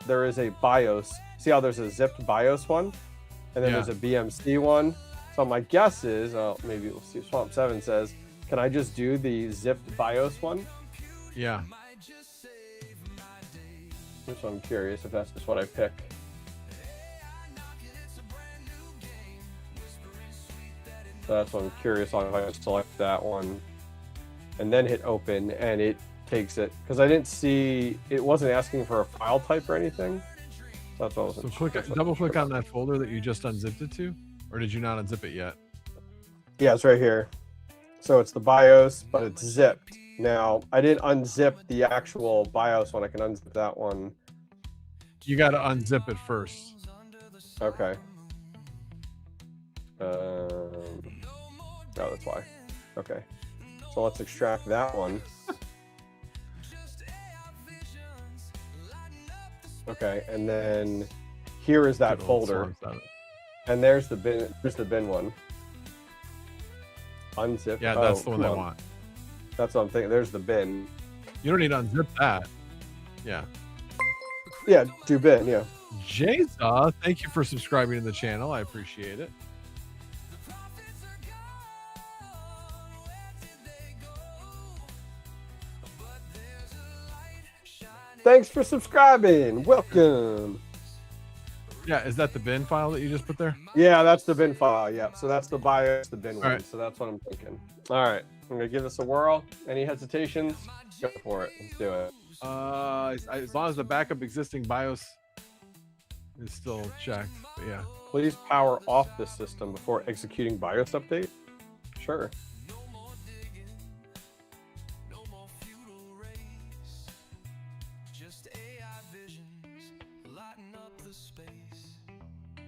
there is a BIOS. See how there's a zipped BIOS one, and then there's a BMC one. So my guess is, maybe we'll see. Swamp 7 says, "Can I just do the zipped BIOS one?"
Yeah.
So I'm curious if that's just what I pick. So that's what I'm curious on. If I select that one and then hit open, and it takes it because I didn't see it wasn't asking for a file type or anything. So that's what I wasn't.
So double click on that folder that you just unzipped it to, or did you not unzip it yet?
Yeah, it's right here. So it's the BIOS, but it's zipped. Now I didn't unzip the actual BIOS one. I can unzip that one.
You got to unzip it first.
Okay. Oh, that's why. Okay. So let's extract that one. Okay, and then here is that folder. And there's the bin. There's the bin one. Unzip.
Yeah, that's the one I want.
That's what I'm thinking. There's the bin.
You don't need to unzip that. Yeah.
Yeah, do bin. Yeah.
Jayza, thank you for subscribing to the channel. I appreciate it.
Thanks for subscribing. Welcome.
Yeah, is that the bin file that you just put there?
Yeah, that's the bin file. Yeah, so that's the BIOS, the bin one.
Right.
So that's what I'm thinking. All right, I'm gonna give this a whirl. Any hesitations? Go for it. Let's do it.
As long as the backup existing BIOS is still checked. But yeah.
Please power off the system before executing BIOS update. Sure.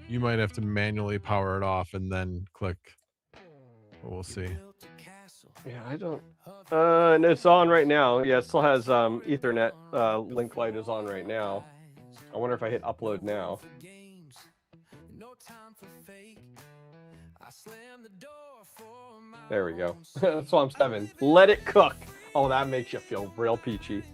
You might have to manually power it off and then click. But we'll see.
Yeah, I don't. And it's on right now. Yeah, it still has Ethernet link light is on right now. I wonder if I hit upload now. There we go. That's why I'm 7. Let it cook. Oh, that makes you feel real peachy.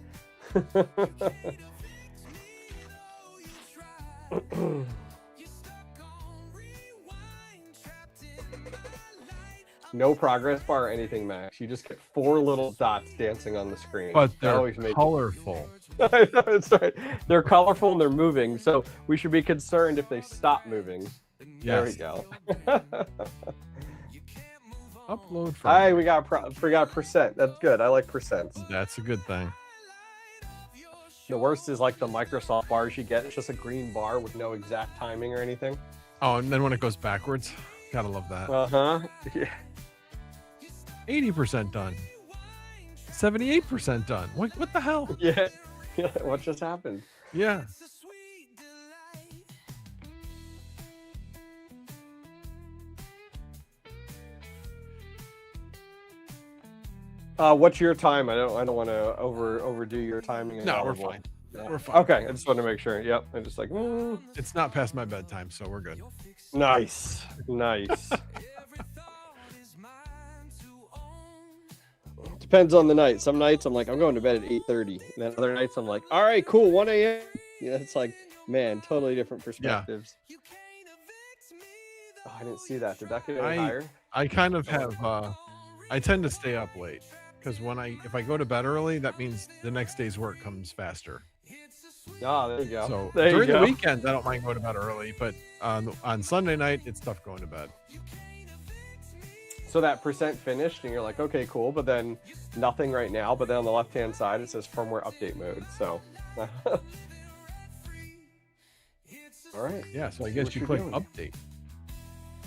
No progress bar or anything, Max. You just get 4 little dots dancing on the screen.
But they're
always
colorful.
I know, that's right. They're colorful and they're moving, so we should be concerned if they stop moving. There we
Yes.
go.
Upload from.
Hi, we got percent. That's good. I like percents.
That's a good thing.
The worst is like the Microsoft bars you get. It's just a green bar with no exact timing or anything.
Oh, and then when it goes backwards, gotta love that.
Uh-huh. Yeah.
80% done. 78% done. What the hell?
Yeah. What just happened?
Yeah.
What's your time? I don't want to overdo your timing. and
No, we're
audible.
fine.
Yeah.
We're fine.
Okay, I just want to make sure. Yep. I'm just like,
It's not past my bedtime, so we're good.
nice. Nice. depends on the night. Some nights I'm like, I'm going to bed at 8:30. And then other nights I'm like, all right, cool, 1 a.m. Yeah, it's like, man, totally different perspectives. Oh, I didn't see that. Did that get any higher?
I kind of have, I tend to stay up late because if I go to bed early, that means the next day's work comes faster.
Oh, there you go.
So
there
during
you
the
go.
weekends, I don't mind going to bed early, but on Sunday night, it's tough going to bed.
So that percent finished, and you're like, okay, cool, but then nothing right now. But then on the left-hand side, it says firmware update mode. So, all right.
Yeah, so I guess you click update.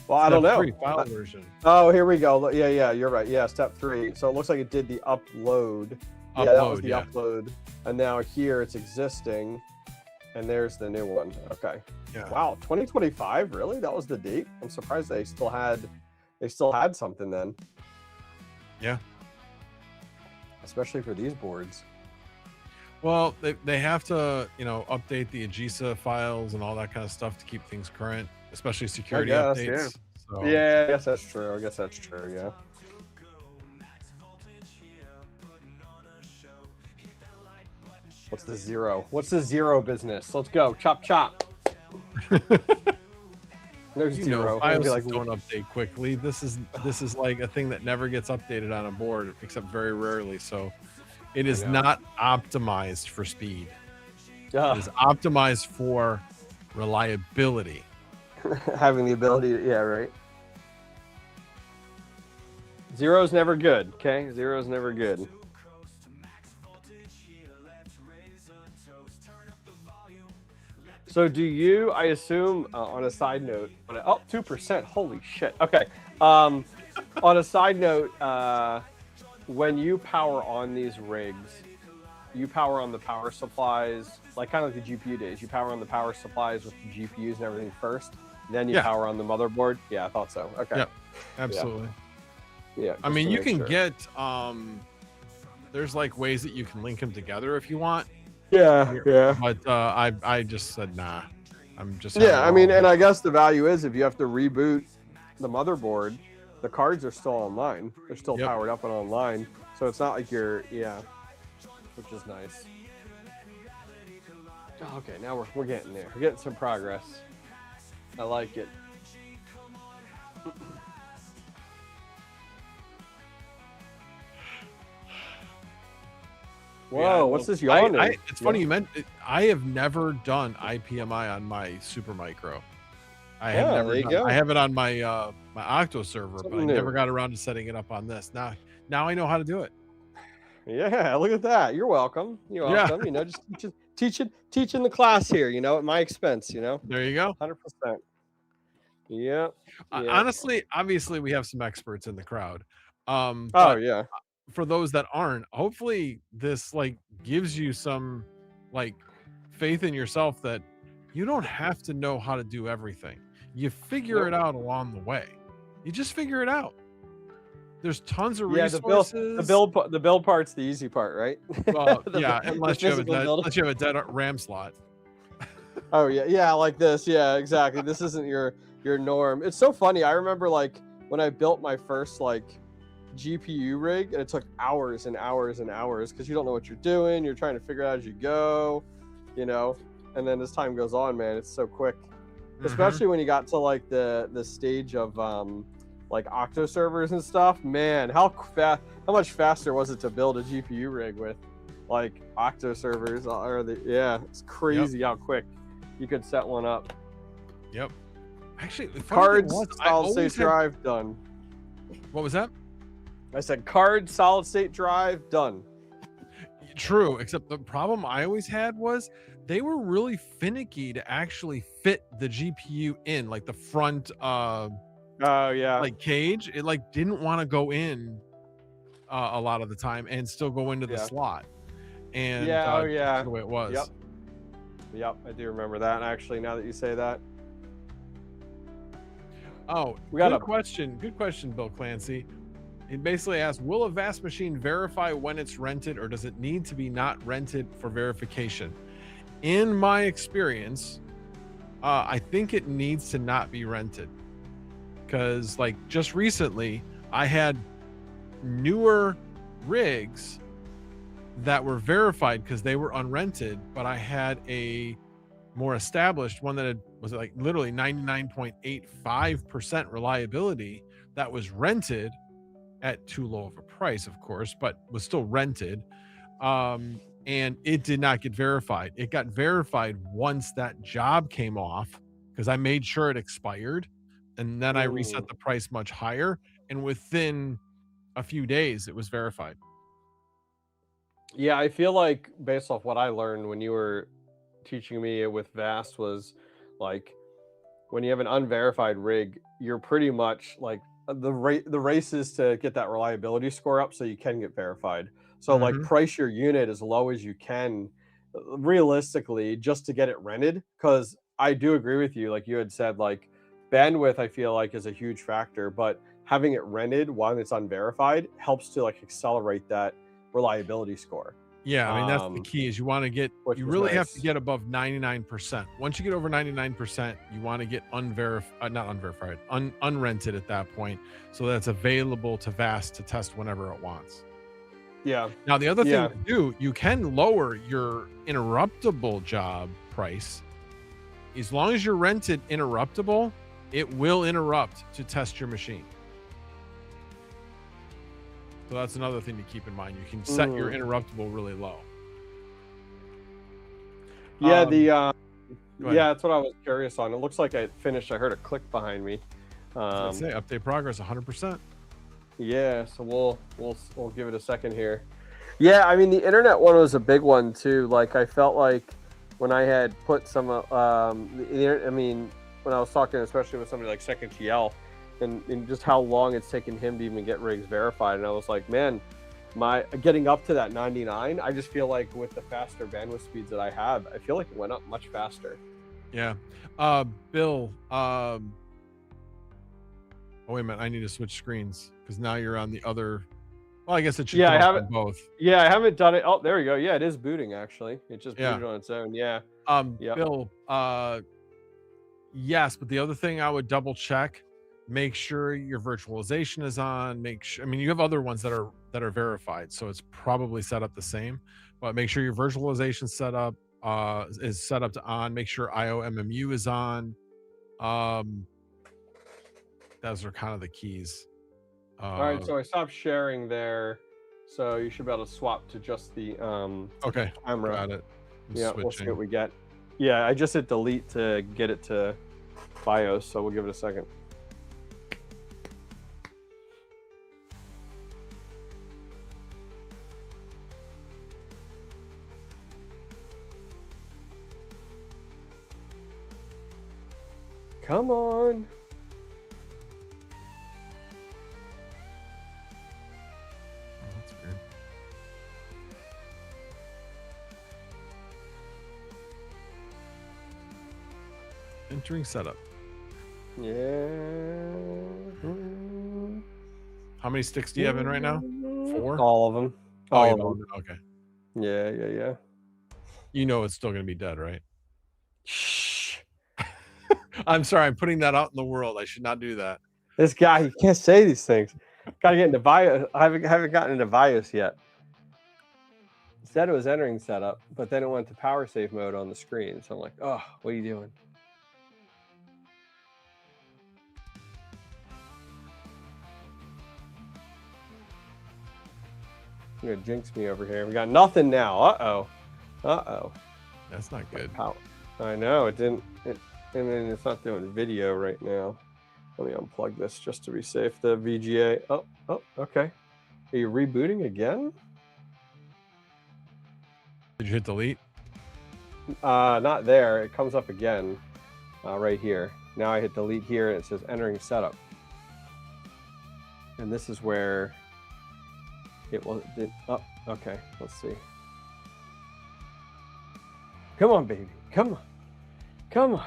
Well, I don't know.
File version.
Oh, here we go. Yeah, you're right. Yeah, step 3. So it looks like it did the upload. Yeah, that was the upload. And now here it's existing, and there's the new one. Okay.
Yeah.
Wow, 2025, really? That was the date? I'm surprised they still had something then.
Yeah.
Especially for these boards.
Well, they have to, update the AGISA files and all that kind of stuff to keep things current, especially security updates.
Yeah.
So.
Yeah, I guess that's true. Yeah. What's the zero? What's the zero business? Let's go. Chop, chop. There's zero.
Files
Like,
don't update quickly. This is like a thing that never gets updated on a board, except very rarely. So it is not optimized for speed. It is optimized for reliability.
Having the ability to, yeah, right. Zero's never good, okay? Zero's never good. So do you, I assume, on a side note, 2%, holy shit. Okay. On a side note, when you power on these rigs, you power on the power supplies, like kind of like the GPU days. You power on the power supplies with the GPUs and everything first, then you power on the motherboard. Yeah, I thought so. Okay.
Yep, absolutely.
Yeah.
I mean, you can get, there's like ways that you can link them together if you want.
Yeah.
But I just said, nah. I'm just.
Yeah, I mean, and I guess the value is if you have to reboot the motherboard, the cards are still online. They're still powered up and online. So it's not like you're, which is nice. Okay, now we're getting there. We're getting some progress. I like it. Whoa, what's this yawning?
It's funny you meant I have never done IPMI on my Supermicro. I have never done, I have it on my my Octo server, but I never got around to setting it up on this. Now I know how to do it.
Yeah, look at that. You're welcome. You're welcome. Just teaching the class here, at my expense,
There you go.
100%. Yeah.
Honestly, obviously we have some experts in the crowd. For those that aren't, hopefully this gives you some faith in yourself that you don't have to know how to do everything. You figure it out along the way. You just figure it out. There's tons of resources.
The build part's the easy part, right?
Well, unless you have a dead RAM slot.
Oh yeah, like this. Yeah, exactly. This isn't your norm. It's so funny. I remember when I built my first GPU rig, and it took hours and hours and hours because you don't know what you're doing. You're trying to figure it out as you go, and then as time goes on, man, it's so quick. Especially when you got to the stage of Octo servers and stuff. Man, how much faster was it to build a GPU rig with Octo servers? It's crazy how quick you could set one up.
Yep. Actually,
cards, solid state drive, done.
What was that?
I said card, solid state drive, done.
True, except the problem I always had was they were really finicky to actually fit the GPU in, the front cage. It didn't want to go in a lot of the time and still go into the slot. And that's the way it was.
Yep, I do remember that. Actually, now that you say that.
Oh, good question, Bill Clancy. It basically asks, will a VAST machine verify when it's rented, or does it need to be not rented for verification? In my experience, I think it needs to not be rented, because just recently I had newer rigs that were verified because they were unrented, but I had a more established one that was like literally 99.85% reliability that was rented at too low of a price, of course, but was still rented. And it did not get verified. It got verified once that job came off because I made sure it expired, and then I reset the price much higher, and within a few days it was verified.
Yeah, I feel like based off what I learned when you were teaching me with VAST was like when you have an unverified rig, you're pretty much like the race is to get that reliability score up so you can get verified. So like price your unit as low as you can realistically just to get it rented, because I do agree with you, like you had said, like bandwidth I feel like is a huge factor, but having it rented while it's unverified helps to like accelerate that reliability score.
Yeah, I mean, that's the key is you want to get,
which
you
was
really have
nice.
to get above 99%. Once you get over 99%, you want to get unrented at that point. So that's available to VAST to test whenever it wants.
Yeah.
Now, the other thing to do, you can lower your interruptible job price. As long as you're rented interruptible, it will interrupt to test your machine. So that's another thing to keep in mind. You can set your interruptible really low.
Yeah, yeah, that's what I was curious on. It looks like I finished. I heard a click behind me.
Let's say update progress 100%.
Yeah, so we'll give it a second here. Yeah, I mean the internet one was a big one too. Like I felt like when I had put some, I mean when I was talking, especially with somebody like Second TL, and just how long it's taken him to even get rigs verified, and I was like, man, my getting up to that 99, I just feel like with the faster bandwidth speeds that I have, I feel like it went up much faster.
Yeah. Bill, oh wait a minute, I need to switch screens because now you're on the other. Well, I guess it should.
Yeah, I haven't
both.
Yeah, I haven't done it. Oh, there we go. Yeah, it is booting actually. It just booted on its own. Yeah.
Bill, yes, but the other thing I would double check, make sure your virtualization is on. Make sure, I mean, you have other ones that are verified, so it's probably set up the same, but make sure your virtualization setup is set up to on. Make sure IOMMU is on. Those are kind of the keys.
All right, so I stopped sharing there, so you should be able to swap to just the
okay
camera.
Got it.
Yeah, we'll see what we get. Yeah, I just hit delete to get it to BIOS, so we'll give it a second. Come on.
That's weird. Entering setup.
Yeah.
How many sticks do you have in right now? 4?
All of them.
All
of them.
Okay.
Yeah.
You know it's still going to be dead, right?
Shh.
I'm sorry. I'm putting that out in the world. I should not do that.
This guy, he can't say these things. Gotta get into BIOS. I haven't gotten into BIOS yet. It said it was entering setup, but then it went to power save mode on the screen. So I'm like, oh, what are you doing? You're gonna jinx me over here. We got nothing now. Uh-oh.
That's not good.
I know, it didn't. And then it's not doing video right now. Let me unplug this just to be safe. The VGA. Oh, okay. Are you rebooting again?
Did you hit delete?
Not there. It comes up again right here. Now I hit delete here and it says entering setup. And this is where it was. Oh, okay. Let's see. Come on, baby. Come on. Come on.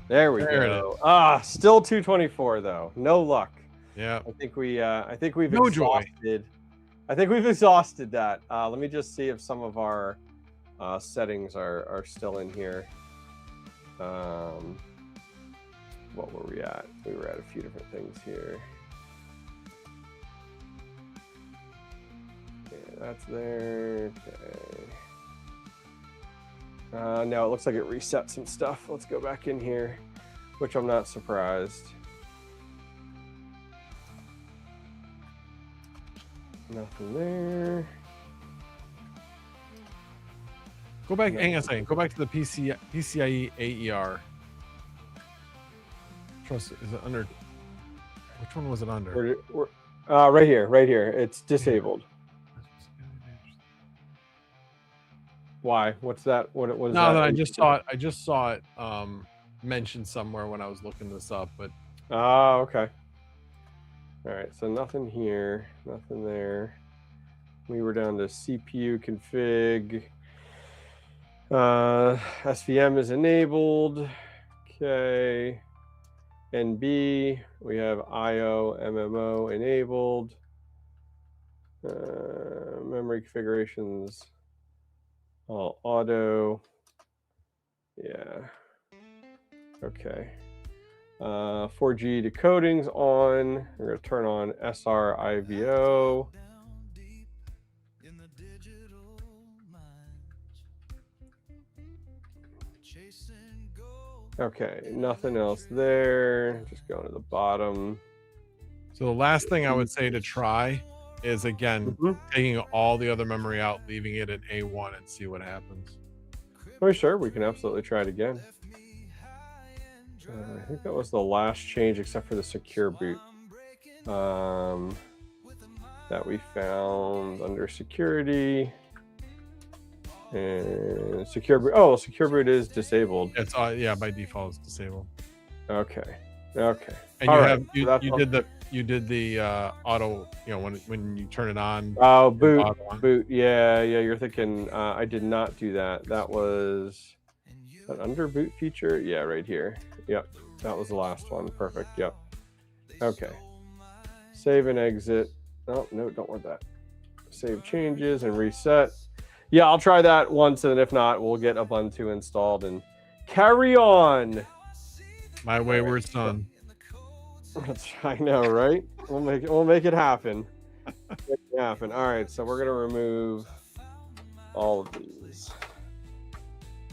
There we go. Still 224 though. No luck.
Yeah.
I think we've
No
exhausted.
joy.
I think we've exhausted that. Let me just see if some of our settings are still in here. what were we at? We were at a few different things here. Okay, that's there. Okay. Now it looks like it reset some stuff. Let's go back in here, which I'm not surprised. Nothing there.
Go back, hang on a second. Go back to the PCIe AER. Trust, is it under? Which one was it under?
Right here. It's disabled. Why? What's that? What is
No,
that?
I just saw it mentioned somewhere when I was looking this up, but
oh, okay. All right, so nothing here, nothing there. We were down to CPU config. SVM is enabled. Okay. NB, we have IOMMU enabled. Memory configurations, all auto. Yeah. Okay. 4G decoding's on. We're going to turn on SRIVO. Okay, nothing else there. Just going to the bottom.
so the last thing I would say to try is, again, taking all the other memory out, leaving it at A1 and see what happens.
Oh, sure, we can absolutely try it again. I think that was the last change except for the secure boot that we found under security. And secure boot. Oh, secure boot is disabled.
It's yeah, by default it's disabled.
Okay.
And
All
you did the auto, you know, when you turn it on.
Oh, boot. Yeah. You're thinking I did not do that. That was an under boot feature. Yeah, right here. Yep, that was the last one. Perfect. Yep. Okay. Save and exit. Oh no, don't want that. Save changes and reset. Yeah, I'll try that once, and if not, we'll get Ubuntu installed and carry on.
My wayward son.
I know, right? We'll make it happen. All right, so we're gonna remove all of these.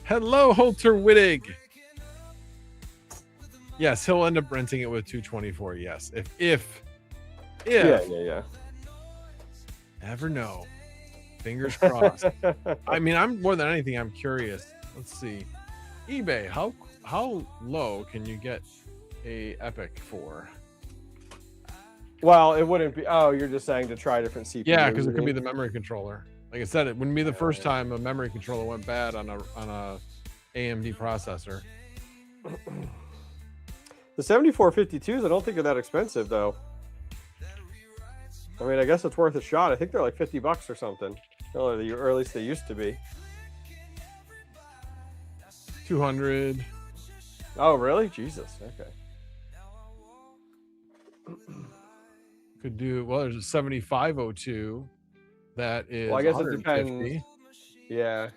Hello, Holter Wittig. Yes, he'll end up renting it with 224. Yes, if
Yeah.
Never know. Fingers crossed. I mean, I'm more than anything, I'm curious. Let's see. eBay, how low can you get a Epic for?
Well, it wouldn't be. Oh, you're just saying to try different CPUs.
Yeah, because it could be the memory controller. Like I said, it wouldn't be the first time a memory controller went bad on a AMD processor.
The 7452s, I don't think are that expensive though. I mean, I guess it's worth a shot. I think they're like $50 or something. Or at least they used to be.
200.
Oh, really? Jesus. Okay.
Could do, well, there's a 7502 that is,
well, I guess it
150.
depends. Yeah.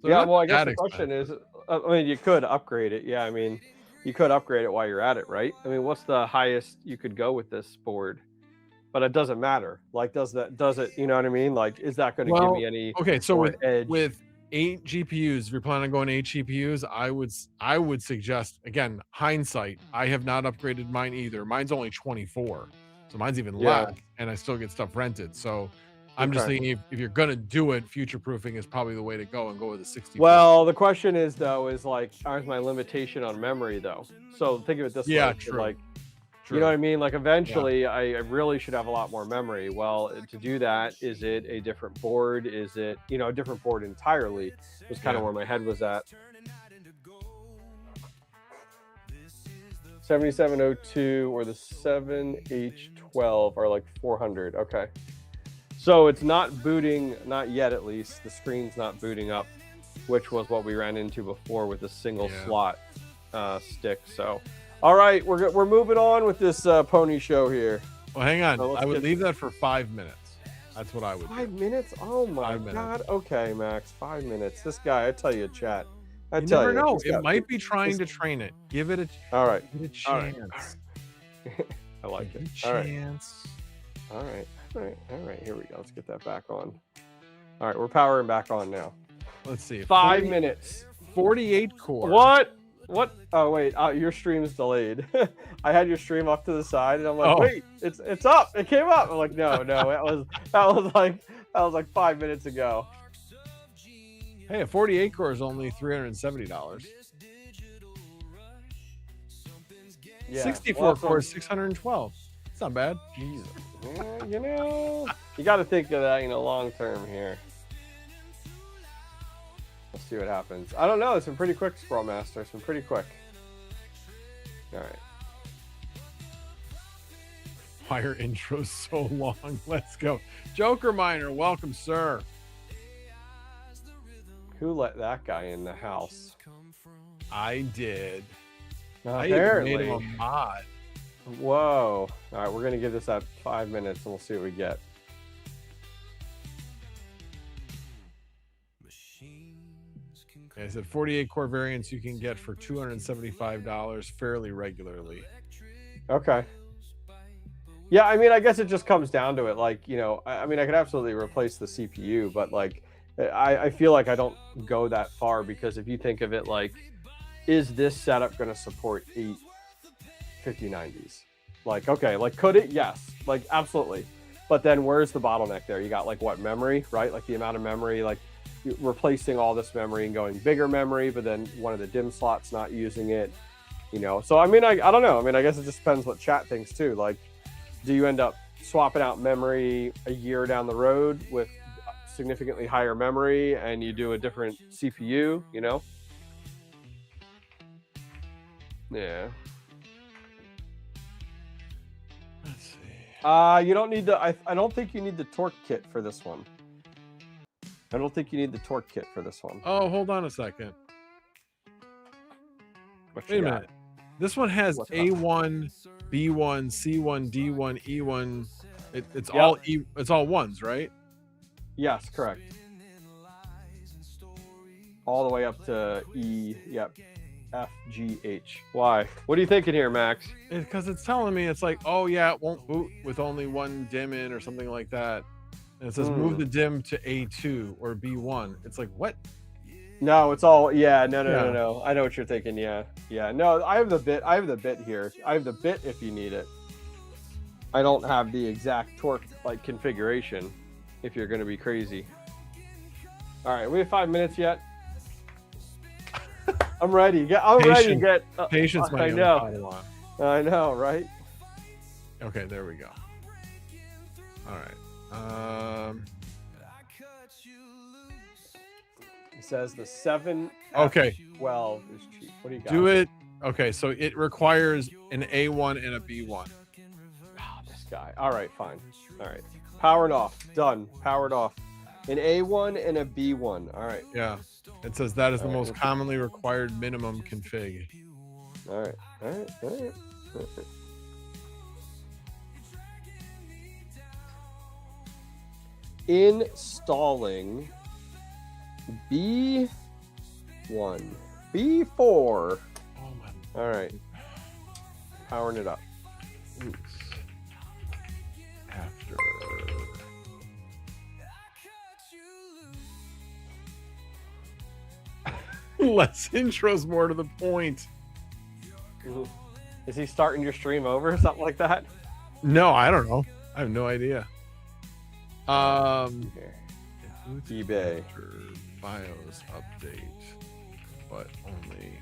So
Yeah,
not
well, I guess
that
the question is,
expensive.
I mean, you could upgrade it. Yeah, I mean, you could upgrade it while you're at it, right? I mean, what's the highest you could go with this board? But it doesn't matter. Like, does it, you know what I mean? Like, is that going to give me any
okay, so
more edge?
with 8 GPUs, if you're planning on going 8 GPUs, I would suggest, again, hindsight, I have not upgraded mine either. Mine's only 24. So mine's even less, and I still get stuff rented. So I'm just thinking if you're going to do it, future proofing is probably the way to go, and go with a 60.
Well, the question is though, is like, aren't my limitation on memory though? So think of it this way.
Yeah, true.
Like, you know what I mean? Like, eventually I really should have a lot more memory. Well, to do that, is it a different board? Is it, you know, a different board entirely? Was kind of where my head was at. 7702 or the 7H12 are like 400. Okay. So it's not booting, not yet at least. The screen's not booting up, which was what we ran into before with a single slot stick. So, all right, we're moving on with this pony show here.
Well, hang on.
So
I would leave that for 5 minutes. That's what I would do.
5 minutes? Oh my God. Okay, Max, 5 minutes. This guy, I tell you, chat, I
You
tell
never
you,
know.
he's
It
got-
might be trying to train it. Give it a
All right.
give it a
All right.
chance.
I like
Give
it.
it a
All right.
chance.
All right. All right. All right. Here we go. Let's get that back on. All right. We're powering back on now.
Let's see.
5 minutes.
48 core.
What? What? Oh wait, your stream's delayed. I had your stream up to the side, and I'm like,
Oh.
wait, it's up. It came up. I'm like, no, that was like 5 minutes ago.
Hey, a 48 core is only $370.
Yeah.
64
well,
core is 612. It's not bad.
Jesus. Yeah, you got to think of that, long term here. Let's see what happens. I don't know. It's been pretty quick, Squirrel Master. It's been pretty quick. All right.
Fire intro so long. Let's go. Joker Miner, welcome, sir.
Who let that guy in the house?
I did. I even
Apparently.
made him a mod.
Whoa. All right, we're going to give this at 5 minutes, and we'll see what we get.
I said 48 core variants you can get for $275 fairly regularly.
Okay. Yeah, I mean, I guess it just comes down to it. Like, I mean, I could absolutely replace the CPU, but like, I feel like I don't go that far, because if you think of it like, is this setup going to support 8 5090s? Like, okay, like, could it? Yes, like, absolutely. But then where's the bottleneck there? You got like what, memory, right? Like the amount of memory, like replacing all this memory and going bigger memory, but then one of the DIMM slots not using it, So, I mean, I don't know. I mean, I guess it just depends what chat thinks too. Like, do you end up swapping out memory a year down the road with significantly higher memory, and you do a different CPU, Yeah.
Let's see.
You don't need I don't think you need the torque kit for this one. I don't think you need the torque kit for this one.
Oh, hold on a second.
What
Wait
you
a
got?
minute. This one has
What's up?
A1, B1, C1, D1, E1. It's
Yep.
all it's all ones, right?
Yes, correct. All the way up to E, yep. F, G, H. Why? What are you thinking here, Max?
Because it's telling me it's like, oh yeah, it won't boot with only one DIMM in or something like that. And it says move the DIMM to A2 or B1. It's like, what?
No, it's all, yeah, no.
Yeah.
I know what you're thinking, yeah. No, I have the bit here. I have the bit if you need it. I don't have the exact torque like configuration if you're gonna be crazy. All right, we have 5 minutes yet. I'm ready. I'm ready to get.
Patience, my
I
young
know.
Padawan.
I know, right?
Okay, there we go. All right.
It says the 7.
Okay.
12 is cheap. What do you got?
Do it. Okay, so it requires an A1 and a B1.
Oh, this guy. All right, fine. All right. Powered off. Done. Powered off. An A1 and a B1. All right.
Yeah. It says that is the
All right,
most
let's-
commonly required minimum config.
All right. All right. All right. All right. Installing B1. B4.
Oh my.
All right. Powering it up.
Oops. After. Less intros, more to the point.
Is he starting your stream over or something like that?
No, I don't know. I have no idea.
Here. eBay.
BIOS update, but only.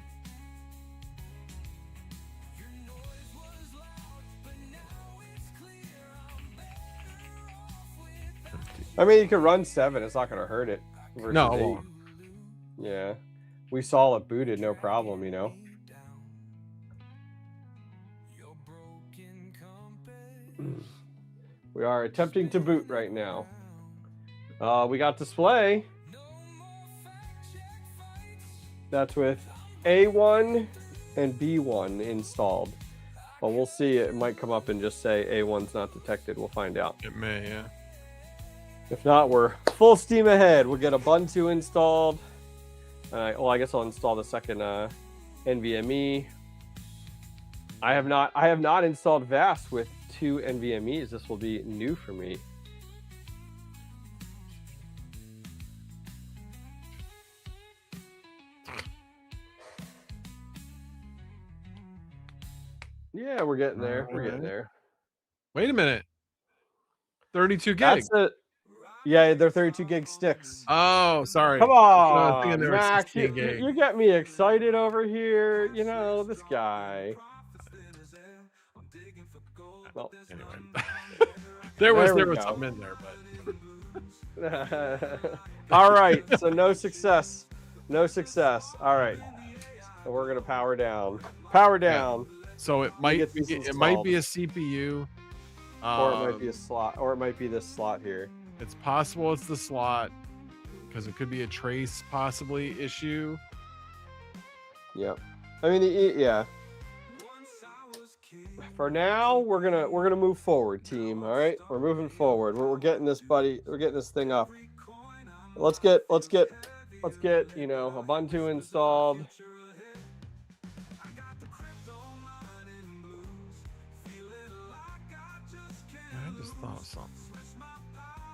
I mean, you could run 7. It's not going to hurt it. versus
No, it
8.
won't.
Yeah. We saw it booted, no problem, We are attempting to boot right now. We got display. That's with A1 and B1 installed. But we'll see. It might come up and just say A1's not detected. We'll find out.
It may, yeah.
If not, we're full steam ahead. We'll get Ubuntu installed. Well, I guess I'll install the second NVMe. I have not installed VAST with 2 NVMEs. This will be new for me. Yeah, we're getting there. We're getting there.
Wait a minute. 32 gig.
That's it. Yeah, they're 32 gig sticks.
Oh, sorry.
Come
I was
on,
thinking they were
Max,
16 gig.
you get me excited over here. You know, this guy. Well,
Anyway, there was
we go.
something in there, but
all right. So no success. No success. All right. So we're gonna power down. Power down.
so it might
get
be,
this
it might be a
installed.
CPU,
Or it might be a slot, or it might be this slot here.
It's possible it's the slot because it could be a trace possibly issue.
Yep. I mean, yeah. For now, we're gonna move forward, team. All right, we're moving forward. We're getting this, buddy. We're getting this thing up. Let's get you know, Ubuntu installed.
I just thought of something.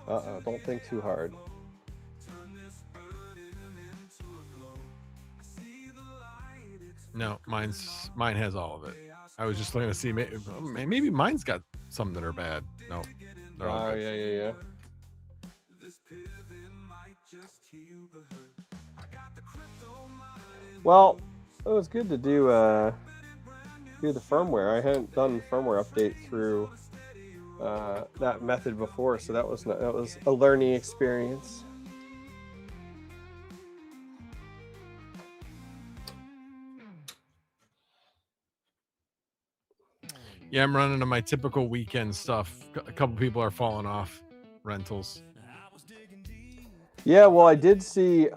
Uh-oh, don't think too hard.
No, mine has all of it. I was just looking to see maybe mine's got some that are bad. No, they're all
Oh,
good.
yeah. Well, it was good to do the firmware. I hadn't done firmware update through that method before, so that was a learning experience.
Yeah, I'm running to my typical weekend stuff. A couple people are falling off rentals.
Yeah, well, I did see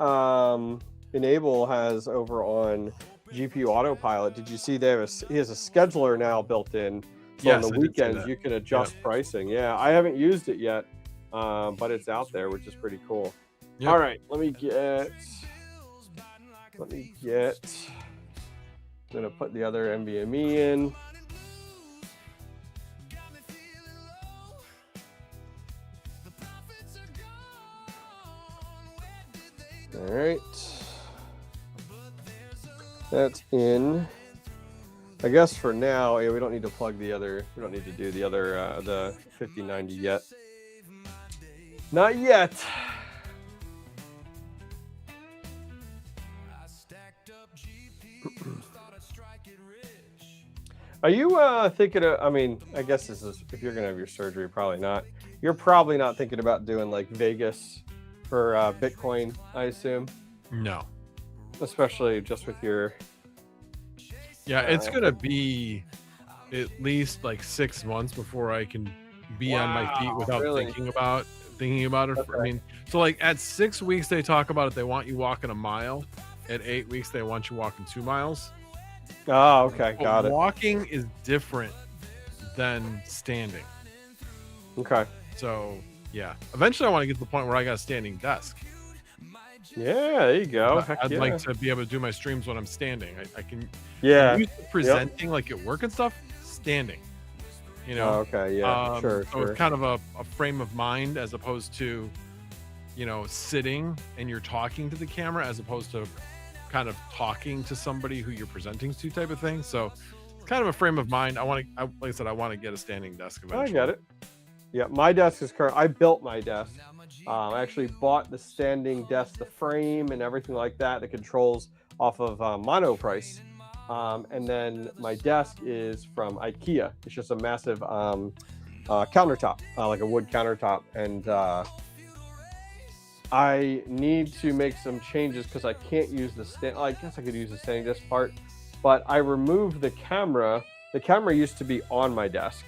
Enable has over on GPU Autopilot. Did you see he has a scheduler now built in? So
Yes,
on
I
the
did see
weekends
that.
you can adjust pricing. Yeah, I haven't used it yet, but it's out there, which is pretty cool.
Yep.
All right, let me get. I'm gonna put the other NVMe in. All right, that's in. I guess for now, yeah, we don't need to plug the other. We don't need to do the other the 5090 yet. Not yet. Are you thinking of? I mean, I guess this is if you're gonna have your surgery, probably not. You're probably not thinking about doing like Vegas for Bitcoin, I assume.
No.
Especially just with your.
Yeah, it's gonna be at least like 6 months before I can be on my feet without
really?
thinking about it.
Okay.
I mean, so like at 6 weeks they talk about it. They want you walking a mile. At 8 weeks they want you walking 2 miles.
Oh, okay,
But
got it.
walking is different than standing.
Okay.
So yeah, eventually I want to get to the point where I got a standing desk.
Yeah, there you go. Heck
I'd
yeah.
like to be able to do my streams when I'm standing. I can.
Yeah.
I'm used to presenting like at work and stuff, standing. You know.
Oh, okay. Yeah. Sure.
So it's kind of a frame of mind as opposed to, you know, sitting and you're talking to the camera as opposed to kind of talking to somebody who you're presenting to type of thing. So it's kind of a frame of mind. Like I said, I want to get a standing desk eventually.
I get it. Yeah, my desk is current. I built my desk. I actually bought the standing desk, the frame and everything like that, the controls off of Monoprice. And then my desk is from IKEA. It's just a massive countertop, like a wood countertop. And I need to make some changes because I can't use the stand. I guess I could use the standing desk part, but I removed the camera. The camera used to be on my desk,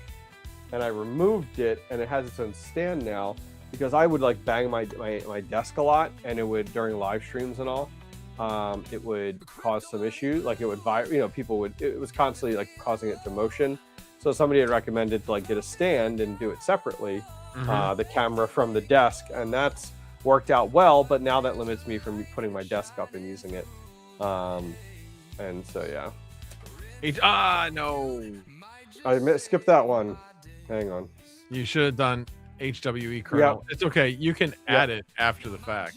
and I removed it, and it has its own stand now because I would like bang my desk a lot, and it would during live streams and all. It would cause some issues, like it would vibrate. You know, people would. It was constantly like causing it to motion. So somebody had recommended to like get a stand and do it separately, the camera from the desk, and that's worked out well, but now that limits me from putting my desk up and using it. And so, yeah.
No.
I skipped that one. Hang on.
You should have done HWE kernel. It's okay. You can add it after the fact.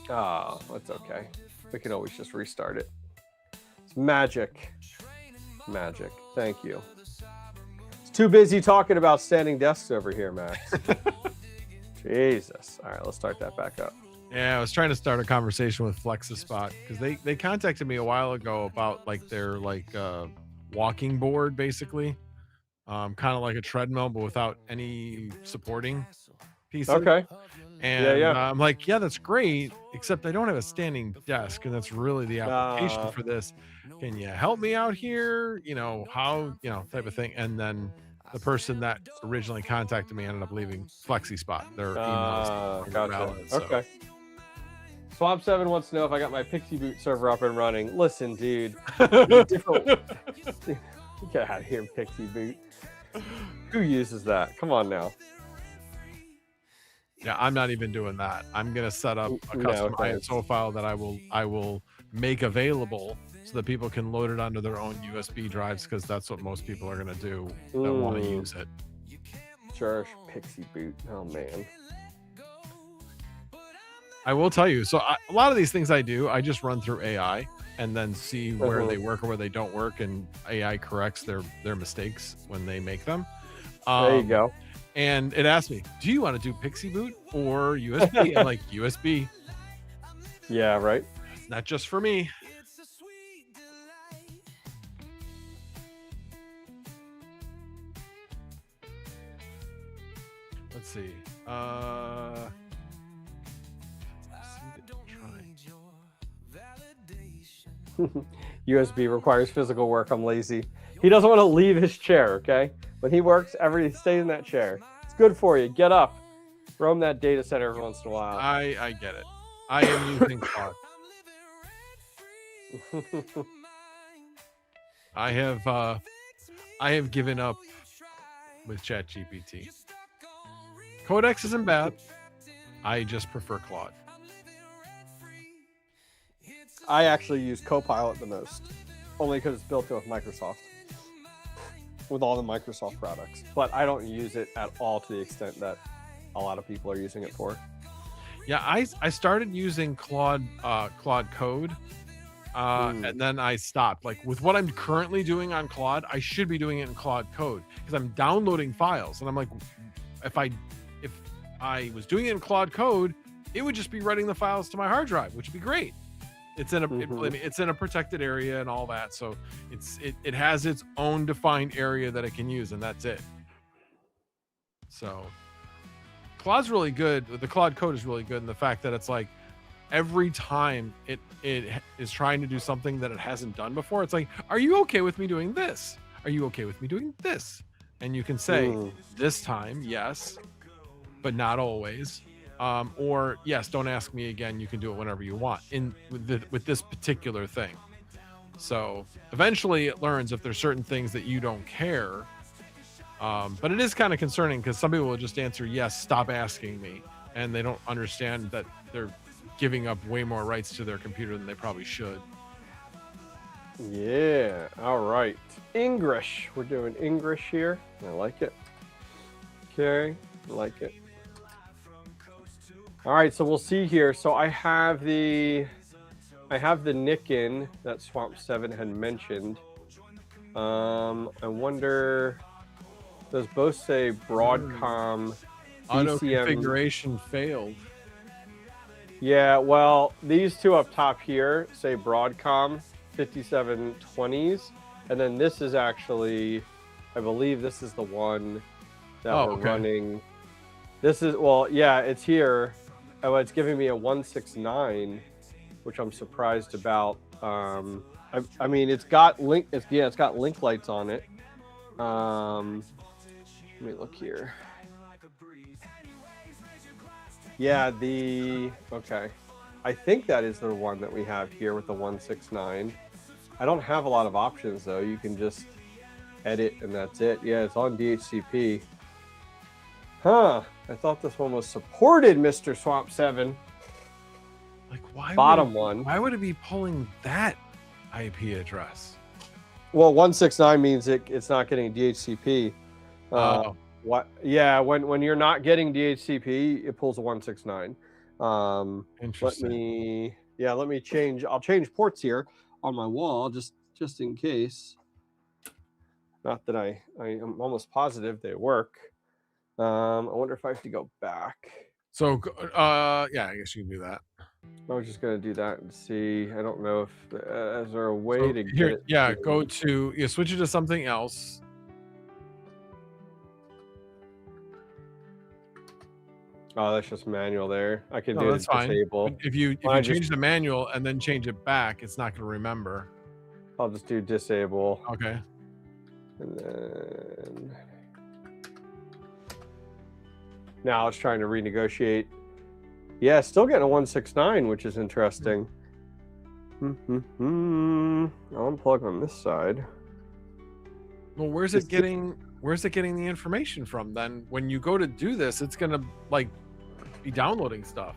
That's okay. We can always just restart it. It's magic. Magic. Thank you. It's too busy talking about standing desks over here, Max. Jesus. All right, let's start that back up.
Yeah, I was trying to start a conversation with FlexiSpot because they contacted me a while ago about like their walking board, basically, kind of like a treadmill but without any supporting pieces.
Okay.
And I'm like, yeah, that's great, except I don't have a standing desk, and that's really the application for this. Can you help me out here? How, type of thing. And then the person that originally contacted me ended up leaving FlexiSpot. Their emails.
Gotcha. Okay. Swamp7 wants to know if I got my Pixie Boot server up and running. Listen, dude. Get out of here, Pixie Boot. Who uses that? Come on now.
Yeah, I'm not even doing that. I'm gonna set up a custom ISO file that I will make available so that people can load it onto their own USB drives, because that's what most people are gonna do that want to use it.
Sure, Pixie Boot. Oh man.
I will tell you. So a lot of these things I do, I just run through AI and then see where they work or where they don't work, and AI corrects their mistakes when they make them.
There you go.
And it asked me, do you want to do Pixie Boot or USB? I'm like, USB.
Yeah, right.
Not just for me. Let's see.
USB requires physical work. I'm lazy. He doesn't want to leave his chair, okay? When he works, he stays in that chair. It's good for you. Get up. Roam that data center every once in a while.
I get it. I am using Cloud. I have given up with ChatGPT. Codex isn't bad. I just prefer Claude.
I actually use Copilot the most, only because it's built in with Microsoft, with all the Microsoft products. But I don't use it at all to the extent that a lot of people are using it for.
Yeah, I started using Claude Code, and then I stopped. Like with what I'm currently doing on Claude, I should be doing it in Claude Code because I'm downloading files, and I'm like, if I was doing it in Claude Code, it would just be writing the files to my hard drive, which would be great. It's in it's in a protected area and all that, so it has its own defined area that it can use, and that's it. So Claude's really good. The Claude Code is really good in the fact that it's like every time it is trying to do something that it hasn't done before, it's like, are you okay with me doing this? Are you okay with me doing this? And you can say this time yes, but not always. Or yes, don't ask me again. You can do it whenever you want with this particular thing. So eventually it learns if there's certain things that you don't care. But it is kind of concerning because some people will just answer yes, stop asking me, and they don't understand that they're giving up way more rights to their computer than they probably should.
Yeah. All right. English. We're doing English here. I like it. Okay. I like it. All right, so we'll see here. So I have the Nikin that Swamp7 had mentioned. I wonder, does both say Broadcom
Auto
BCM?
configuration failed.
Yeah, well, these two up top here say Broadcom 5720s, and then this is actually, I believe this is the one that we're running. This is, well, yeah, it's here. Oh, it's giving me a 169, which I'm surprised about. I mean, it's got link lights on it. Let me look here. Yeah, okay. I think that is the one that we have here with the 169. I don't have a lot of options though. You can just edit and that's it. Yeah, it's on DHCP. Huh, I thought this one was supported, Mr. Swamp 7.
Like, why?
Bottom one.
Why would it be pulling that IP address?
Well, 169 means it's not getting DHCP. What? Yeah, when you're not getting DHCP, it pulls a 169.
Interesting.
Let me change. I'll change ports here on my wall just in case. Not that I am almost positive they work. I wonder if I have to go back.
So, yeah, I guess you can do that.
I was just gonna do that and see. I don't know if is there a way to get it.
Yeah, go to switch it to something else.
Oh, that's just manual there. I can do
that's fine.
disable.
If you change the manual and then change it back, it's not going to remember.
I'll just do disable.
Okay.
And then now it's trying to renegotiate. Yeah, still getting a 169, which is interesting. I'll unplug on this side.
Well, where's it getting the information from then? When you go to do this, it's gonna like be downloading stuff.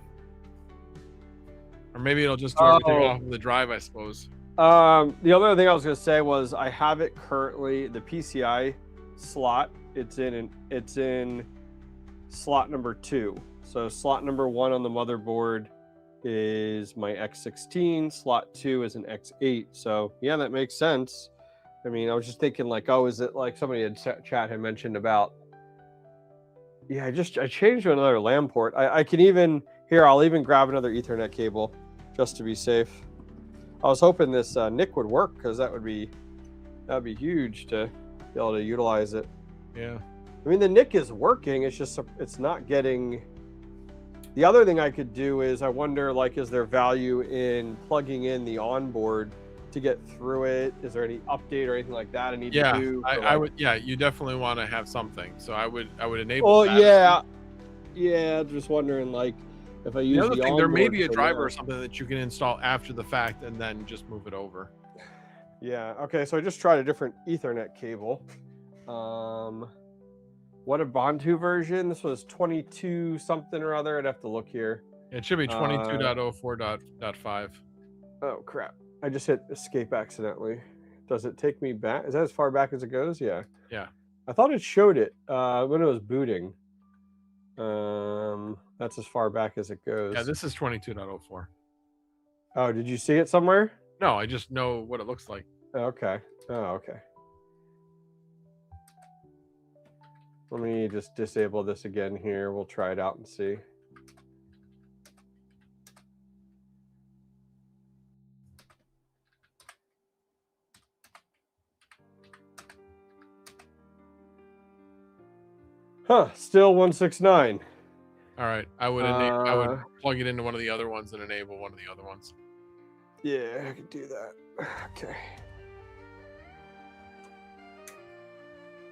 Or maybe it'll just do everything off of the drive, I suppose.
The other thing I was gonna say was I have it currently, the PCI slot, it's in slot number 2. So slot number 1 on the motherboard is my X16, slot 2 is an X8. So yeah, that makes sense. I mean, I was just thinking like, oh, is it like somebody in chat had mentioned about, yeah, I changed to another LAN port. I can even, here, I'll even grab another Ethernet cable just to be safe. I was hoping this NIC would work because that'd be huge to be able to utilize it.
Yeah.
I mean, the NIC is working. It's just, it's not getting. The other thing I could do is I wonder, like, is there value in plugging in the onboard to get through it? Is there any update or anything like that I need to do?
I would. Yeah, you definitely want to have something. So I would enable.
Well,
that.
yeah. Just wondering, like, if I use
the other thing, there may be a driver
now.
or something that you can install after the fact and then just move it over.
Yeah. Okay. So I just tried a different Ethernet cable. What a Ubuntu version? This was 22 something or other. I'd have to look here.
It should be 22.04.5.
Oh crap! I just hit escape accidentally. Does it take me back? Is that as far back as it goes? Yeah.
Yeah.
I thought it showed it when it was booting. That's as far back as it goes.
Yeah, this is 22.04.
Oh, did you see it somewhere?
No, I just know what it looks like.
Okay. Oh, okay. Let me just disable this again here. We'll try it out and see. Huh, still 169.
All right, I would plug it into one of the other ones and enable one of the other ones.
Yeah, I could do that. Okay.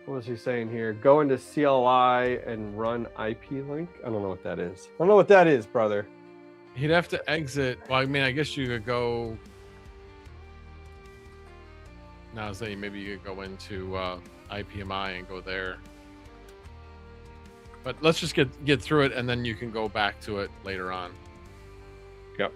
What was he saying here? Go into CLI and run IP link. I don't know what that is. I don't know what that is, brother.
He'd have to exit. Well, I mean, I guess you could go. Now I was saying maybe you could go into IPMI and go there. But let's just get through it, and then you can go back to it later on.
Yep.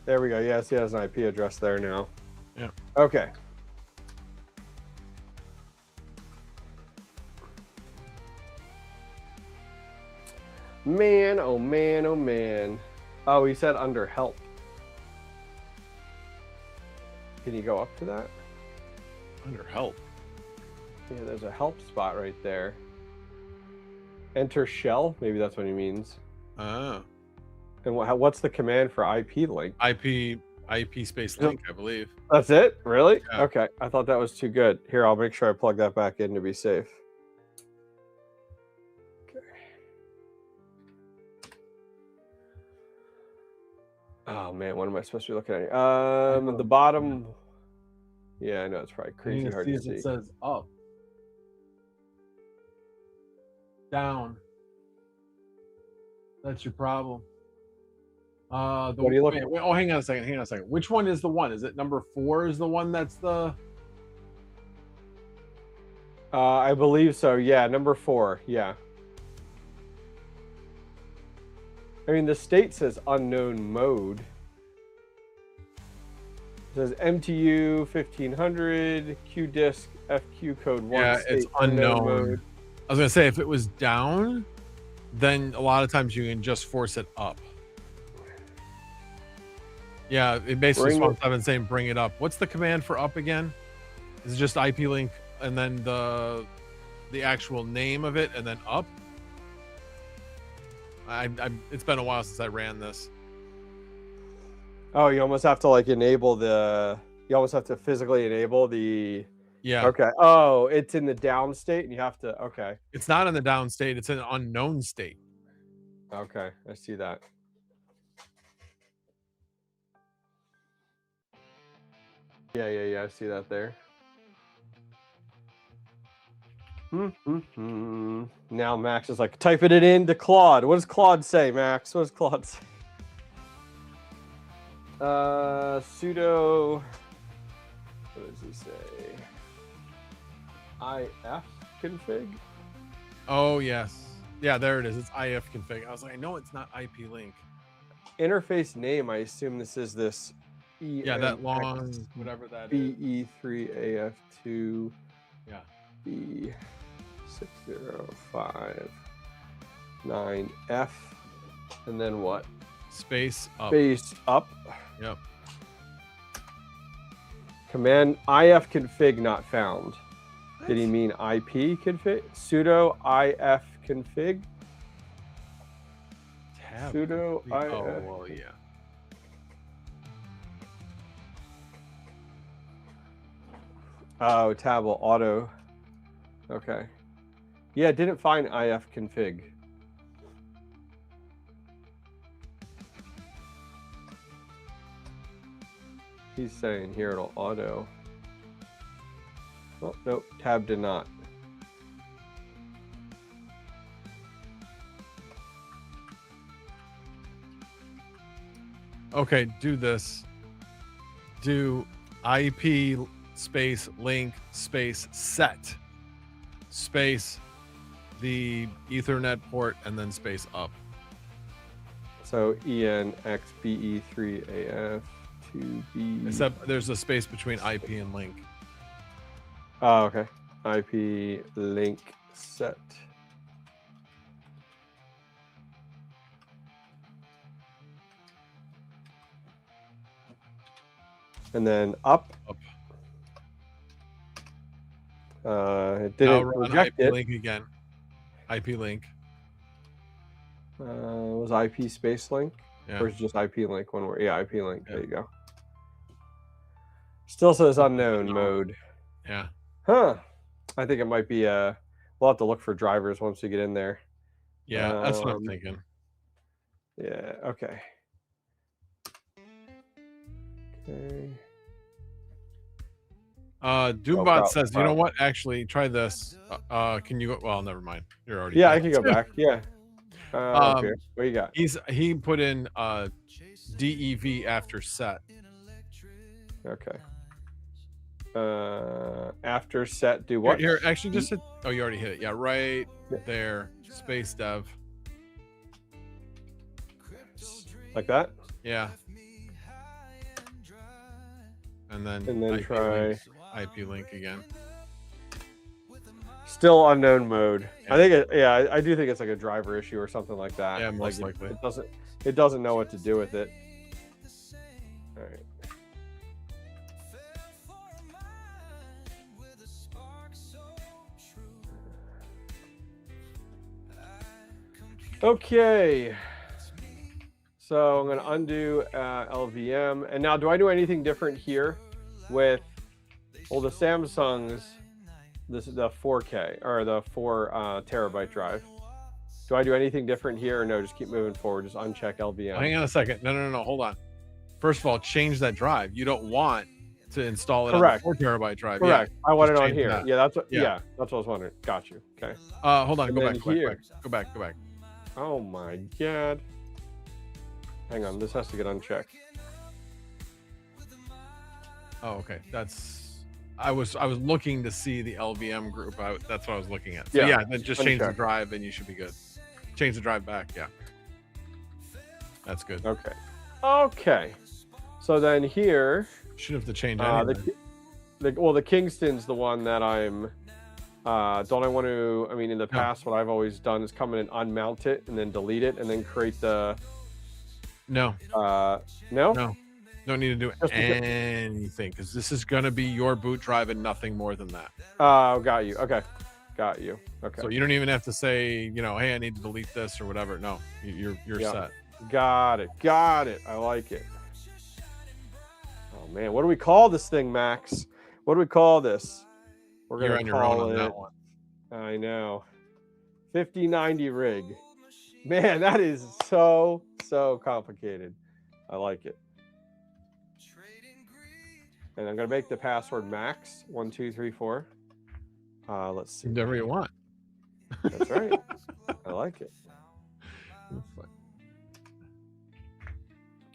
There we go. Yes, he has an IP address there now.
Yeah.
Okay. Man, oh man, oh man. Oh, he said under help. Can you go up to that?
Under help.
Yeah, there's a help spot right there. Enter shell. Maybe that's what he means.
Oh.
And what's the command for IP link?
IP space link, I believe.
That's it? Really?
Yeah.
Okay. I thought that was too good. Here, I'll make sure I plug that back in to be safe. Okay. Oh man, what am I supposed to be looking at? The bottom. Yeah, I know it's probably crazy hard to see.
It says up, down. That's your problem.
What are you looking
wait, oh, hang on a second. Hang on a second. Which one is the one? Is it number 4 is the one that's the...
I believe so. Yeah, number 4. Yeah. I mean, the state says unknown mode. It says MTU 1500, QDisc, FQ code 1.
Yeah, it's unknown.
Mode.
I was going to say, if it was down, then a lot of times you can just force it up. Yeah, it basically swamps up and saying bring it up. What's the command for up again? Is it just IP link and then the actual name of it and then up? It's been a while since I ran this.
Oh, you almost have to like enable the. You almost have to physically enable the.
Yeah.
Okay. Oh, it's in the down state, and you have to. Okay.
It's not in the down state. It's in an unknown state.
Okay, I see that. Yeah. I see that there. Now Max is like typing it into Claude. What does Claude say, Max? What does Claude say? Sudo. What does he say? IF config.
Oh yes, yeah. There it is. It's IF config. I was like, I know it's not IP link.
Interface name. I assume this is this.
Yeah, that long whatever that is.
BE3AF2.
Yeah.
B60559F, and then what?
Space up.
Space up.
Yep.
Command IF config not found. What? Did he mean IP config? Sudo IF config.
Tab.
Sudo IF.
Oh well, yeah.
Oh, tab will auto. Okay. Yeah, didn't find IF config. He's saying here it'll auto. Oh, nope, tab did not.
Okay, do this. Do IP space link space set space the Ethernet port and then space up.
So ENXBE3AF2B.
Except there's a space between IP and link.
Oh, okay. IP link set. And then up. It didn't reject
IP
it.
link again. IP link.
Was IP space link?
Yeah.
Or is it just IP link one word? Yeah, IP link. Yeah. There you go. Still says unknown mode.
Yeah.
Huh. I think it might be we'll have to look for drivers once we get in there.
Yeah, that's what I'm thinking.
Yeah, okay. Okay.
Doombot says, you know what? Actually, try this. Can you go? Well, never mind. You're already.
Yeah, I can go back. Yeah. Okay. What you got?
He put in DEV after set.
Okay. After set, do what?
Here, actually, just hit. Oh, you already hit it. Yeah, right there. Space dev.
Like that?
Yeah. And then
try
IP link again.
Still unknown mode.
Yeah.
I think I do think it's like a driver issue or something like that.
Yeah, most
like
likely.
It doesn't know what to do with it. All right. Okay. So I'm going to undo LVM. And now, do I do anything different here with, well, the Samsung's, this is the 4K or the 4 terabyte drive? Do I do anything different here or no? Just keep moving forward. Just uncheck LVM.
Hang on a second. No. Hold on. First of all, change that drive. You don't want to install it
Correct.
on the 4 terabyte drive.
Correct.
Yeah,
I want it
just
on
change
here.
that.
Yeah, that's what.
Yeah.
Yeah, that's what I was wondering. Got you. Okay.
Hold on.
And
Go
then
back.
here.
Go back.
Oh my god. Hang on, this has to get unchecked.
Oh, okay. I was looking to see the LVM group. That's what I was looking at. So
Yeah,
yeah, then just change the
uncheck.
drive and you should be good. Change the drive back. Yeah. That's good.
Okay. Okay. So then here,
Shouldn't have to change anything.
the Kingston's the one that I'm. Don't I want to? I mean, in the past, what I've always done is come in and unmount it and then delete it and then create the.
No.
No.
No. Don't need to do anything because this is going to be your boot drive and nothing more than that.
Oh, got you. Okay. Got you. Okay.
So you don't even have to say, hey, I need to delete this or whatever. No, you're set.
Got it. Got it. I like it. Oh man, what do we call this thing, Max? What do we call this? We're
You're
gonna
on your own
call
on
it.
that one.
I know. 5090 rig. Man, that is so complicated. I like it. And I'm gonna make the password Max 1234. Let's see.
Whatever you want.
That's right. I like it.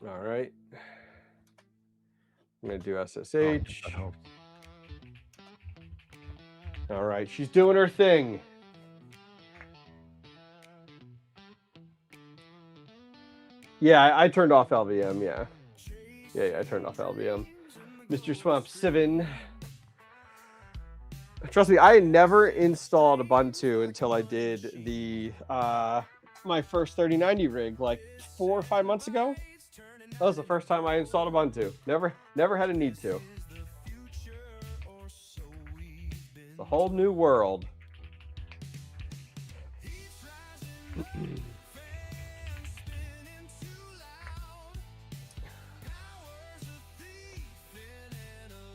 All right. I'm gonna do SSH. All right, she's doing her thing. Yeah, I turned off LVM. Yeah, I turned off LVM. Mr. Swamp 7. Trust me, I had never installed Ubuntu until I did the my first 3090 rig like 4 or 5 months ago. That was the first time I installed Ubuntu. Never had a need to. It's a whole new world.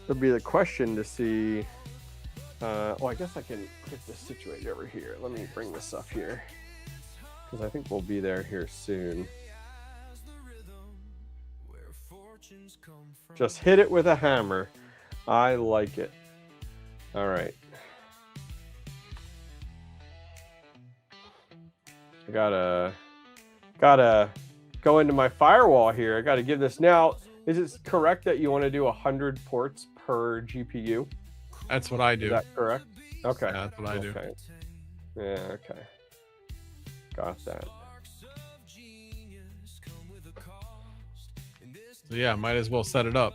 It'll be the question to see. Oh, I guess I can get this situated over here. Let me bring this up here because I think we'll be there here soon. Just hit it with a hammer. I like it. All right. I gotta go into my firewall here. I gotta give this now. Is it correct that you want to do 100 ports per GPU?
That's what I do.
Is that correct? Okay.
Yeah, that's what I do.
Okay. Yeah, okay. Got that.
So yeah, might as well set it up.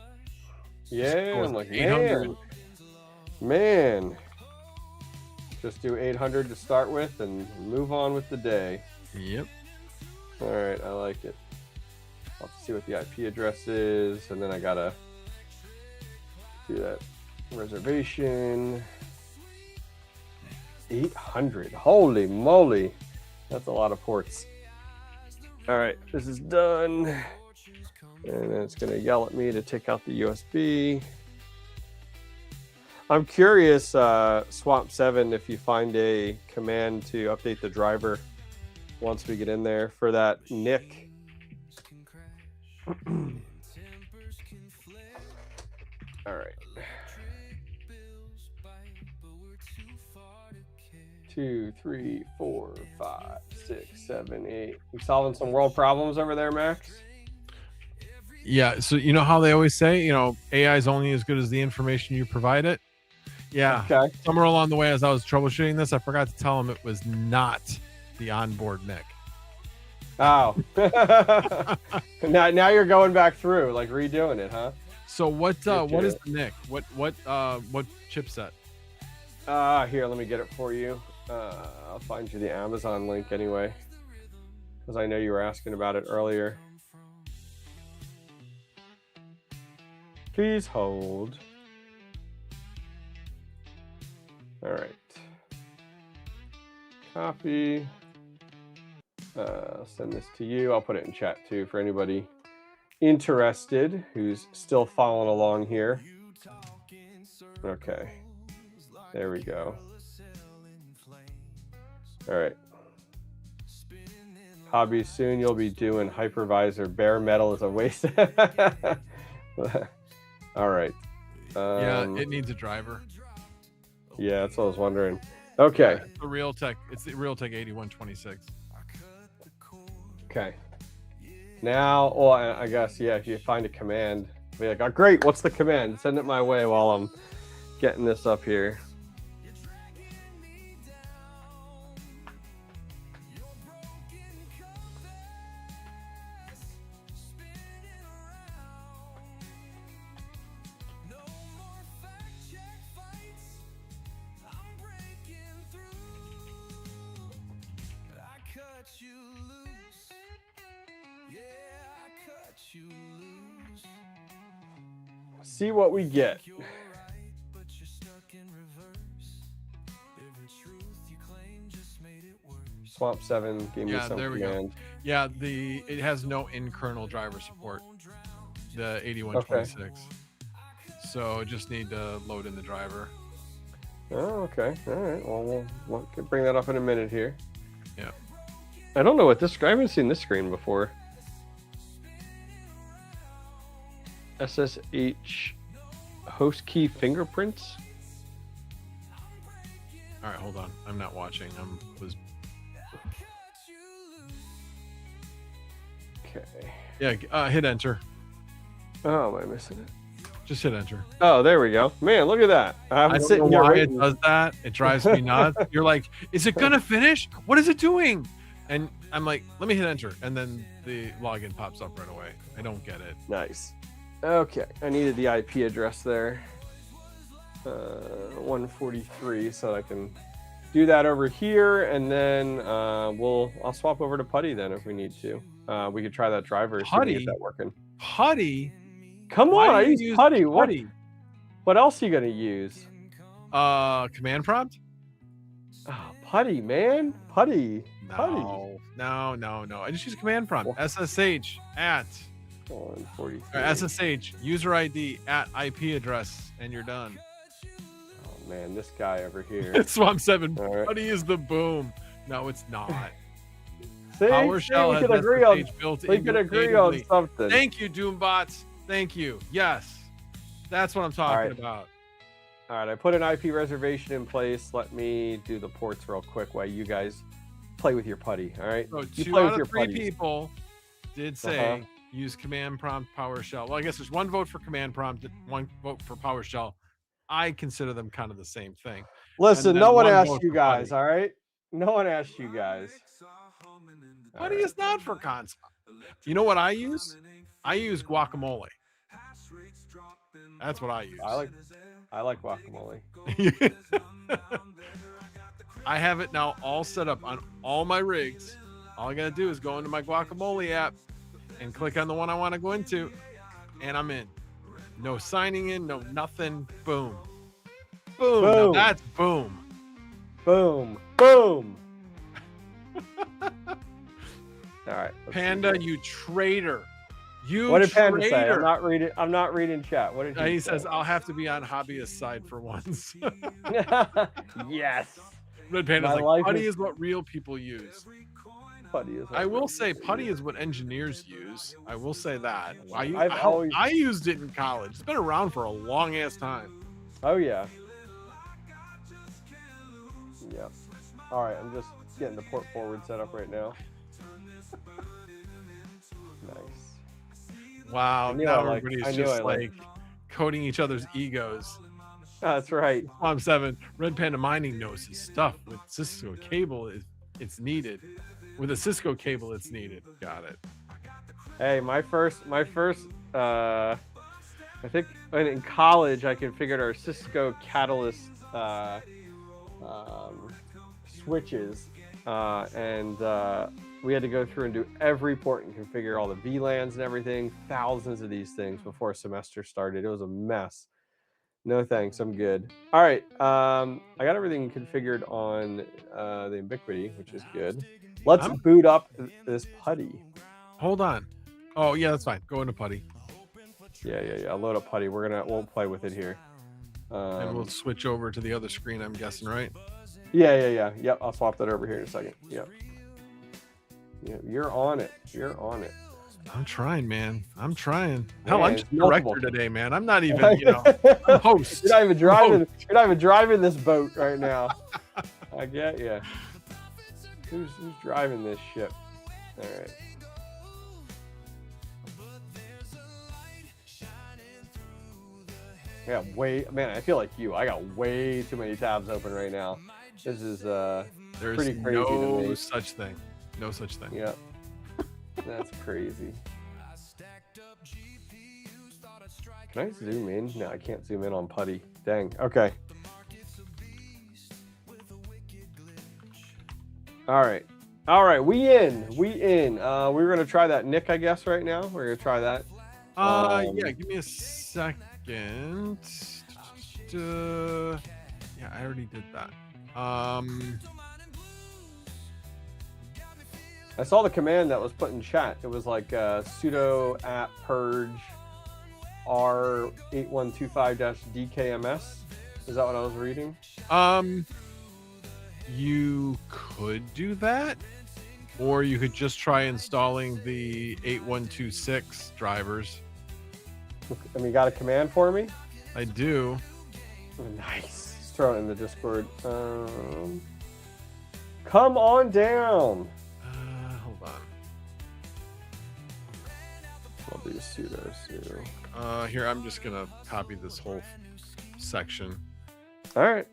Yeah, I'm like,
800.
Man. Just do 800 to start with and move on with the day.
Yep.
All right, I like it. I'll have to see what the IP address is, and then I gotta do that reservation. 800. Holy moly. That's a lot of ports. All right, this is done. And then it's going to yell at me to take out the USB. I'm curious, Swamp 7, if you find a command to update the driver once we get in there for that NIC. All right. 2, 3, 4, 5, 6, 7, 8. You solving some world problems over there, Max?
Yeah. So you know how they always say, AI is only as good as the information you provide it. Yeah.
Okay.
Somewhere along the way, as I was troubleshooting this, I forgot to tell him it was not the onboard NIC.
Oh. now you're going back through, like redoing it, huh?
So what is the NIC? What chipset?
Here, let me get it for you. I'll find you the Amazon link anyway, because I know you were asking about it earlier. Please hold. All right. Copy. I'll send this to you. I'll put it in chat too for anybody interested who's still following along here. Okay. There we go. All right. Hobby, soon you'll be doing hypervisor. Bare metal is a waste. All right.
Yeah, it needs a driver.
Yeah, that's what I was wondering. Okay.
Yeah, it's the Realtek 8126.
Okay. Now, well, I guess, yeah, if you find a command, be like, oh, great, what's the command? Send it my way while I'm getting this up here. See what we get. Swamp 7 gave me some
there we
command.
go. Yeah, it has no in-kernel driver support, the 8126. So just need to load in the driver.
Oh, okay. All right. Well, we'll bring that up in a minute here.
Yeah.
I don't know what this. I haven't seen this screen before. SSH host key fingerprints.
All right, hold on. I'm not watching.
Okay.
Yeah, hit enter.
Oh, am I missing it?
Just hit enter.
Oh, there we go. Man, look at that.
I don't know why it does that. It drives me nuts. You're like, is it gonna finish? What is it doing? And I'm like, let me hit enter, and then the login pops up right away. I don't get it.
Nice. Okay, I needed the IP address there. 143, so I can do that over here, and then I'll swap over to Putty then if we need to. We could try that driver.
Putty?
Get that working.
Putty?
Come on, I use Putty.
Putty?
What else are you gonna use?
Command prompt?
Oh, Putty, man. Putty.
No. I just use command prompt. SSH at
143.
SSH user ID at IP address, and you're done.
Oh man, this guy over here.
It's Swamp 7.
Right.
Putty is the boom. No, it's not.
See,
PowerShell
we
has
can agree on.
SSH built
We can agree on
natively.
something.
Thank you, Doombots. Thank you. Yes, that's what I'm talking about.
All right, I put an IP reservation in place. Let me do the ports real quick while you guys play with your Putty. All right.
So
you
2
play
out
with
of
your
3
putties.
people did say use command prompt PowerShell. Well, I guess there's 1 vote for command prompt, 1 vote for PowerShell. I consider them kind of the same thing.
Listen,
And
no
then
one
1
asked
vote
you
for
guys.
Putty.
All right. No one asked you guys.
Putty is not for console. You know what I use? I use guacamole. That's what I use.
I like guacamole.
I have it now all set up on all my rigs. All I gotta do is go into my guacamole app and click on the one I want to go into, and I'm in. No signing in, no nothing. Boom. Boom. Now
Boom.
that's boom.
Boom. Boom. All right.
Panda, you traitor. You
What did
traitor.
Panda say? I'm not reading chat. What did
He
say?
says, I'll have to be on Hobbyist side for once.
Yes.
Red Panda's
My
like,
life
Putty
is-
is what real people use.
Putty is.
I will say Putty is what engineers use. I will say that.
I've
I used it in college. It's been around for a long ass time.
Oh yeah. Yeah. All right. I'm just getting the port forward set up right now. Nice.
Wow.
knew
Now
I liked-
everybody's
I knew
just
I liked-
like coating each other's egos.
That's right.
Swamp 7. Red Panda Mining knows his stuff. With Cisco cable, it's needed. With a Cisco cable, it's needed. Got it.
Hey, my first. I think in college I configured our Cisco Catalyst switches, and we had to go through and do every port and configure all the VLANs and everything, thousands of these things before semester started. It was a mess. No thanks, I'm good. All right, I got everything configured on the Ubiquity, which is good. Let's boot up this Putty.
Hold on. Oh yeah, that's fine. Go into Putty.
Yeah. Load up Putty. We'll play with it here.
And we'll switch over to the other screen, I'm guessing, right?
Yeah. Yep, I'll swap that over here in a second. Yep. Yeah, you're on it.
I'm trying, man. I'm trying. Hell, I'm
Man,
just
multiple.
director today, man. I'm not even, I'm host.
You're not even driving. You're not even driving this boat right now. I get you. Who's driving this ship? All right. got way, man, I feel like you. I got way too many tabs open right now. This is
There's
pretty crazy to
no
me.
such thing. No such thing.
Yeah. That's crazy. Can I zoom in? No, I can't zoom in on putty. Dang. Okay. All right. All right. We in. We're going to try that Nick, I guess, right now. We're going to try that.
Yeah, give me a second. Yeah, I already did that.
I saw the command that was put in chat. It was like sudo apt purge r8125-dkms. Is that what I was reading?
You could do that, or you could just try installing the 8126 drivers.
And you got a command for me?
I do.
Oh, nice. Just throw it in the Discord. Come on down.
Hold on.
I'll do sudo.
Here, I'm just gonna copy this whole section.
All right.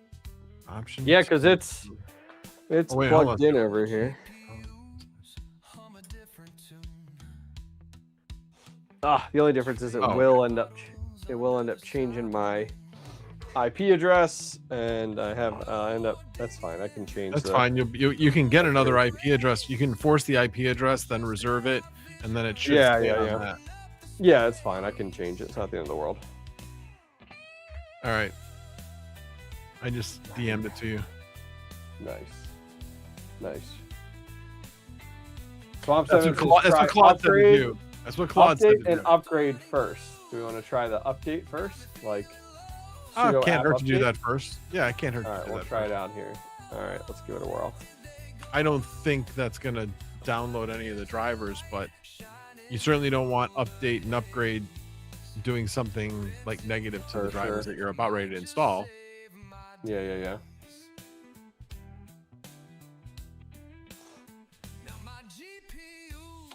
Options.
Yeah, because it's
Oh, wait, hold
plugged
on.
in over here. The only difference is it will end up changing my IP address, and I have that's fine. I can change.
That's fine. You can get another IP address. You can force the IP address, then reserve it, and then it should stay on that.
Yeah, it's fine. I can change it. It's not the end of the world.
All right. I just DM'd it to you.
Nice. Swamp
That's
7
what Claude said to do. That's what Claude said to
Update and
do.
upgrade first. Do we want to try the update first? Like, sudo
Can't
app
hurt to do
update?
that first. Yeah, it can't hurt
All
to
right,
do
we'll
that
try
first.
it out here. All right, let's give it a whirl.
I don't think that's going to download any of the drivers, but you certainly don't want update and upgrade doing something like negative to the drivers that you're about ready to install.
Yeah.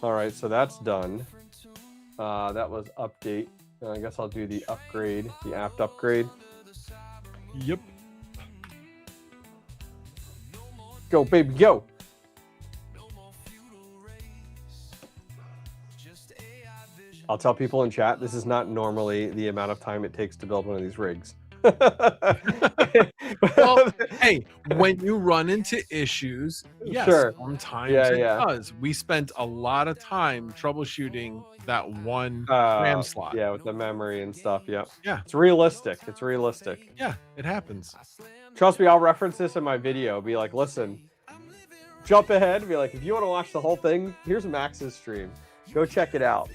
All right, so that's done. That was update. I guess I'll do the upgrade, the apt upgrade.
Yep.
Go, baby, go. I'll tell people in chat, this is not normally the amount of time it takes to build one of these rigs.
Well, hey, when you run into issues, yes,
Sure.
sometimes
Yeah,
it
yeah.
does. We spent a lot of time troubleshooting that one RAM slot.
Yeah, with the memory and stuff. Yeah.
Yeah.
It's realistic.
Yeah, it happens.
Trust me, I'll reference this in my video. Be like, listen, jump ahead. Be like, if you want to watch the whole thing, here's Max's stream. Go check it out.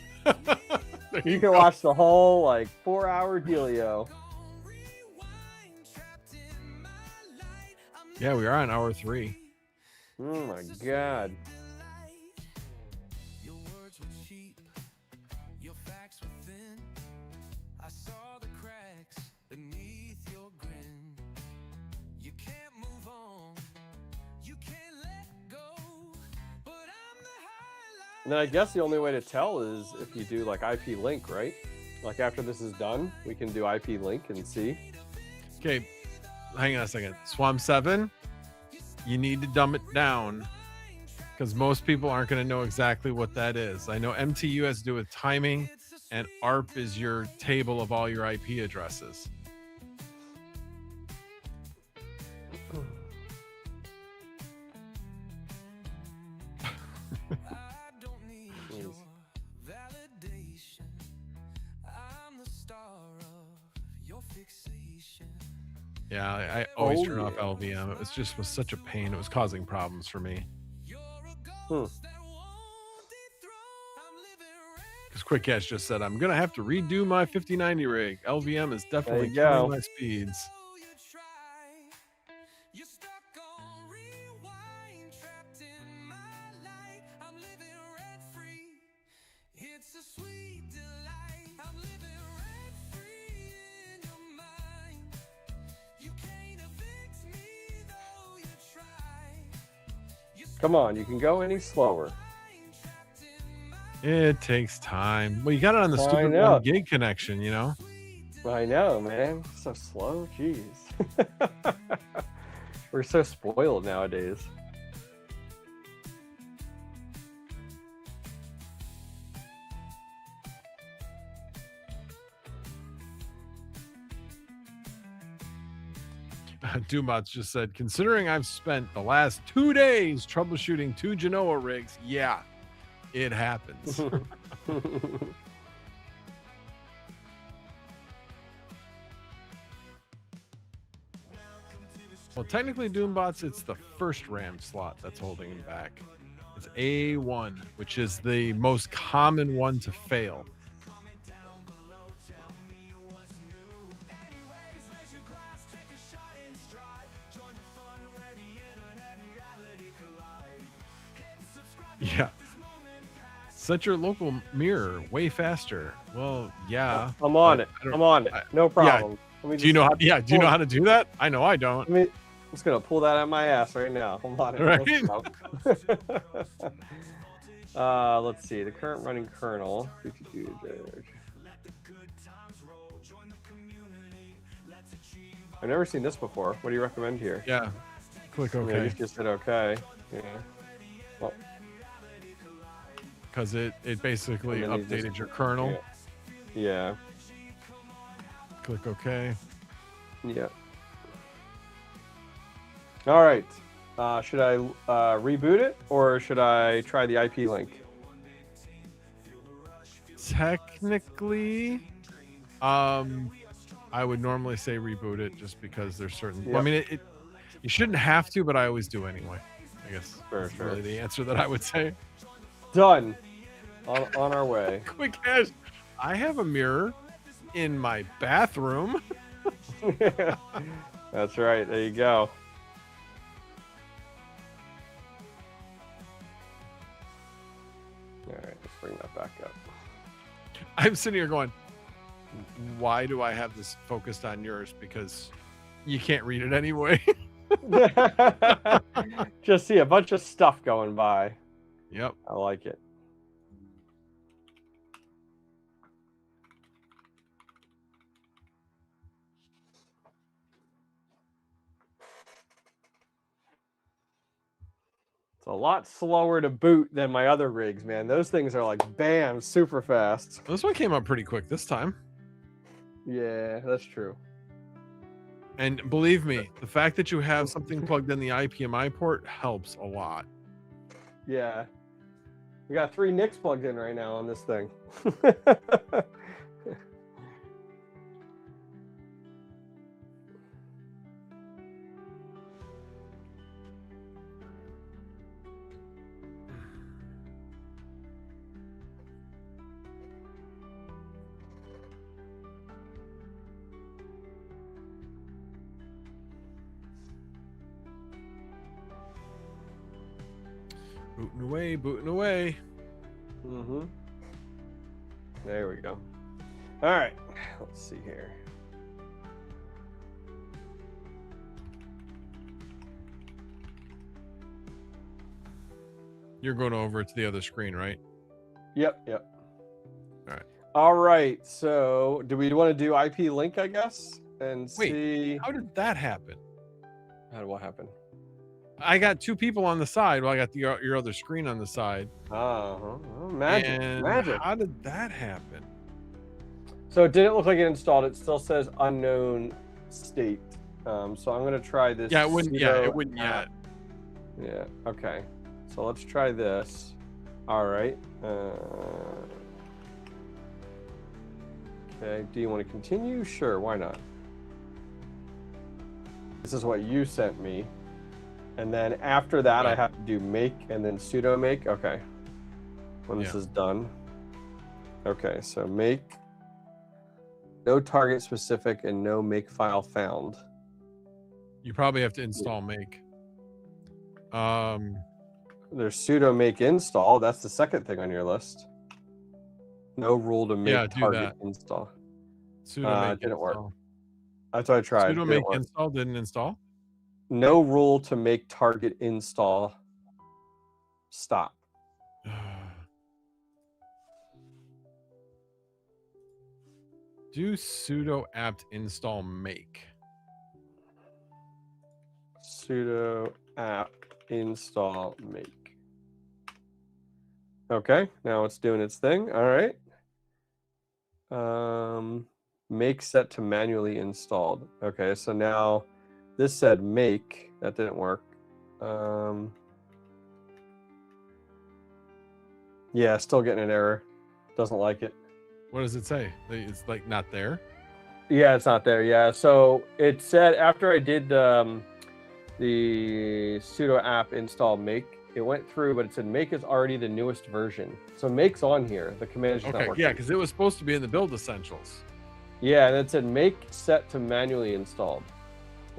You can watch the whole 4-hour dealio.
Yeah, we are on hour 3.
Oh my god. And then I guess the only way to tell is if you do IP link, right? Like after this is done, we can do IP link and see.
Okay, hang on a second. Swamp 7, you need to dumb it down because most people aren't going to know exactly what that is. I know MTU has to do with timing, and ARP is your table of all your IP addresses. Yeah, I always turn off LVM. It was such a pain. It was causing problems for me. Because Quick Cash just said, I'm going to have to redo my 5090 rig. LVM is definitely killing my speeds.
Come on, you can go any slower.
It takes time. Well, you got it on the stupid 1 gig connection, you know?
I know, man. So slow. Jeez. We're so spoiled nowadays.
Doombot's just said, considering I've spent the last 2 days troubleshooting 2 Genoa rigs, yeah, it happens. Well, technically, Doombots, it's the first RAM slot that's holding him back. It's A1, which is the most common one to fail. Yeah. Set your local mirror way faster. Well, yeah.
I'm on it. I'm on it. No problem.
Do you know how? Yeah. Do you know how to do that? I know I don't.
I'm just gonna pull that out of my ass right now. I'm on it.
Right.
Let's see. The current running kernel. I've never seen this before. What do you recommend here?
Yeah. Click OK.
Yeah, you just hit OK. Yeah. Well,
because it basically updated your kernel.
Yeah.
Click OK.
Yeah. All right. Should I reboot it or should I try the IP link?
Technically, I would normally say reboot it just because there's certain.
Yep.
Well, I mean, you shouldn't have to, but I always do anyway. I guess
Sure.
really the answer that I would say.
Done. On our way.
Quick cash. I have a mirror in my bathroom.
That's right. There you go. All right, let's bring that back up.
I'm sitting here going, why do I have this focused on yours? Because you can't read it anyway.
Just see a bunch of stuff going by.
Yep.
I like it. It's a lot slower to boot than my other rigs, man. Those things are like, bam, super fast.
This one came up pretty quick this time.
Yeah, that's true.
And believe me, the fact that you have something plugged in the IPMI port helps a lot.
Yeah. We got 3 NICs plugged in right now on this thing.
Booting away, booting away.
Mm-hmm. There we go. All right, let's see here.
You're going over to the other screen, right?
Yep.
All right.
All right, so do we want to do IP link, I guess, and
Wait,
see
how did that happen?
what happened?
I got 2 people on the side. Well, I got your other screen on the side.
Oh, magic.
And
Magic.
how did that happen?
So it didn't look like it installed. It still says unknown state. So I'm going to try this.
Yeah, it wouldn't. Yeah,
pseudo
it wouldn't
app.
yet.
Yeah. Okay. So let's try this. All right. Okay. Do you want to continue? Sure. Why not? This is what you sent me. And then after that,
Yeah.
I have to do make and then sudo make. Okay. When this
Yeah.
is done. Okay. So make. No target specific and no make file found.
You probably have to install make.
There's sudo make install. That's the second thing on your list. No rule to make
Yeah, do
target
that.
install.
Sudo make
Didn't work.
install.
That's what I tried.
Sudo
Didn't
make
work.
install didn't install.
No rule to make target install. Stop.
Do sudo apt install make.
Sudo apt install make. Okay, now it's doing its thing. All right. Make set to manually installed. Okay, so now this said make. That didn't work. Yeah, still getting an error. Doesn't like it.
What does it say? It's like not there.
Yeah, it's not there. Yeah, so it said after I did the sudo apt install make, it went through, but it said make is already the newest version. So make's on here. The command is just not
Okay,
working.
yeah, because it was supposed to be in the build essentials.
Yeah, and it said make set to manually installed.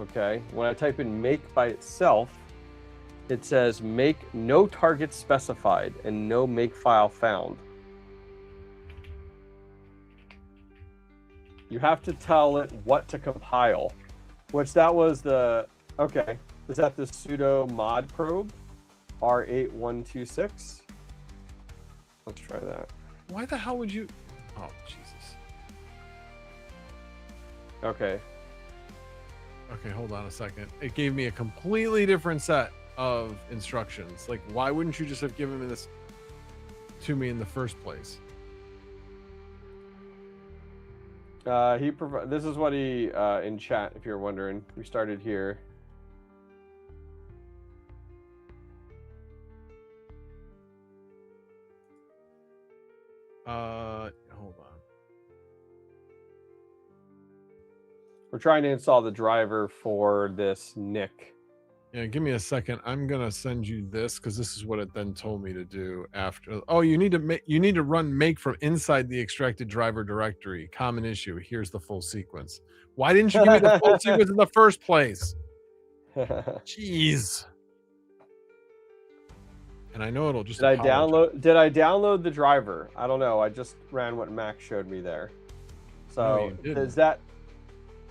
Okay, when I type in make by itself, it says make no target specified and no make file found. You have to tell it what to compile, which that was the, okay, is that the sudo mod probe R8126? Let's try that.
Why the hell would you? Oh, Jesus.
Okay.
Okay, hold on a second. It gave me a completely different set of instructions. Like, why wouldn't you just have given me this to me in the first place?
This is what he in chat, if you're wondering. We started here.
Hold on.
We're trying to install the driver for this NIC.
Yeah, give me a second. I'm gonna send you this because this is what it then told me to do after. Oh, you need to run make from inside the extracted driver directory. Common issue. Here's the full sequence. Why didn't you give me the full sequence in the first place? Jeez. And I know it'll just.
Did I download the driver? I don't know. I just ran what Max showed me there. So is that?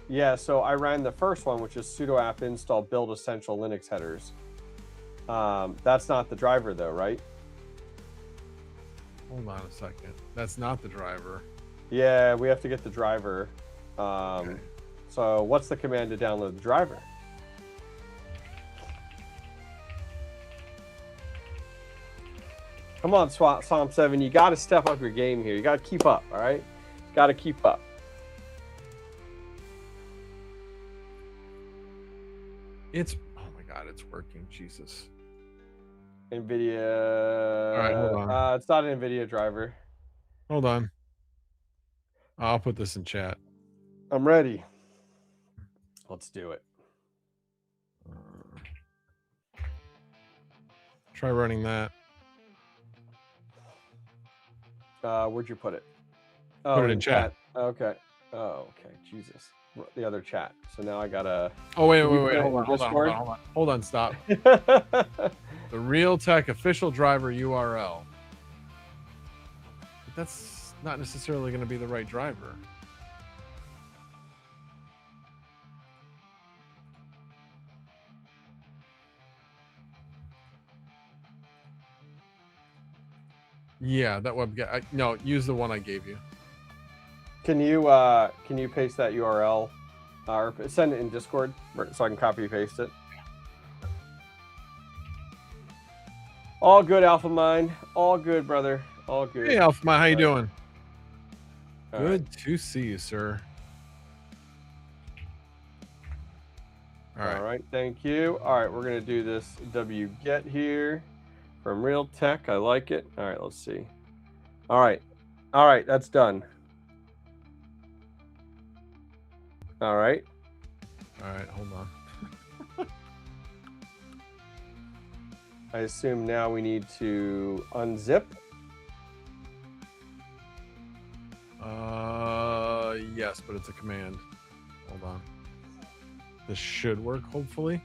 Yeah. So I ran the first one, which is sudo apt install build essential Linux headers. That's not the driver though, right?
Hold on a second. That's not the driver.
Yeah, we have to get the driver. Okay. So what's the command to download the driver? Come on, Psalm 7. You got to step up your game here. You got to keep up, all right? Got to keep up.
Oh my God, it's working. Jesus.
NVIDIA.
All right, hold on.
It's not an NVIDIA driver.
Hold on. I'll put this in chat.
I'm ready. Let's do it.
Try running that.
Where'd you put it? Oh,
put it in chat.
Okay. Oh, okay. Jesus. The other chat. So now I gotta.
Oh wait. Hold on. Stop. The Realtek official driver URL. But that's not necessarily going to be the right driver. Yeah, that web. No, use the one I gave you.
Can you paste that URL or send it in Discord so I can copy paste it? All good, Alpha Mind. All good, brother. All good.
Hey, Alpha Mind, how you doing?
All
Good
right.
to see you, sir.
All right, thank you. All right, we're gonna do this wget here from Realtek. I like it. All right, let's see. All right, that's done. All right,
Hold on.
I assume now we need to unzip.
Yes, but it's a command. Hold on. This should work, hopefully.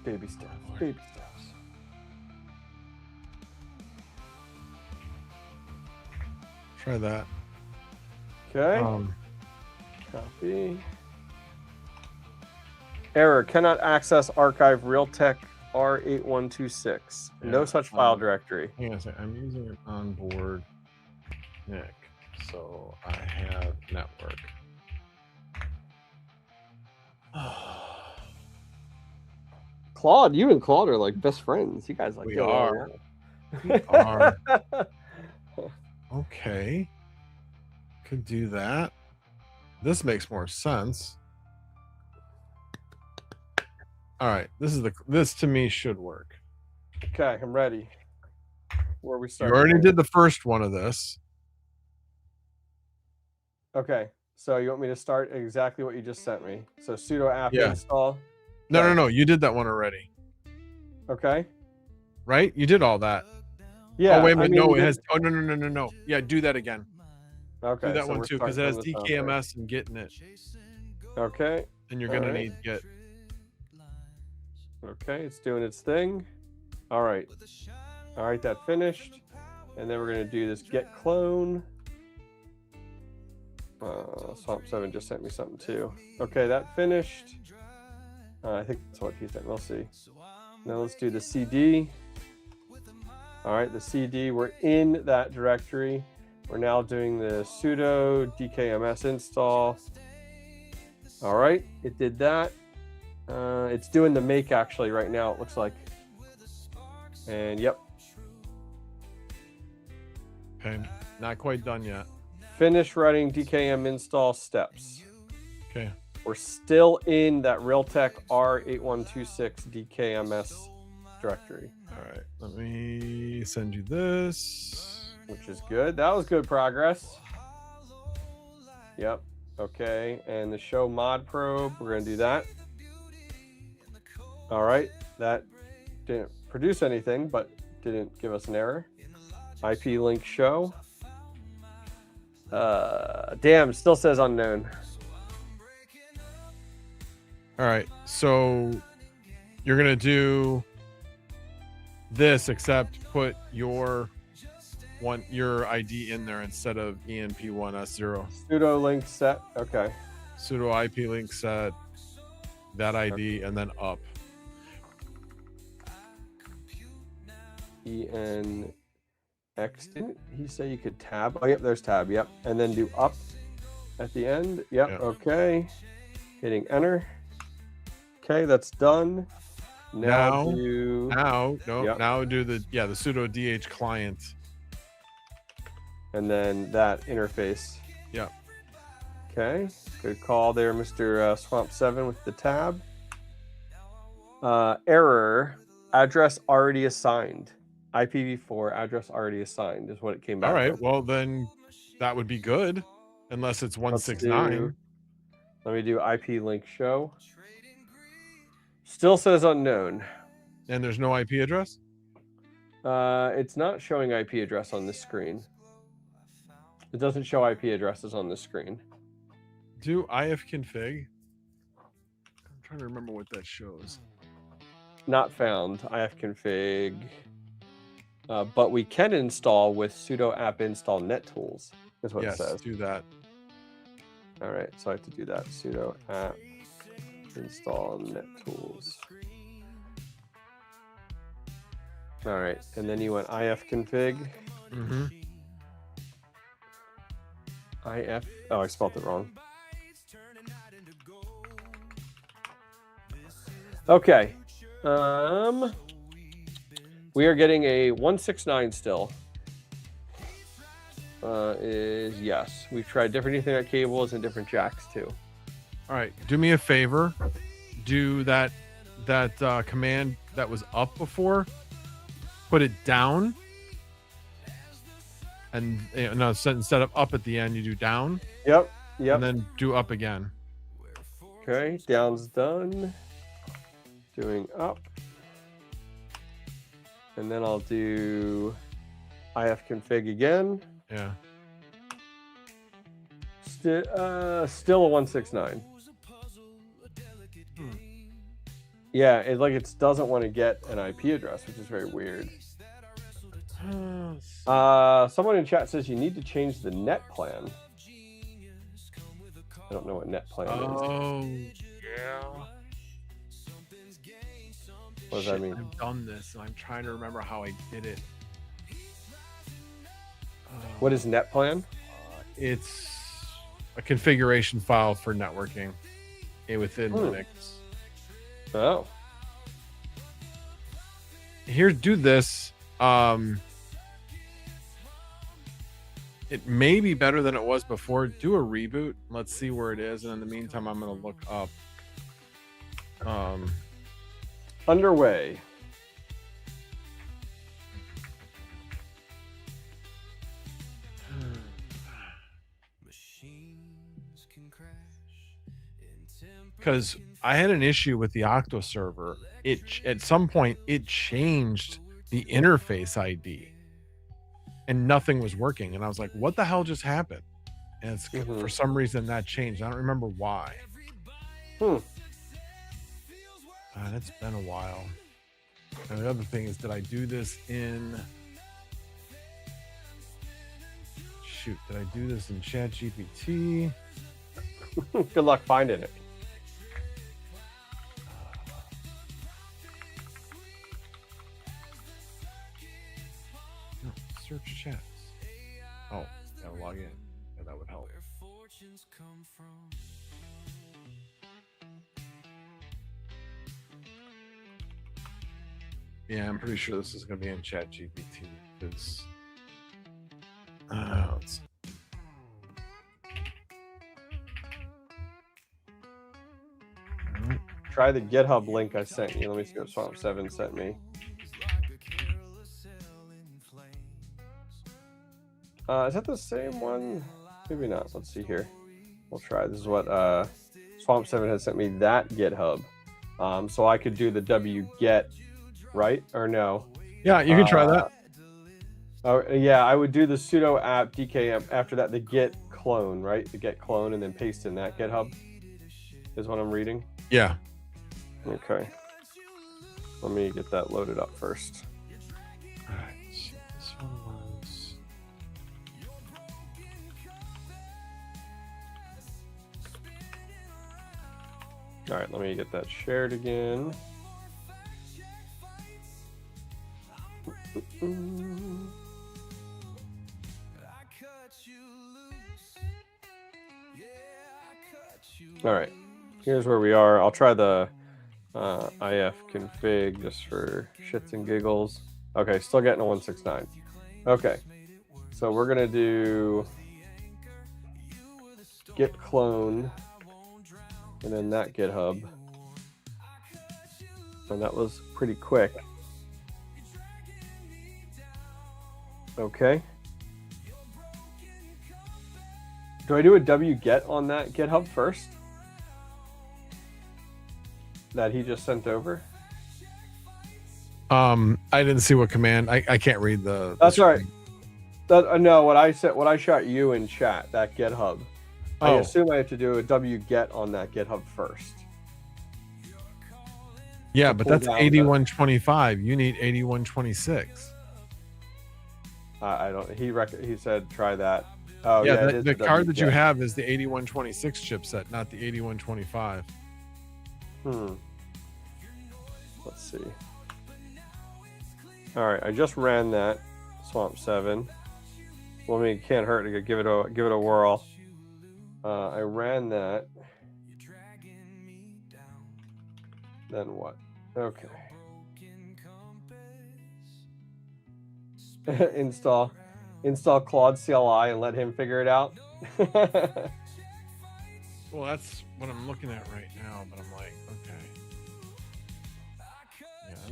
Baby steps. Baby steps.
Try that.
Okay. Copy. Error. Cannot access archive Realtek R8126. No such file directory.
Hang on a second. I'm using an onboard Nick. So I have network.
Claude, you and Claude are like best friends. You guys like
We
get along
are.
well.
We are. Okay. Could do that. This makes more sense. All right. This to me should work.
Okay, I'm ready. Where we
You
start?
already did the first one of this.
Okay, so you want me to start exactly what you just sent me? So sudo app
Yeah.
install.
No. You did that one already,
Okay.
right? You did all that.
Yeah.
Oh, wait a minute.
I mean,
No,
we
it
did-
has. Oh, no. Yeah, do that again.
Okay.
Do that
so
one
we're
too, because it
starting
has
from the top, right?
DKMS and getting it.
Okay.
And you're going to
Alright.
need Git.
Okay, it's doing its thing. All right. All right, that finished. And then we're going to do this get clone. Swamp 7 just sent me something too. Okay, that finished. I think that's what he sent. We'll see. Now let's do the CD. All right, the CD, we're in that directory. We're now doing the sudo dkms install. All right, it did that. It's doing the make actually right now, it looks like. And yep.
Okay. Not quite done yet.
Finish writing DKM install steps.
Okay.
We're still in that Realtek R8126 DKMS directory,
All right. Let me send you this.
which is good. That was good progress. Yep. Okay. And the show mod probe, we're going to do that. All right. That didn't produce anything, but didn't give us an error. IP link show. Damn, still says unknown.
All right. So you're going to do this, except put your ID in there instead of ENP1S0.
Sudo link set. Okay.
Sudo IP link set, that ID, and then up.
ENX, didn't he say you could tab? Oh, yep, there's tab. Yep. And then do up at the end. Yep.
Yep.
Okay. Hitting enter. Okay, that's done. Now
Now
do. Yep.
Now do the sudo DH client.
And then that interface.
Yep.
Okay. Good call there, Mr. Swamp 7 with the tab. Error. Address already assigned. IPv4 address already assigned is what it came back
All right.
with.
Well, then that would be good, unless it's 169.
Let me do IP link show. Still says unknown.
And there's no IP address?
It's not showing IP address on this screen. It doesn't show IP addresses on this screen.
Do ifconfig. I'm trying to remember what that shows.
Not found. ifconfig. But we can install with sudo app install nettools, is what it
Yes,
says.
do that.
All right, so I have to do that. Sudo app install nettools. All right, and then you went ifconfig.
Mm-hmm.
Oh, I spelled it wrong. Okay. We are getting a 169 still. Is yes. We've tried different Ethernet cables and different jacks too.
All right, do me a favor. Do that command that was up before. Put it down. And no, instead of up at the end, you do down.
Yep.
And then do up again.
Okay, down's done. Doing up. And then I'll do ifconfig again.
Yeah.
Still a 169. Yeah, it doesn't want to get an IP address, which is very weird. Someone in chat says you need to change the net plan. I don't know what net plan is.
Oh, yeah.
What does that mean?
I've done this, and I'm trying to remember how I did it.
What is net plan?
It's a configuration file for networking within Linux.
Oh,
Here, do this. It may be better than it was before. Do a reboot. Let's see where it is. And in the meantime, I'm going to look up.
underway.
Because I had an issue with the Octo server. At some point it changed the interface ID, and nothing was working. And I was like, "What the hell just happened?" And it's for some reason that changed. I don't remember why. It's been a while. And the other thing is, did I do this in? Shoot, did I do this in ChatGPT?
Good luck finding it.
Search chats. Oh, gotta log in. Yeah, that would help. Yeah, I'm pretty sure this is gonna be in ChatGPT because let's see.
Try the GitHub link I sent you. Let me see what Swamp 7 sent me. Is that the same one? Maybe not. Let's see here. We'll try. This is what Swamp 7 has sent me, that GitHub. So I could do the wget, right? Or no?
Yeah, you can try that.
Oh, yeah, I would do the sudo app dkm. After that, the git clone, right? The get clone and then paste in that GitHub is what I'm reading.
Yeah.
Okay. Let me get that loaded up first.
All right. So this one was.
All right, let me get that shared again. All right, here's where we are. I'll try the if config just for shits and giggles. Okay, still getting a 169. Okay, so we're gonna do git clone and then that GitHub, and that was pretty quick. Okay. Do I do a wget on that GitHub first? That he just sent over?
I didn't see what command. I can't read the.
That's all right. No, what I said, what I shot you in chat, that GitHub. I assume I have to do a wget on that GitHub first.
Yeah, but that's 8125. You need 8126.
I don't. He said try that. Oh
yeah, the card that you have is the 8126 chipset, not the 8125.
Let's see. All right, I just ran that Swamp 7. Well, I mean, it can't hurt to give it a whirl. I ran that. Then what? Okay. install Claude CLI and let him figure it out.
Well, that's what I'm looking at right now, but I'm like, okay. Yes.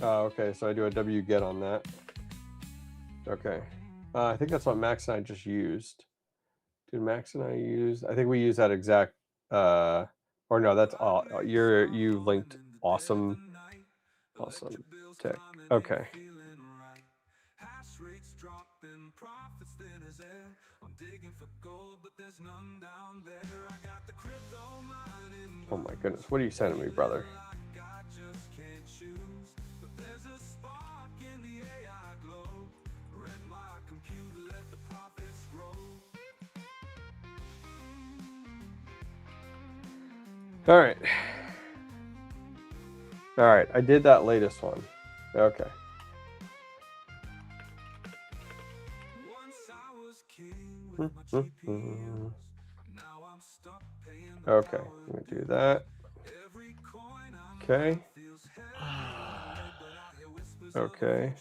Okay, so I do a wget on that. Okay. I think that's what Max and I just used. Did Max and I use? I think we use that exact. Or no, that's all. You linked awesome tech. Okay. Oh my goodness, what are you sending me, brother? All right. All right, I did that latest one. Okay. Okay, I'm gonna do that. Okay. Okay.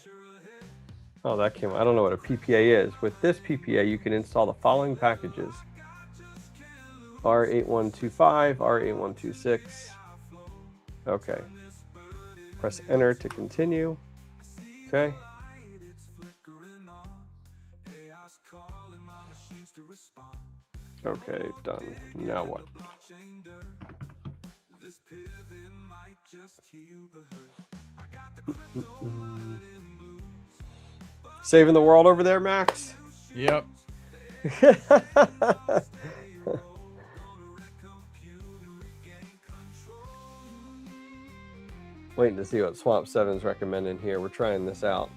Oh, that came. I don't know what a PPA is. With this PPA, you can install the following packages: R8125, R8126. Okay. Press enter to continue. Okay. Okay, done. Now what? Saving the world over there, Max?
Yep.
Waiting to see what Swamp 7's recommending here. We're trying this out.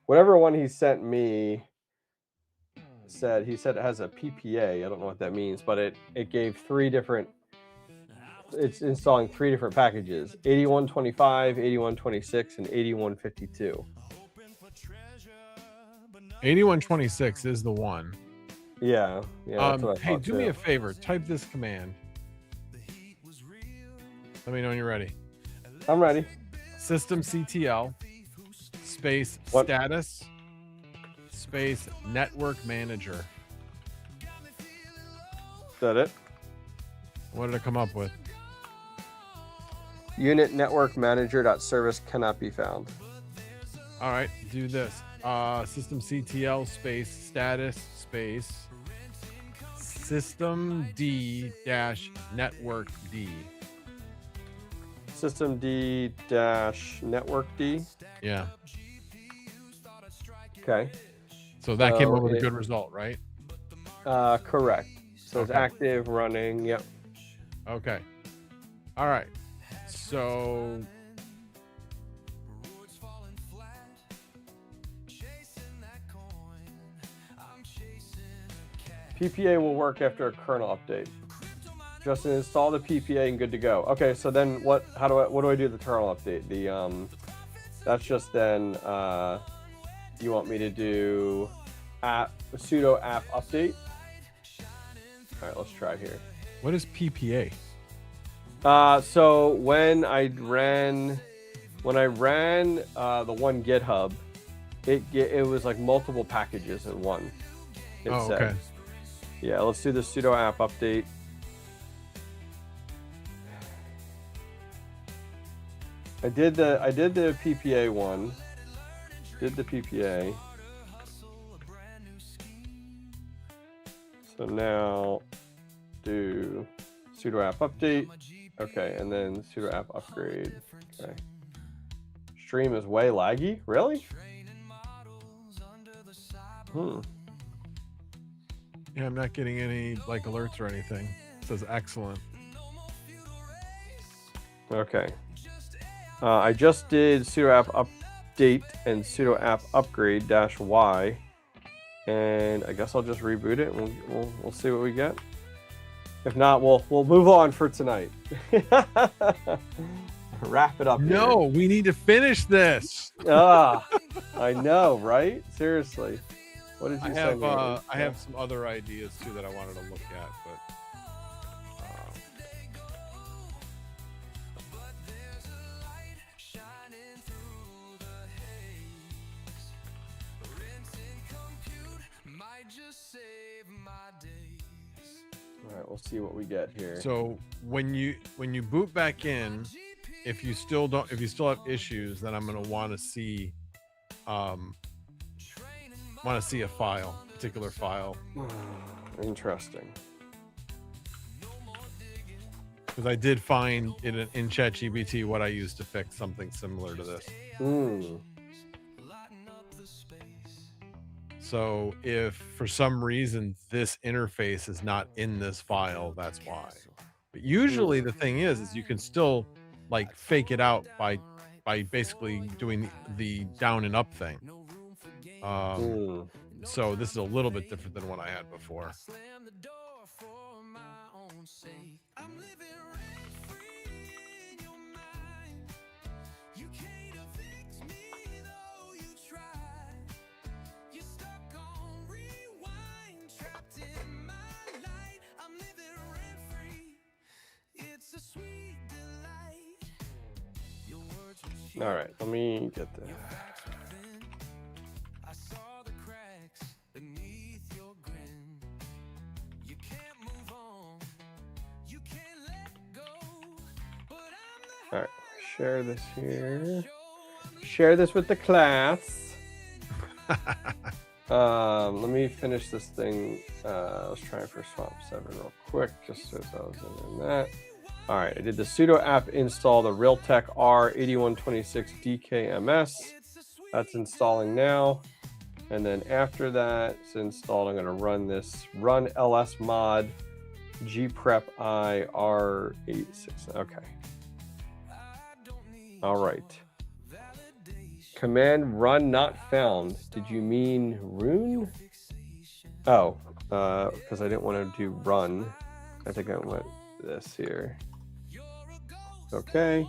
Whatever one he sent me said, he said it has a PPA. I don't know what that means, but it gave three different, it's installing three different packages: 8125, 8126, and 8152.
8126 is the one.
Yeah. That's what I
Hey,
thought
do me a favor. Type this command. Let me know when you're ready.
I'm ready.
Systemctl space
What?
status space network manager.
Is that it?
What did it come up with?
Unit network manager.service cannot be found.
All right, do this. Systemctl space status space system d dash network d.
System D dash network D.
Yeah.
Okay.
So that came
So
up with a
it-
good result, right?
Correct. So it's
Okay.
active, running. Yep.
Okay. All right. So
PPA will work after a kernel update. Just install the PPA and good to go. Okay, so then what do I do with the kernel update? The that's just then you want me to do sudo app update. All right, let's try here.
what is PPA?
So when I ran the one GitHub, it was like multiple packages in one. It
Oh,
said.
okay.
Yeah, let's do the sudo app update. I did the PPA one. Did the PPA. So now do sudo app update. Okay, and then sudo app upgrade. Okay. Stream is way laggy. Really?
Yeah, I'm not getting any like alerts or anything. It says excellent.
Okay. I just did sudo app update and sudo app upgrade -y, and I guess I'll just reboot it. And we'll see what we get. If not, we'll move on for tonight. Wrap it up.
No, we need to finish this.
I know, right? Seriously. What did you
I
send me?
have some other ideas too that I wanted to look at, but
all right, we'll see what we get here.
so when you boot back in, if you still have issues, then I'm going to want to see a particular file.
Interesting.
Because I did find in ChatGPT what I used to fix something similar to this. So if for some reason this interface is not in this file, that's why. But usually the thing is you can still like fake it out by basically doing the down and up thing. So this is a little bit different than what I had before.
All right, let me get this. All right, share this here. Share this with the class. Let me finish this thing. I was trying for Swamp 7 real quick, just so I was in that. All right, I did the sudo app install the Realtek R8126 DKMS. That's installing now. And then after that, it's installed, I'm going to run this run ls mod gprep I R86. Okay. All right. Command run not found. Did you mean rune? Oh, because I didn't want to do run. I think I went this here. Okay.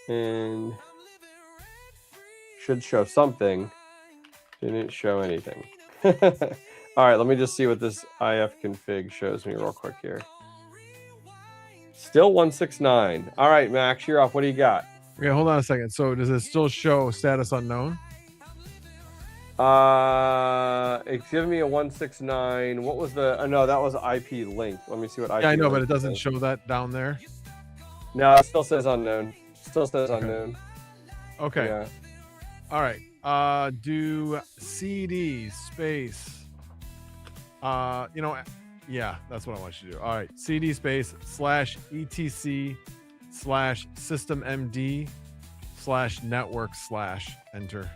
And should show something. Didn't show anything. All right, let me just see what this if config shows me real quick here. Still 169. All right, Max, you're off. What do you got?
Okay, hold on a second. So does it still show status unknown?
It's giving me a 169. What was the? Oh, no, that was IP link. Let me see what IP.
Yeah, I know, but it
link
doesn't
is.
show that down there.
No, it still says unknown. Still says unknown.
Okay.
Yeah.
All right. Do CD space. Yeah, that's what I want you to do. All right. CD space /etc /systemmd/network/ enter.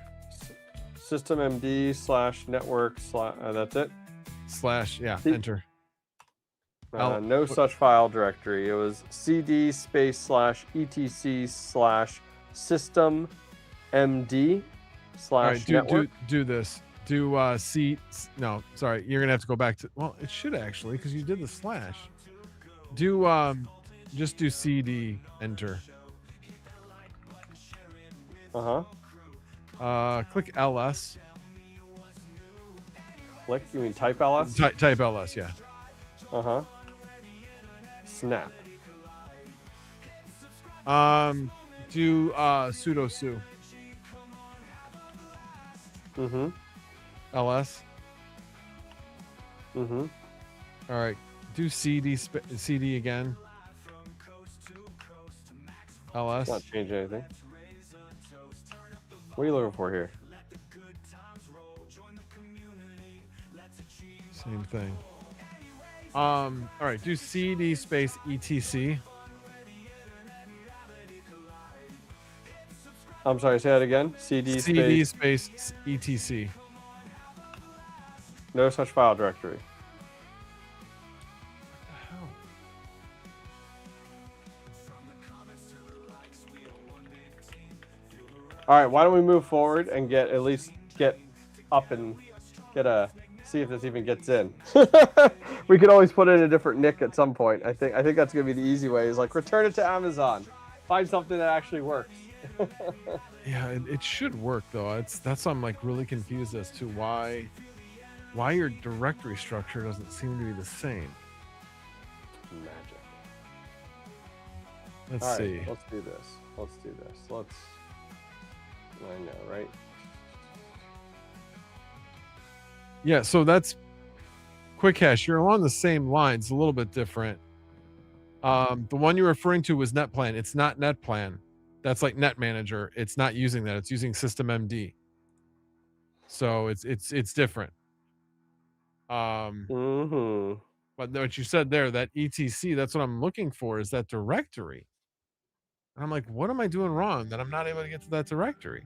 Systemmd/network/ that's it.
Enter.
No such file directory. It was cd space /etc/systemmd/network.
Do this. Do C. No, sorry. You're gonna have to go back to. Well, it should actually because you did the slash. Do just do CD enter. Click ls.
Click. You mean type ls?
Type ls. Yeah.
Snap.
Do sudo su. ls. All right. Do CD again. ls.
Not change anything. What are you looking for here?
Same thing. All right. Do CD space etc.
I'm sorry. Say that again. CD
space etc.
No such file directory. All right, why don't we move forward and get up and see if this even gets in. We could always put in a different nick at some point. I think that's gonna be the easy way. Is like return it to Amazon, find something that actually works.
Yeah, it should work though. That's why I'm like really confused as to why your directory structure doesn't seem to be the same.
Magic.
Let's see.
Let's do this. I know, right?
Yeah, so that's Quick Hash. You're along the same lines, a little bit different. The one you're referring to was NetPlan. It's not NetPlan. That's like Net Manager. It's not using that. It's using systemmd. So it's different. But what you said there, that etc, that's what I'm looking for, is that directory. And I'm like, what am I doing wrong that I'm not able to get to that directory?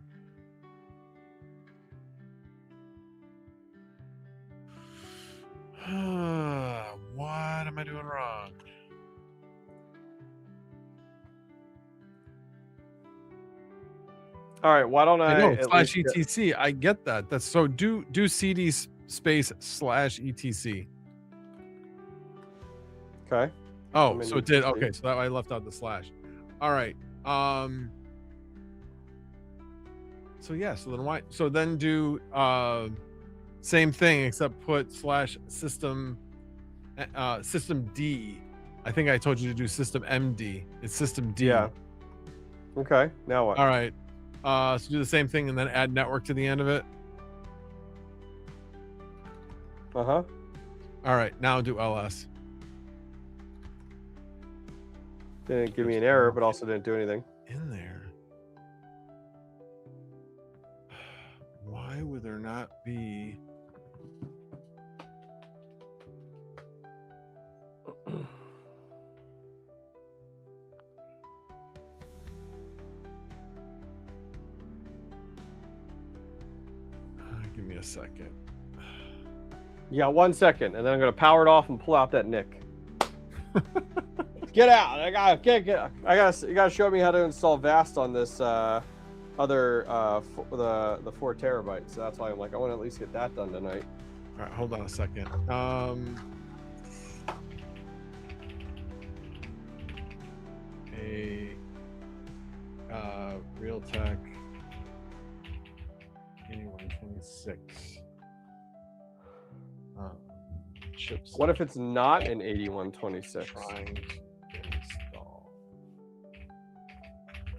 What am I doing wrong?
All right, why don't
I
I
know
at
slash
least get,
etc. I get that. That's so do cd space slash etc.
okay.
Oh,
I'm in
so it did.
etc.
Okay, so that I left out the slash. All right. So yeah. So then why? So then do same thing except put slash system system D. I think I told you to do system MD. It's system D.
Yeah. Okay. Now what?
All right. So do the same thing and then add network to the end of it.
Uh-huh.
All right. Now do LS.
Didn't give me an error, but also didn't do anything.
In there. Why would there not be? Give me a second.
You got 1 second, and then I'm gonna power it off and pull out that NIC. Get out! I gotta. You gotta show me how to install VAST on this other the 4 terabytes. So that's why I'm like, I want to at least get that done tonight.
All right, hold on a second. Realtek 8126 chips.
What if it's not an 8126?
Trying to install.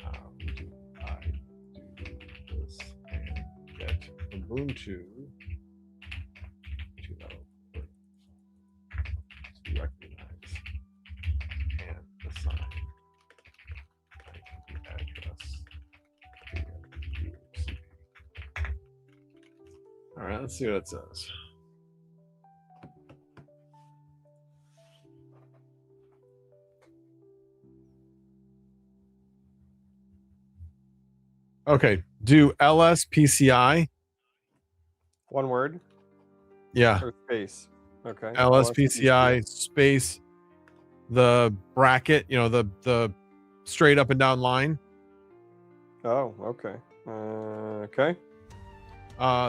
How do I do this and get Ubuntu to output to recognize and assign IP address to UCP. All right, let's see what it says. Okay, do LSPCI.
One word
Yeah,
or space? Okay.
LSPCI space the bracket, you know, the straight up and down line.
Oh, okay. Okay.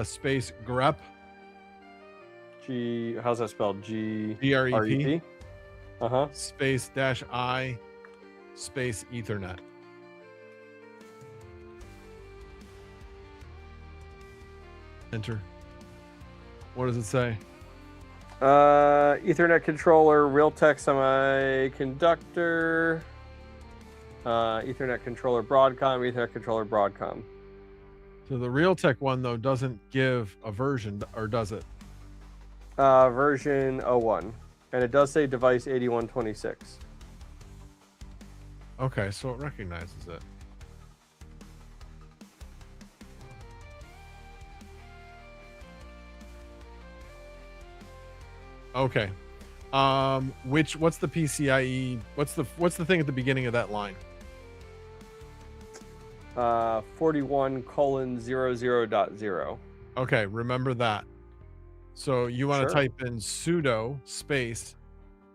Space grep.
G. How's that spelled? G.
GREP.
Uh-huh.
Space dash I space Ethernet. Enter. What does it say?
Ethernet controller, Realtek semiconductor, Ethernet controller, Broadcom, Ethernet controller, Broadcom.
So the Realtek one though doesn't give a version, or does it?
Version 01, and it does say device 8126.
Okay, so it recognizes it. Okay. What's the PCIe? What's the thing at the beginning of that line?
41:00.0.
Okay, remember that. So you want to
Sure.
type in sudo space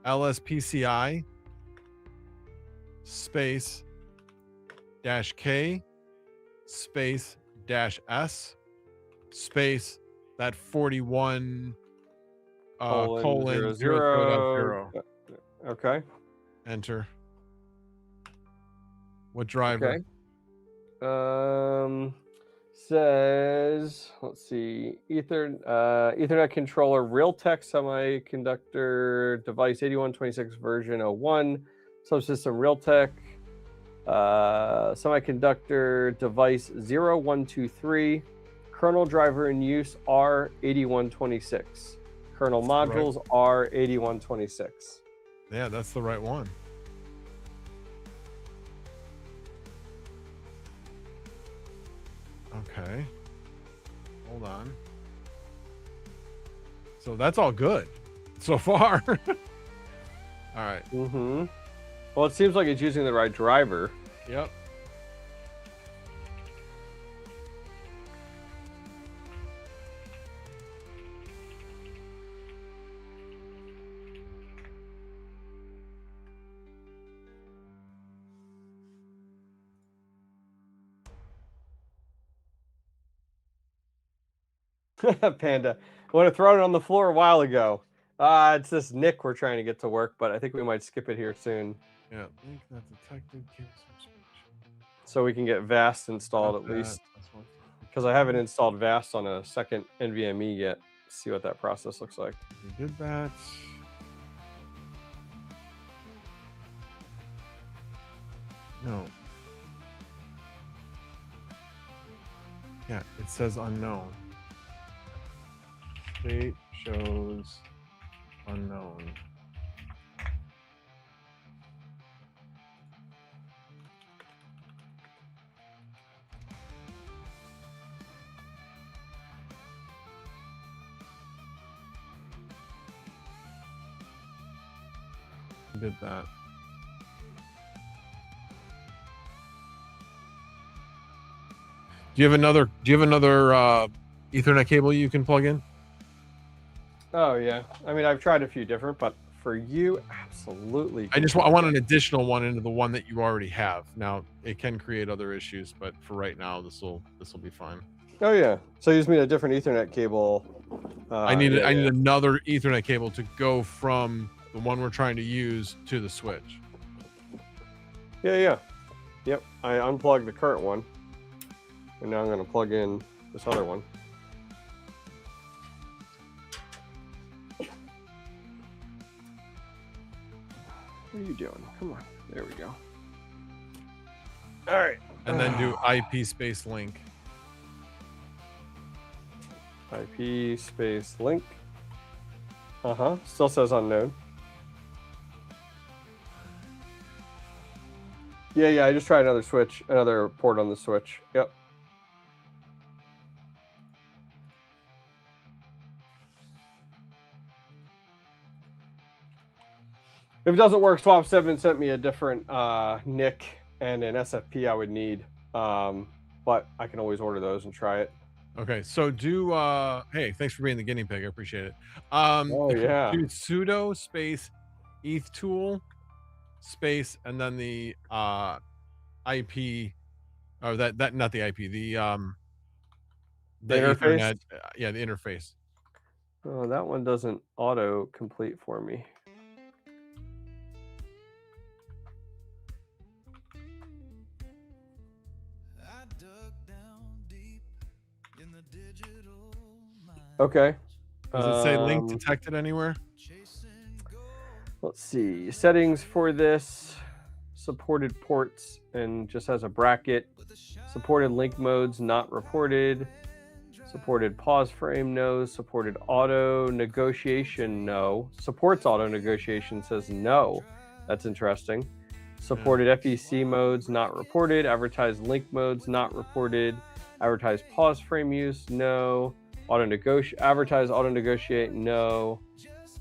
lspci space -k space -s space that 41 colon 0.0.
Okay.
Enter. What driver?
Okay. Says, let's see, Ethernet controller, Realtek semiconductor device 8126 version 01, subsystem Realtek, semiconductor device 0123, kernel driver in use R8126, kernel modules R8126.
Yeah, that's the right one. Okay. Hold on. So that's all good so far. All right.
Mm-hmm. Well, it seems like it's using the right driver.
Yep.
Panda. I would have thrown it on the floor a while ago. It's this Nick we're trying to get to work, but I think we might skip it here soon.
Yeah, link not detected.
So we can get VAST installed at least. Because I haven't installed VAST on a second NVMe yet. See what that process looks like.
We did that. No. Yeah, it says unknown. State shows unknown. Did that. Do you have another Ethernet cable you can plug in?
Oh yeah. I mean, I've tried a few different, but for you, absolutely.
I want an additional one into the one that you already have. Now it can create other issues, but for right now, this will be fine.
Oh yeah. So you just need a different Ethernet cable.
I need another Ethernet cable to go from the one we're trying to use to the switch.
Yeah. Yep. I unplugged the current one, and now I'm going to plug in this other one. What are you doing? Come on. There we go. All right.
And then do IP space link.
IP space link. Still says unknown. Yeah. I just tried another port on the switch. Yep. If it doesn't work, Swap7 sent me a different NIC and an SFP I would need. But I can always order those and try it.
Okay, so do hey, thanks for being the guinea pig. I appreciate it.
Oh yeah.
Do sudo space eth tool space and then the IP or that not the IP, the
interface?
Ethernet, yeah, the interface.
Oh, that one doesn't auto complete for me. Okay.
Does it say link detected anywhere?
Let's see. Settings for this. Supported ports and just has a bracket. Supported link modes not reported. Supported pause frame no. Supported auto negotiation no. Supports auto negotiation says no. That's interesting. Supported FEC modes not reported. Advertised link modes not reported. Advertised pause frame use no. Advertise auto negotiate no.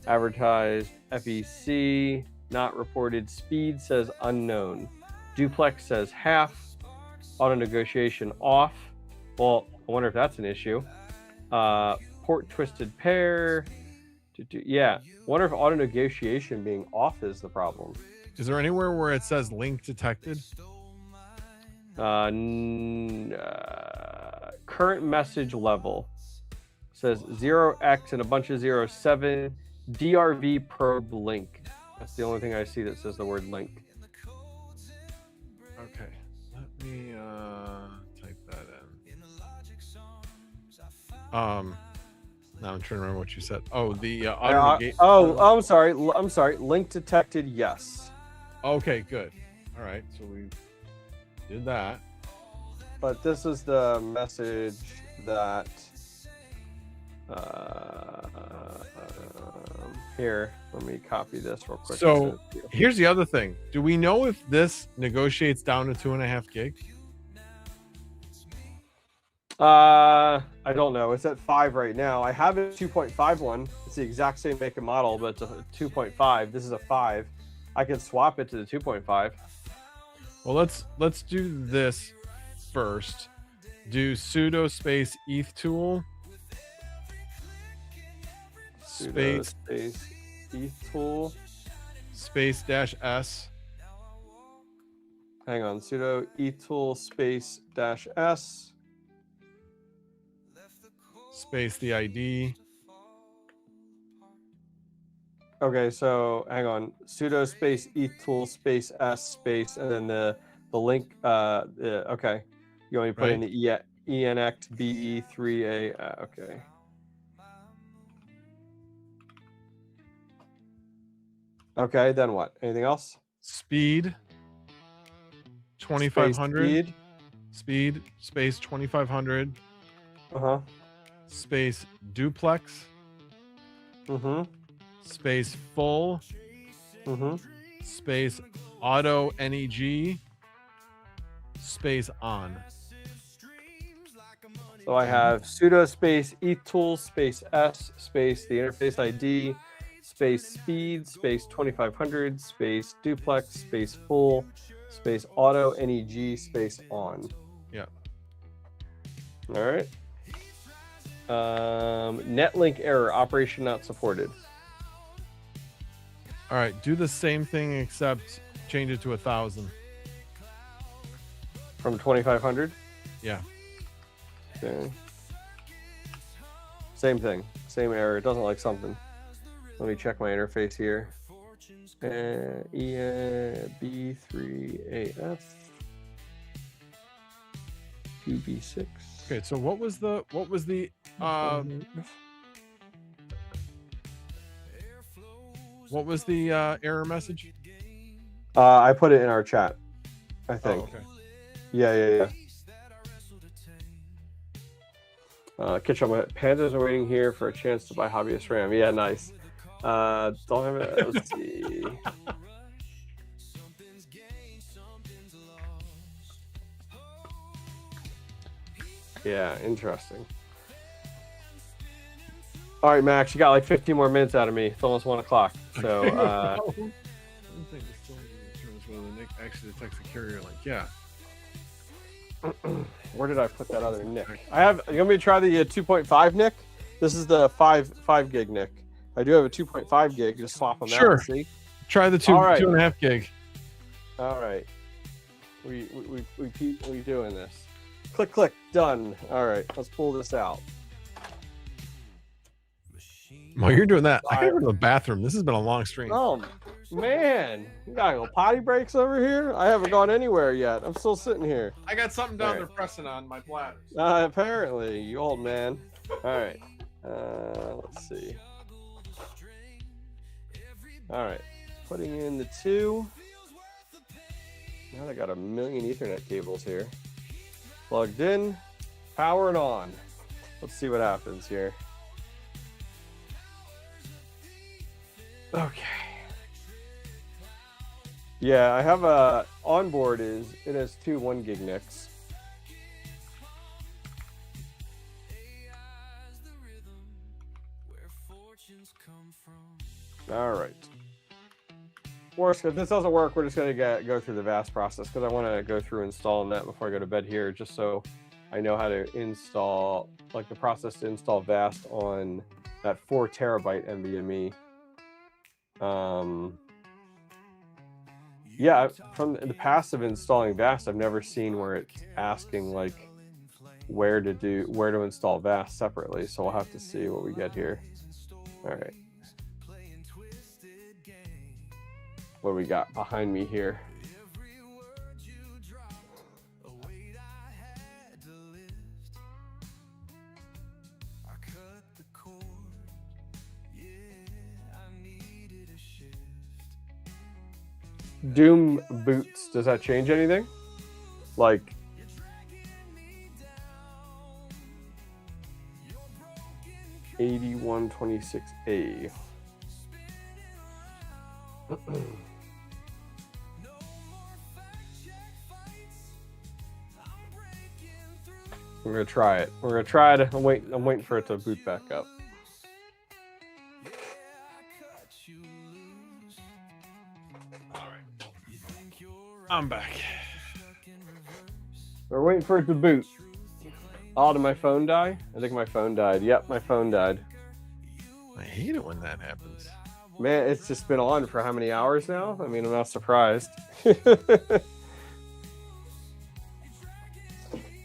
Advertised FEC not reported. Speed says unknown. Duplex says half. Auto negotiation off. Well, I wonder if that's an issue. Port twisted pair. Yeah, wonder if auto negotiation being off is the problem.
Is there anywhere where it says link detected?
Current message level says 0x and a bunch of 07 DRV probe link. That's the only thing I see that says the word link.
Okay, let me type that in. Now I'm trying to remember what you said. Oh, the
I'm sorry. Link detected. Yes.
Okay, good. All right, so we did that.
But this is the message that here, let me copy this real quick.
So here's the other thing. Do we know if this negotiates down to 2.5 gig?
I don't know. It's at 5 right now. I have a 2.5 one. It's the exact same make and model, but it's a 2.5. This is a 5. I can swap it to the 2.5.
Well, let's do this first. Do sudo space eth tool space
eth tool
space -s.
Hang on, sudo eth tool space -s
space the ID.
Okay, so hang on. Sudo space etool space s space and then the link. Okay, you want me to put in the enect be3a? Okay. Okay, then what? Anything else?
Speed 2500.
Speed.
Speed space 2500.
Uh-huh.
Space duplex.
Mm-hmm.
Space full.
Mm-hmm.
Space auto neg. Space on.
So I have sudo space etool space s space the interface ID space speed space 2500 space duplex space full space auto neg space on.
Yeah.
All right. Netlink error, operation not supported.
All right, do the same thing except change it to 1,000.
From 2500.
Yeah.
Okay. Same thing, same error. It doesn't like something. Let me check my interface here. B3AF 2B6.
Okay, so what was the error message?
I put it in our chat, I think.
Oh, okay.
Yeah. Kitchen, pandas are waiting here for a chance to buy Hobbyist RAM. Yeah, nice. Don't have it. Let's see. Yeah, interesting. All right, Max, you got like 15 more minutes out of me. It's almost 1 o'clock. So,
Nick actually detects the carrier link. Yeah.
where did I put that other Nick? I have. You want me to try the 2.5 Nick? This is the 5 gig Nick. I do have a 2.5 gig. Just swap them
Sure.
out. See?
Try the 2.5 gig.
All right. We doing this. Click, done. All right, let's pull this out.
While you're doing that, I gotta go to the bathroom. This has been a long stream.
Oh man, you got little potty breaks over here. I haven't gone anywhere yet. I'm still sitting here.
I got something down there pressing on my bladder.
Apparently, you old man. All right. Let's see. All right, putting in the 2. Now I got a million Ethernet cables here. Plugged in, powering on. Let's see what happens here. Okay. Yeah, I have a onboard it has 2 1 gig NICs. All right. Worst, if this doesn't work, we're just going to go through the VAST process because I want to go through installing that before I go to bed here, just so I know how to install, like the process to install VAST on that 4 terabyte NVMe. Yeah, from the past of installing VAST, I've never seen where it's asking like where to install VAST separately. So we'll have to see what we get here. All right. What do we got behind me here? Doom boots. Does that change anything? Like, $8126A. We're gonna try it. We're gonna try it. I'm waiting for it to boot back up.
I'm back.
We're waiting for it to boot. Oh, did my phone die? I think my phone died. Yep, my phone died.
I hate it when that happens.
Man, it's just been on for how many hours now? I mean, I'm not surprised.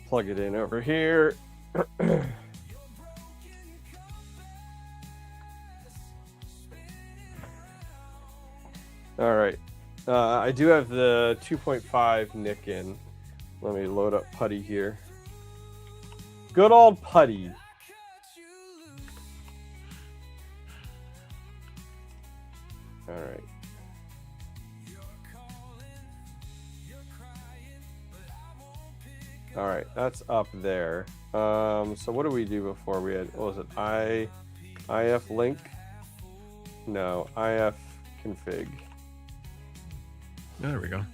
Plug it in over here. All right. I do have the 2.5 NIC in. Let me load up Putty here. Good old Putty. All right. All right, that's up there. So what do we do before we had, what was it? IF link? No, IF config.
There we go.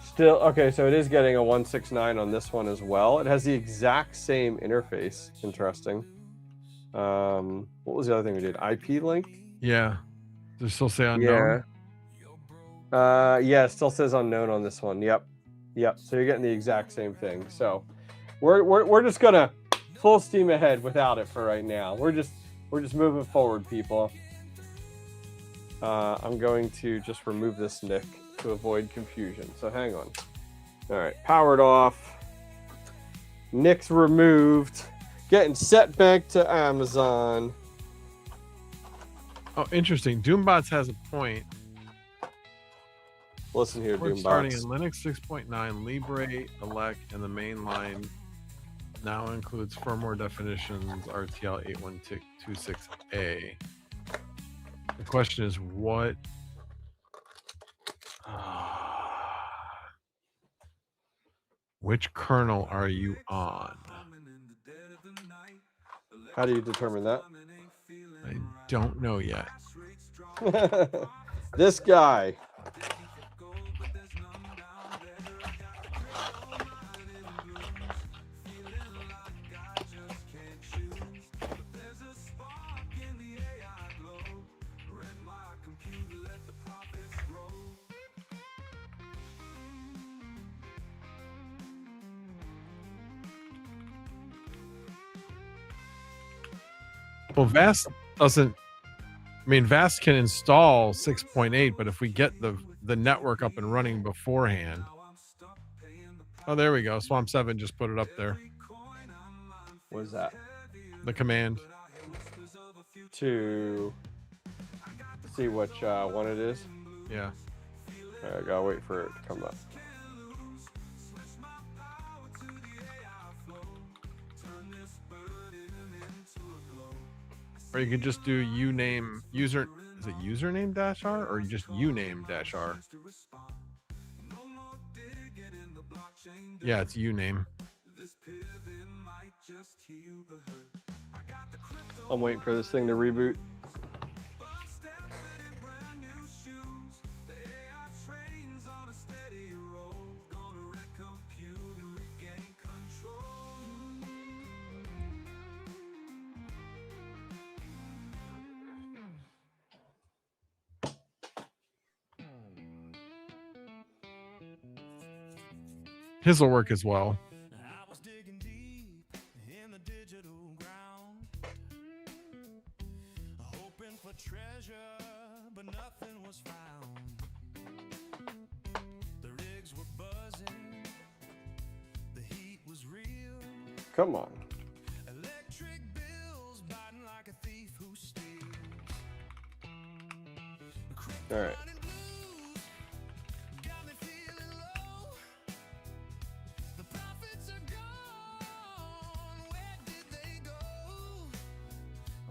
Still, okay, so it is getting a 169 on this one as well. It has the exact same interface. Interesting. What was the other thing we did? IP link?
Yeah. Does it still say unknown?
Yeah. Yeah, it still says unknown on this one. Yep. So you're getting the exact same thing. So we're just gonna full steam ahead without it for right now. We're just moving forward, people. I'm going to just remove this NIC to avoid confusion. So hang on. All right, powered off. NIC's removed. Getting set back to Amazon.
Oh, interesting. Doombots has a point.
Listen here,
We're starting in
Doombots.
Linux 6.9, Libre, Elec, and the main line now includes firmware definitions RTL 8126A. The question is what? Which kernel are you on?
How do you determine that?
I don't know yet.
This guy.
Well, VAST doesn't. I mean, VAST can install 6.8, but if we get the network up and running beforehand. Oh, there we go. Swamp 7 just put it up there.
What is that?
The command.
To see which one it is.
Yeah.
I gotta wait for it to come up.
Or you could just do uname user. Is it username -r or just uname -r? Yeah, it's uname.
I'm waiting for this thing to reboot.
His will work as well.
I was digging deep in the digital ground, hoping for treasure, but nothing was found. The rigs were buzzing, the heat was real.
Come on.
Electric bills biting like a thief who steals.
All right.
Got me feeling low. The profits are gone. Where did they go?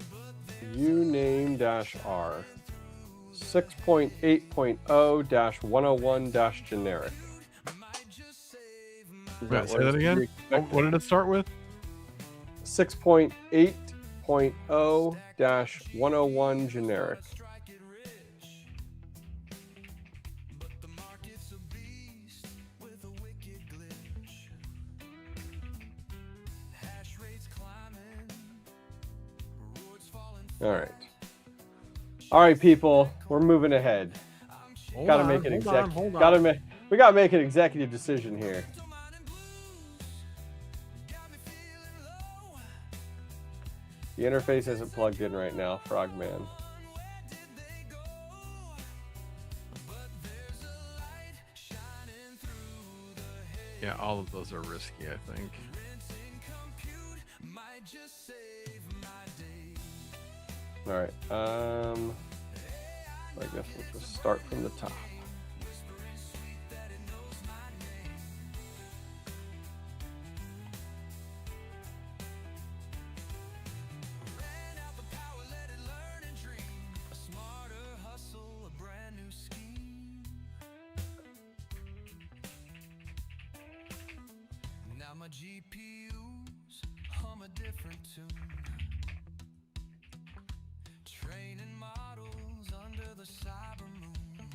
But there's
uname-r 6.8.0-101-generic.
might just save my
Is
Wait,
what
say that
is
again. Oh, what did it start with?
6.8.0-101 generic.
strike it rich. But the market's a beast with a wicked glitch. Hash rates climbing, rewards falling.
All right. All right, people, we're moving ahead.
Hold
Gotta
on,
make an
hold on, hold on.
we gotta make an executive decision here. The interface isn't plugged in right now, Frogman.
Yeah, all of those are risky, I think.
All right. I guess we'll just start from the top.
My GPUs hum a different tune. Training models under the cyber moon.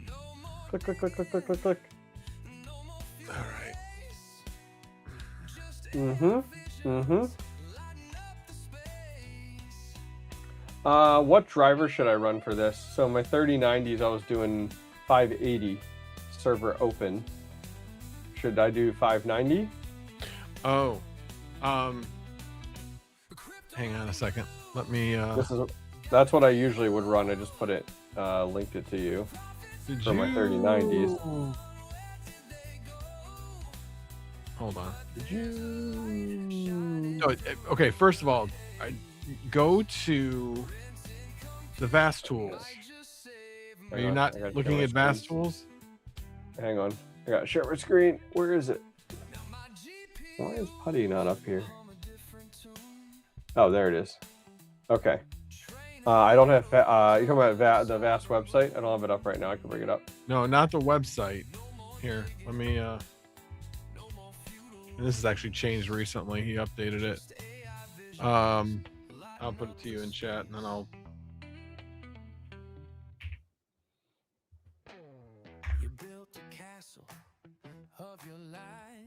No more
Click, click, click, click, click, click, click.
no more
All right.
just
Mm-hmm. Mm-hmm.
lighting up the space.
What driver should I run for this? So my 3090s, I was doing 580 server open. Should I do 590?
Oh, hang on a second. Let me.
That's what I usually would run. I just put it, linked it to you for my 3090s.
Hold on.
Did you?
Oh, okay. First of all, go to the VAST tools. Are you not looking at VAST tools?
Hang on. I got to share my screen. Where is it? Why is Putty not up here? Oh, there it is. Okay. I don't have. You're talking about the VAST website? I don't have it up right now. I can bring it up.
No, not the website. Here, let me. And this has actually changed recently. He updated it. I'll put it to you in chat, and then I'll.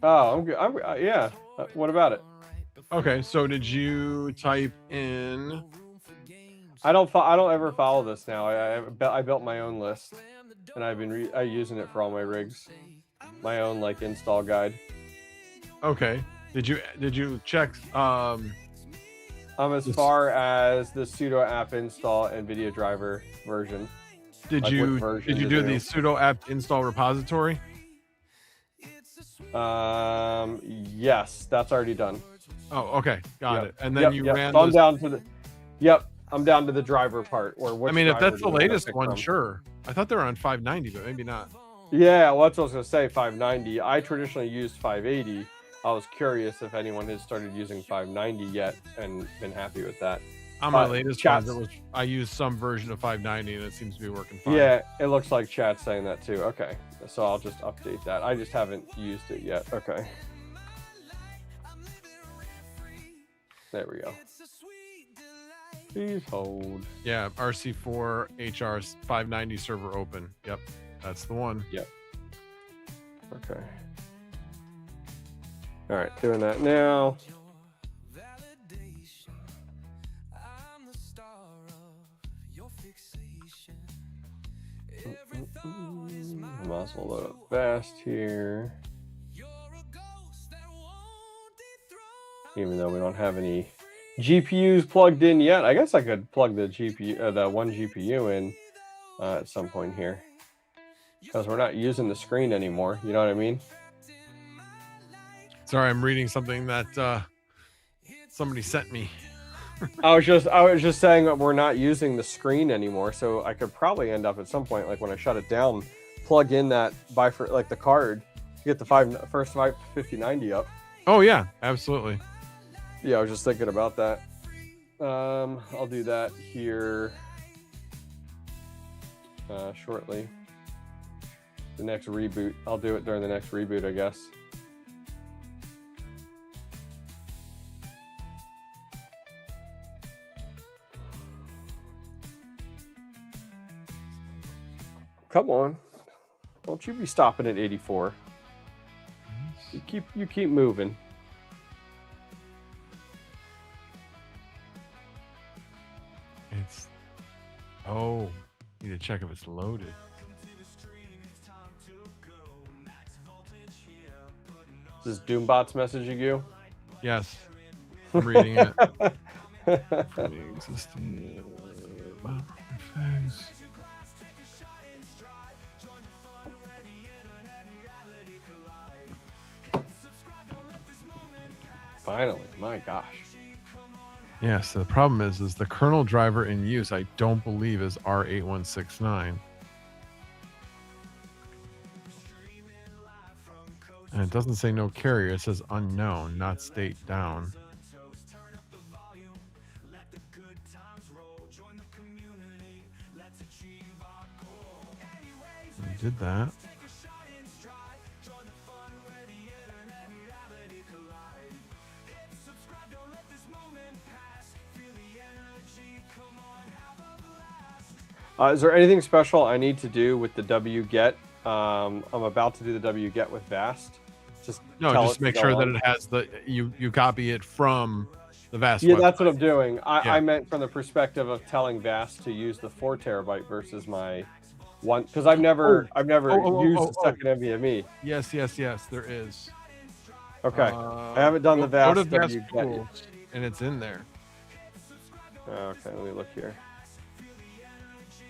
Oh, I'm good. Yeah. What about it?
Okay, so did you type in?
I don't ever follow this now. I built my own list, and I've been using it for all my rigs. My own like install guide.
Okay. Did you check?
I'm as far as the sudo app install and video driver version.
Did
like
you do the sudo app install repository?
Yes, that's already done.
Oh, okay, got it. And then you ran.
So I'm down to the. Yep, I'm down to the driver part. Or
I mean, if that's the latest one, sure. I thought they were on 590, but maybe not.
Yeah, well, that's what I was gonna say. 590. I traditionally used 580. I was curious if anyone has started using 590 yet and been happy with that.
On my latest ones, I used some version of 590, and it seems to be working fine.
Yeah, it looks like chat's saying that too. Okay, so I'll just update that. I just haven't used it yet. Okay. There we go. Please hold.
Yeah, RC4 HR 590 server open. Yep, that's the one.
Yep. Okay. All right, doing that now. I'm also load up VAST here. Even though we don't have any GPUs plugged in yet, I guess I could plug the GPU, the one GPU in at some point here, because we're not using the screen anymore. You know what I mean?
Sorry, I'm reading something that somebody sent me.
I was just saying that we're not using the screen anymore, so I could probably end up at some point, like when I shut it down, plug in that like the card to get the first 5090 up.
Oh yeah, absolutely.
Yeah, I was just thinking about that. I'll do that here shortly. The next reboot. I'll do it during the next reboot, I guess. Come on. Don't you be stopping at 84. You keep moving.
Oh, need to check if it's loaded.
Is this Doombots messaging you?
Yes, I'm reading it. From the existing
Finally, my gosh.
Yeah, so the problem is the kernel driver in use, I don't believe, is R8169. And it doesn't say no carrier. It says unknown, not state down. We did that.
Is there anything special I need to do with the wget? I'm about to do the wget with VAST. Just
just make sure that it has the you copy it from the VAST.
Yeah,
website.
that's what I'm doing. I meant from the perspective of telling VAST to use the 4 terabyte versus my one, because I've never used the second NVMe.
Yes, there is.
Okay, I haven't done the VAST
Go to VAST
wget
tools, and it's in there.
Okay, let me look here.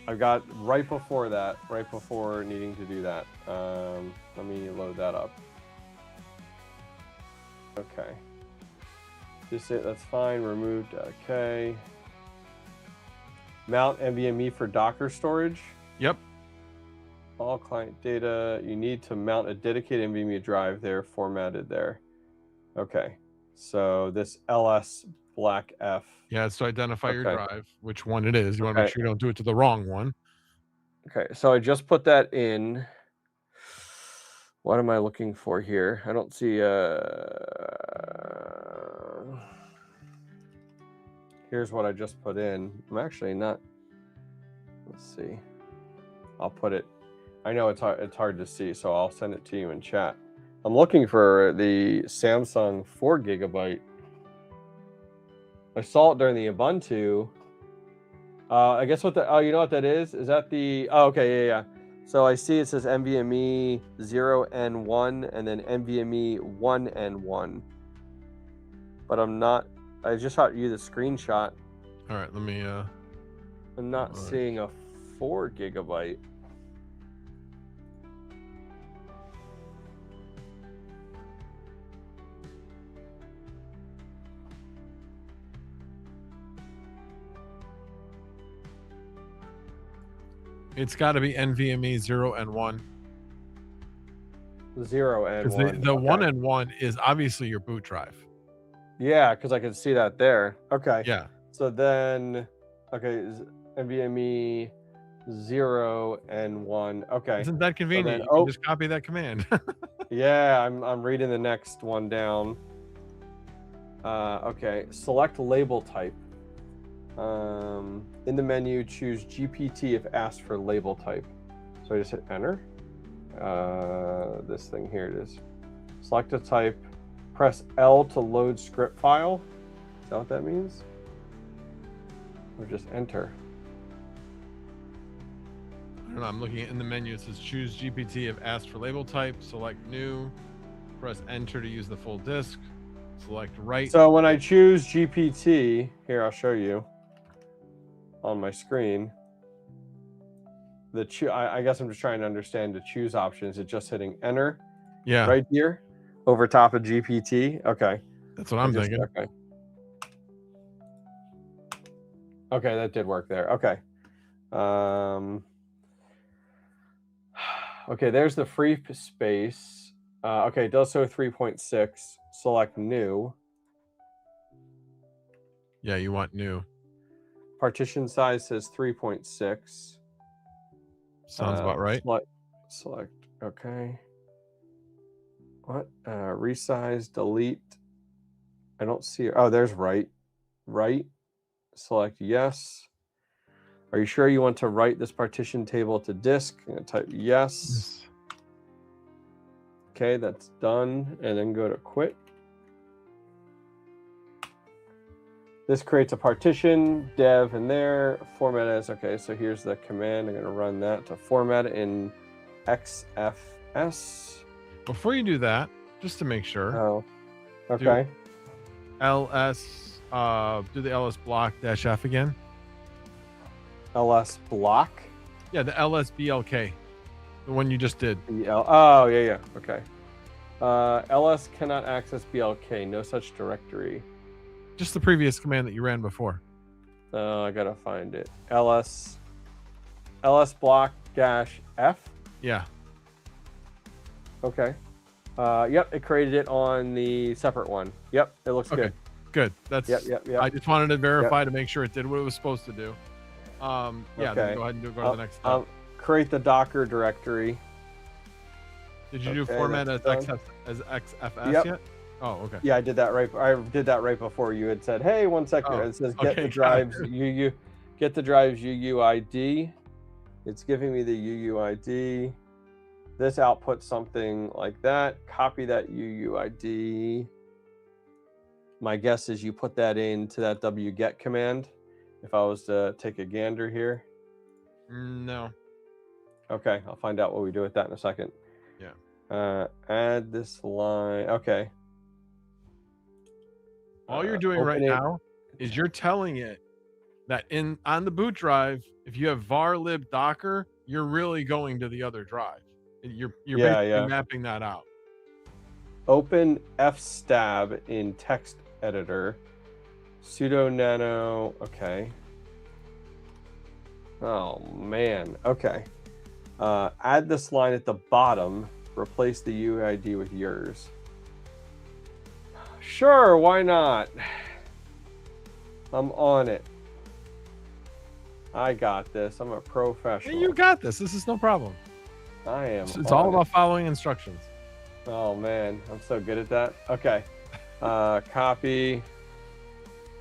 I've got right before needing to do that. Let me load that up. Okay. That's fine. Removed. Okay. Mount NVMe for Docker storage.
Yep.
All client data. You need to mount a dedicated NVMe drive there, formatted there. Okay. So this LS black F.
Yeah, it's to identify your drive, which one it is. You want to make sure you don't do it to the wrong one.
Okay, so I just put that in. What am I looking for here? I don't see. Here's what I just put in. I'm actually not. Let's see. I'll put it. I know it's hard to see, so I'll send it to you in chat. I'm looking for the Samsung 4 gigabyte. I saw it during the Ubuntu. I guess what the you know what that is? Is that the okay, yeah. So I see it says NVMe 0N1 and then NVMe 1N1. But I'm not. I just shot you the screenshot.
All right, let me.
I'm not seeing a 4 gigabyte.
It's got to be NVMe 0 and 1.
0 and 1.
The 1 and 1 is obviously your boot drive.
Yeah, because I can see that there. Okay.
Yeah.
So then, okay, NVMe 0 and 1. Okay.
Isn't that convenient?
So then,
you can just copy that command.
Yeah, I'm reading the next one down. Okay, select label type. In the menu, choose GPT if asked for label type. So I just hit enter. This thing here it is. Select a type. Press L to load script file. Is that what that means? Or just enter?
I don't know. I'm looking in the menu. It says choose GPT if asked for label type. Select new. Press enter to use the full disk. Select write.
So when I choose GPT, here I'll show you on my screen. I guess I'm just trying to understand the choose options. It's just hitting enter.
Yeah.
Right here, over top of GPT. Okay.
That's what I'm thinking.
Okay. Okay, that did work there. Okay. Okay, there's the free space. Okay, it does show 3.6. Select new.
Yeah, you want new.
Partition size says 3.6.
Sounds about right.
Select. Okay. What? Resize, delete. I don't see. Oh, there's write. Write. Select yes. Are you sure you want to write this partition table to disk? I'm going to type yes. Okay, that's done. And then go to quit. This creates a partition, dev in there, format as, okay, so here's the command. I'm going to run that to format it in XFS.
Before you do that, just to make sure.
Oh, okay.
Do the ls block -f again.
LS block?
Yeah, the LSBLK, the one you just did.
Oh, yeah. Okay. LS cannot access BLK. No such directory.
Just the previous command that you ran before.
I gotta find it. ls block dash f.
Yeah.
Okay. Yep, it created it on the separate one. Yep, it looks
Okay.
good.
Good. That's.
Yep.
I just wanted to verify to make sure it did what it was supposed to do. Yeah.
Okay.
Then go ahead and go to the next step.
Create the Docker directory.
Did you do format as XFS
Yep.
yet? Oh, okay.
Yeah, I did that right. I did that right before you had said, "Hey, 1 second."
Oh,
It says get
okay,
the
got
drives
it.
get the drives UUID. It's giving me the UUID. This outputs something like that. Copy that UUID. My guess is you put that into that wget command. If I was to take a gander here.
No.
Okay, I'll find out what we do with that in a second.
Yeah.
Add this line. Okay.
All you're doing right now is you're telling it that on the boot drive, if you have var lib docker, you're really going to the other drive. You're basically mapping that out.
Open fstab in text editor. Sudo nano. Okay. Oh man. Okay. Add this line at the bottom. Replace the UID with yours. Sure, why not? I'm on it. I got this. I'm a professional.
Hey, you got this. This is no problem.
I am.
It's all about following instructions.
Oh man, I'm so good at that. Okay. Copy.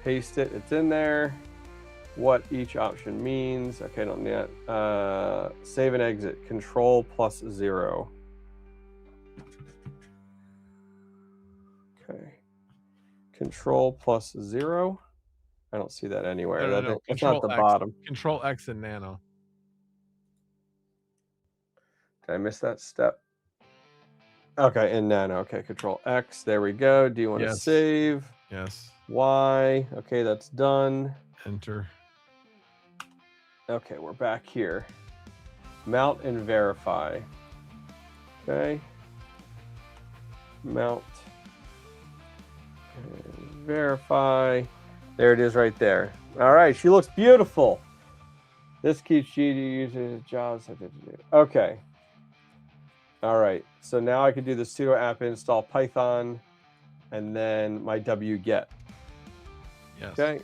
Paste it. It's in there. What each option means. Okay, don't need that. Save and exit. Control +0. Okay. Control +0. I don't see that anywhere.
No.
It's not the bottom.
Control X and nano.
Did I miss that step? Okay, in nano. Okay, Control X. There we go. Do you want to save?
Yes.
Y. Okay, that's done.
Enter.
Okay, we're back here. Mount and verify. Okay. Mount and verify. There it is right there. All right, she looks beautiful. This keeps GD users jobs. Okay. All right, so now I can do the sudo app install Python and then my wget.
Yes.
Okay.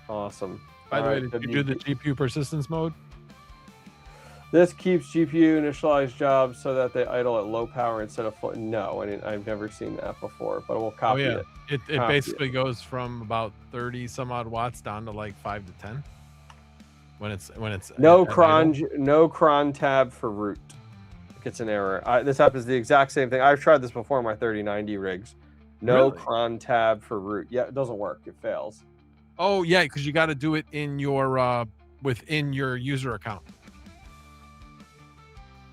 Awesome.
By the way, did you do the GPU persistence mode?
This keeps GPU initialized jobs so that they idle at low power instead of full. No, I've never seen that before, but we'll copy it.
It basically goes from about 30 some odd watts down to like 5 to 10 when it's
no cron tab for root. It gets an error. This app is the exact same thing. I've tried this before on my 3090 rigs. No cron tab for root. Yeah, it doesn't work. It fails.
Oh yeah, because you got to do it in your within your user account.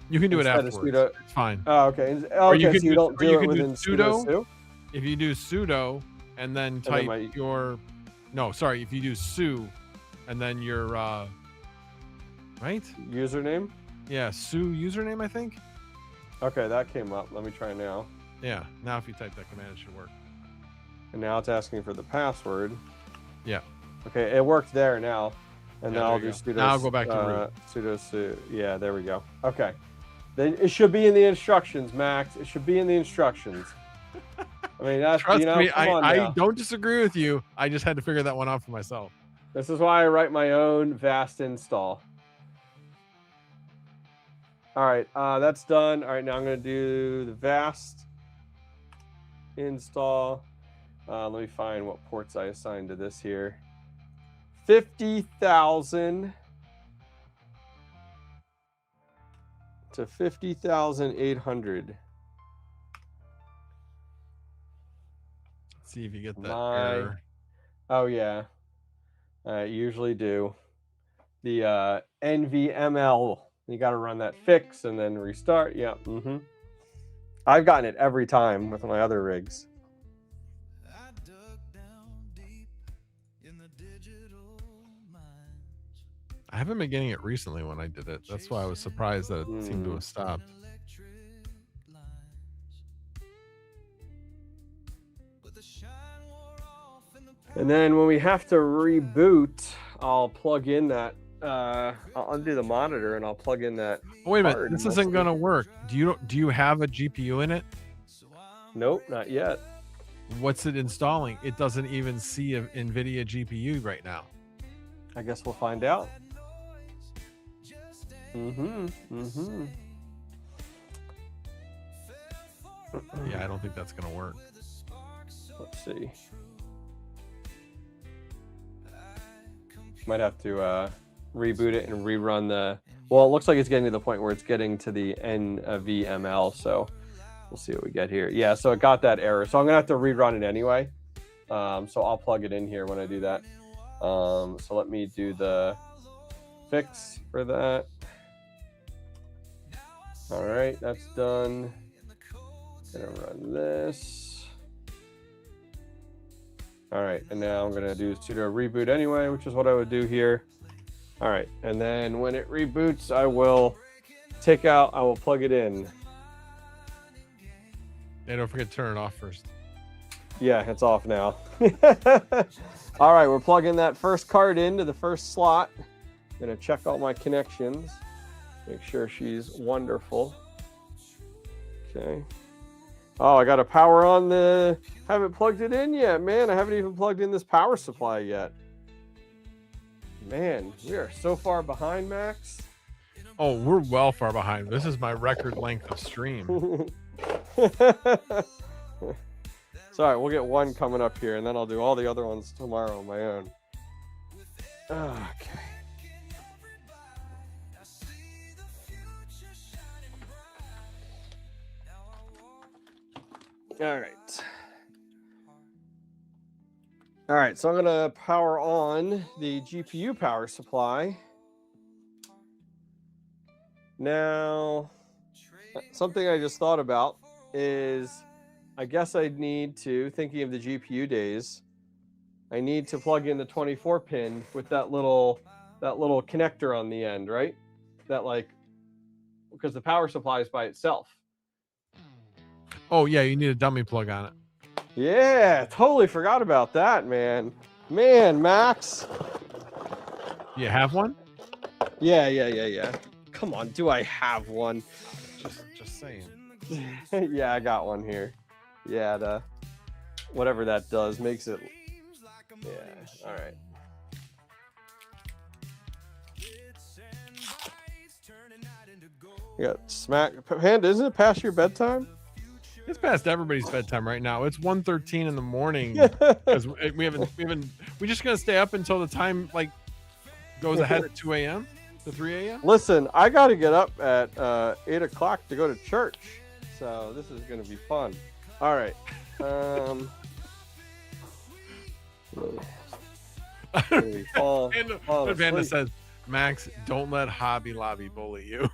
You can do it afterwards. It's fine.
Oh, okay. Or you can don't do it within sudo.
If you do sudo and then type if you do su and then your right
username.
Yeah, su username, I think.
Okay, that came up. Let me try now.
Yeah, now if you type that command, it should work.
And now it's asking for the password.
Yeah.
Okay, it worked there now. And then I'll do sudo.
Now I'll go back to root.
Sudo su. Yeah, there we go. Okay. Then it should be in the instructions, Max. It should be in the instructions. I mean, that's
trust me. I don't disagree with you. I just had to figure that one out for myself.
This is why I write my own VAST install. All right, that's done. All right, now I'm going to do the VAST install. Let me find what ports I assigned to this here. 50,000 to 50,800.
Let's see if you get that error.
Oh yeah, I usually do. The NVML. You got to run that fix and then restart. Yeah. I've gotten it every time with my other rigs.
I haven't been getting it recently when I did it. That's why I was surprised that it seemed to have stopped.
And then when we have to reboot, I'll plug in that. I'll undo the monitor and I'll plug in that.
Oh, wait a minute,
card
this
and
isn't
we'll
gonna
see.
work. Do you have a GPU in it?
Nope, not yet.
What's it installing? It doesn't even see an NVIDIA GPU right now.
I guess we'll find out.
Yeah, I don't think that's gonna work.
Let's see. Might have to reboot it and rerun the. Well, it looks like it's getting to the point where it's getting to the NVML. So we'll see what we get here. Yeah, so it got that error. So I'm gonna have to rerun it anyway. So I'll plug it in here when I do that. So let me do the fix for that. All right, that's done. Gonna run this. All right, and now I'm gonna do sudo reboot anyway, which is what I would do here. All right, and then when it reboots, I will plug it in.
Hey, don't forget to turn it off first.
Yeah, it's off now. All right, we're plugging that first card into the first slot. Gonna check all my connections, make sure she's wonderful. Okay. Oh, I got to power on the. Haven't plugged it in yet, man. I haven't even plugged in this power supply yet. Man, we are so far behind, Max.
Oh, we're well far behind. This is my record length of stream.
It's all right. We'll get one coming up here, and then I'll do all the other ones tomorrow on my own. Okay. All right. All right, so I'm going to power on the GPU power supply. Now, something I just thought about is I guess I'd need to, thinking of the GPU days, I need to plug in the 24 pin with that little connector on the end, right? That because the power supply is by itself.
Oh yeah, you need a dummy plug on it.
Yeah, totally forgot about that, man. Man, Max.
You have one?
Yeah. Come on, do I have one?
Just saying.
Yeah, I got one here. Yeah, the whatever that does makes it. Yeah, all right. You got smack. Panda, isn't it past your bedtime?
It's past everybody's bedtime right now. It's 1:13 in the morning because we're just gonna stay up until the time goes ahead at 2 a.m. to 3 a.m.
Listen, I got to get up at 8 o'clock to go to church, so this is gonna be fun. All right.
Panda says, Max, don't let Hobby Lobby bully you.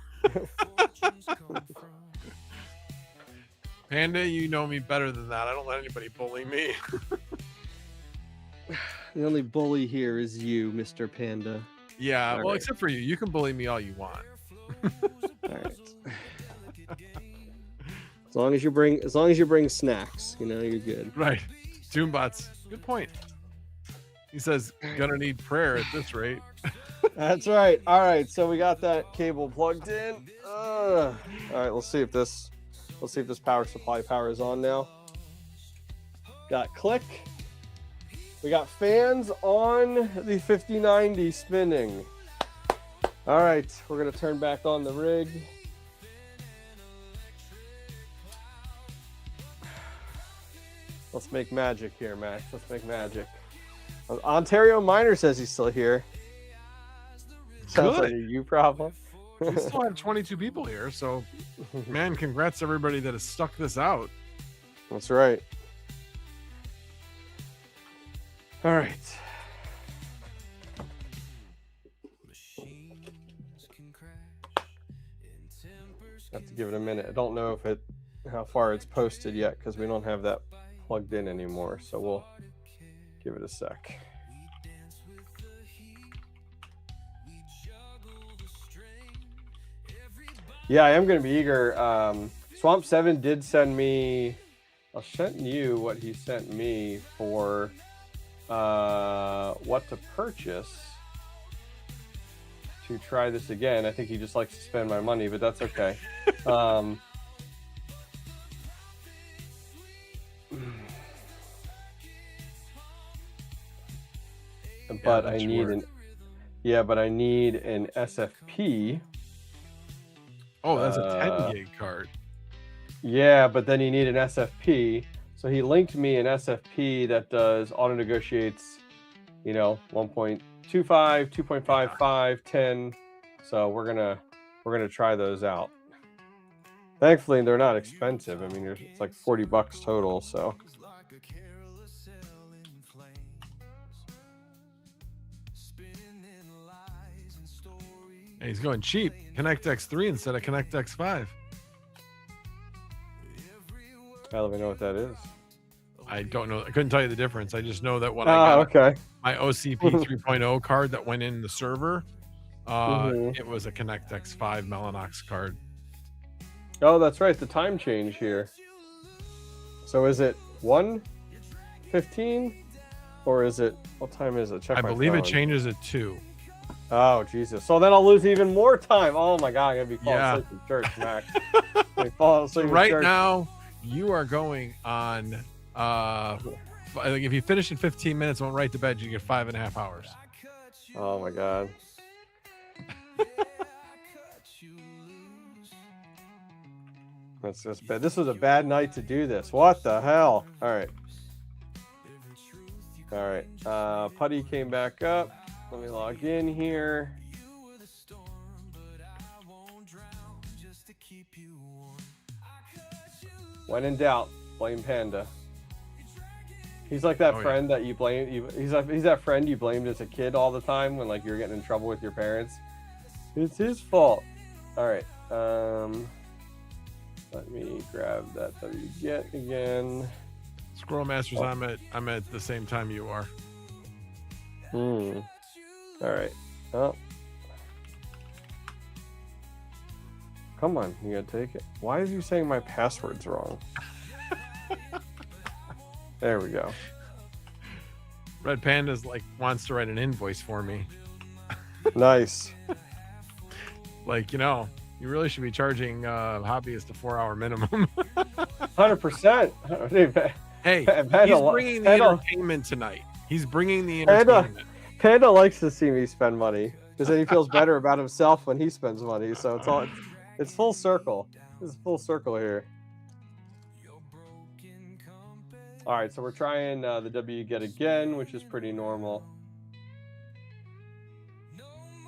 Panda, you know me better than that. I don't let anybody bully me.
The only bully here is you, Mr. Panda.
Yeah,
all
well,
right.
Except for you. You can bully me all you want.
All right. As long as you bring snacks, you're good.
Right. Toonbots. Good point. He says, gonna need prayer at this rate.
That's right. All right, so we got that cable plugged in. All right, let's see if this power supply powers on now. Got click. We got fans on the 5090 spinning. All right, we're gonna turn back on the rig. Let's make magic here, Max. Let's make magic. Ontario Miner says he's still here. Sounds like a you problem.
We still have 22 people here, so man, congrats to everybody that has stuck this out.
That's right. All right. Have to give it a minute. I don't know how far it's posted yet because we don't have that plugged in anymore. So we'll give it a sec. Yeah, I am going to be eager. Swamp 7 did send me. I'll send you what he sent me for what to purchase to try this again. I think he just likes to spend my money, but that's okay. But I need I need an SFP.
Oh, that's a 10 gig card.
Yeah, but then you need an SFP. So he linked me an SFP that does auto negotiates, 1.25, 2.55, 10. So we're gonna try those out. Thankfully, they're not expensive. I mean, it's like $40 total. So.
Hey, he's going cheap. Connect X3 instead of Connect X5.
I don't even know what that is.
I don't know. I couldn't tell you the difference. I just know that when
I got
my OCP 3.0 card that went in the server, it was a Connect X5 Mellanox card.
Oh, that's right. The time change here. So is it 1:15 or is it, what time is it? Check
I
my
believe
phone.
it changes at 2.
Oh, Jesus. So then I'll lose even more time. Oh, my God. I'm going to be falling
Yeah.
asleep in church, Max. Fall asleep in
Right
church.
now, you are going on, like if you finish in 15 minutes and went right to bed, you get 5.5 hours.
Oh, my God. That's just bad. This was a bad night to do this. What the hell? All right. All right. Putty came back up. Let me log in here. When in doubt, blame Panda. He's like that friend that you blame. He's that friend you blamed as a kid all the time when like you're getting in trouble with your parents. It's his fault. All right. Let me grab that wget again.
Squirrel Masters, I'm at the same time you are.
All right. Oh. Come on, you gotta take it. Why is you saying my password's wrong? There we go.
Red Panda's like wants to write an invoice for me.
Nice.
Like, you really should be charging Hobbyist a 4-hour minimum.
100%.
Hey,
Panda,
he's bringing the entertainment tonight. He's bringing the entertainment.
Panda likes to see me spend money because then he feels better about himself when he spends money. So it's full circle. It's full circle here. All right, so we're trying the wget again, which is pretty normal.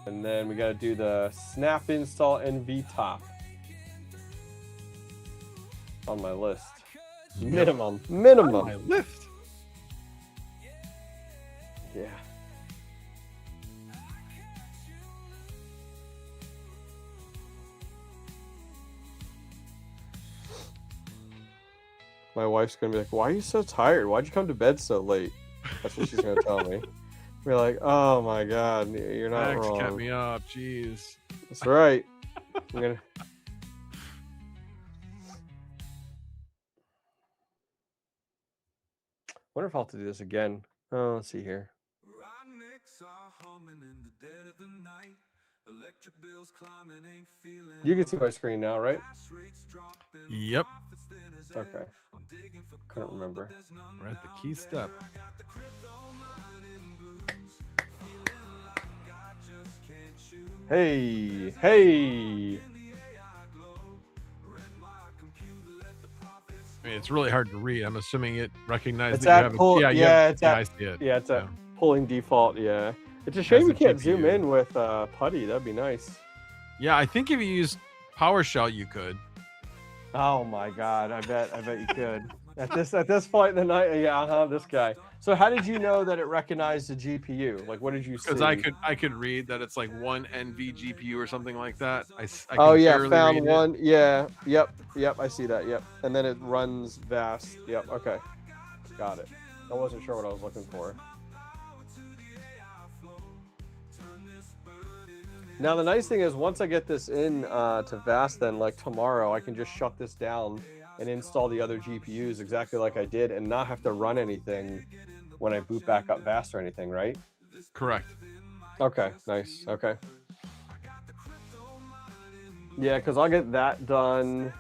And then we got to do the snap install NV on my list. Minimum.
On my list.
Yeah. My wife's gonna be like, "Why are you so tired? Why'd you come to bed so late?" That's what she's gonna tell me. We're like, "Oh my God, you're not
Max
wrong."
kept me up. Jeez.
That's right. I'm gonna. Wonder if I'll have to do this again. Oh, let's see here. You can see my screen now, right?
Yep.
Okay. Couldn't remember.
We're at the key step.
Hey, hey.
I mean, it's really hard to read. I'm assuming it recognizes
It's
that you
at
have
pull.
I see it.
Yeah, it's at pulling default. Yeah. It's a shame
As
you
a
can't zoom
GPU.
in with Putty. That'd be nice.
Yeah, I think if you use PowerShell, you could.
Oh my God, I bet you could. At this point in the night, yeah, this guy. So how did you know that it recognized the GPU? Like, what did you see?
Because I could read that it's like one NV GPU or something like that. I
Oh
can
yeah,
barely
found
read
one. Yeah, yep, I see that. Yep, and then it runs VAST. Yep, okay, got it. I wasn't sure what I was looking for. Now the nice thing is, once I get this in to VAST, then like tomorrow, I can just shut this down and install the other GPUs exactly like I did, and not have to run anything when I boot back up VAST or anything, right?
Correct.
Okay, nice. Okay. Yeah, because I'll get that done,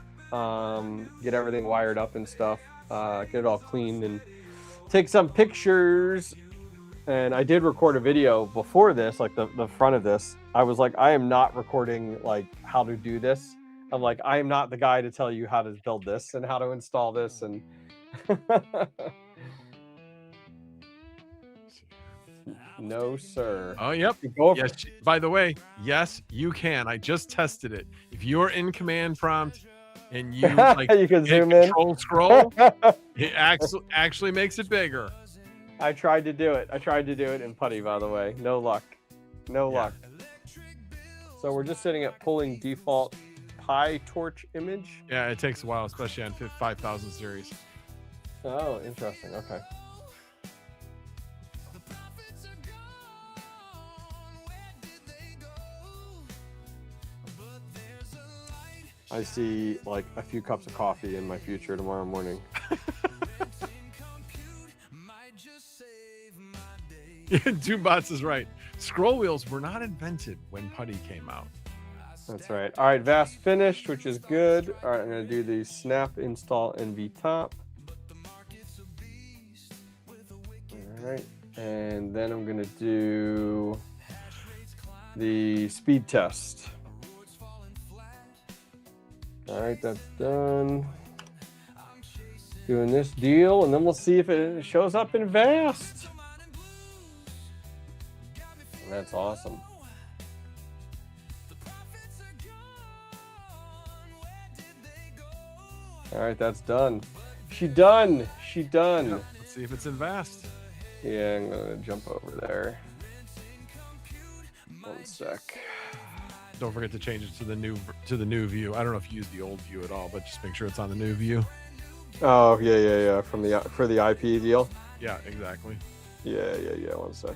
get everything wired up and stuff, get it all cleaned and take some pictures. And I did record a video before this, like the front of this. I was like, I am not recording like how to do this. I'm like, I am not the guy to tell you how to build this and how to install this. And no, sir.
Oh, yep.
Go over.
Yes. By the way, yes, you can. I just tested it. If you're in command prompt and you like
You can
hit
zoom in.
control scroll, it actually makes it bigger.
I tried to do it. I tried to do it in putty, by the way. No luck. No luck. So we're just sitting at pulling default PyTorch image.
Yeah, it takes a while, especially on 5000 series.
Oh, interesting. Okay. I see like a few cups of coffee in my future tomorrow morning.
Doombots is right. Scroll wheels were not invented when putty came out.
That's right. All right, VAST finished, which is good. All right, I'm going to do the snap install NV top. All right, and then I'm going to do the speed test. All right, that's done. Doing this deal, and then we'll see if it shows up in VAST. That's awesome. All right, that's done. She done. She done.
Yeah, let's see if it's in VAST.
Yeah, I'm gonna jump over there. 1 sec.
Don't forget to change it to the new view. I don't know if you use the old view at all, but just make sure it's on the new view.
Oh yeah. For the IP deal.
Yeah, exactly.
Yeah. 1 sec.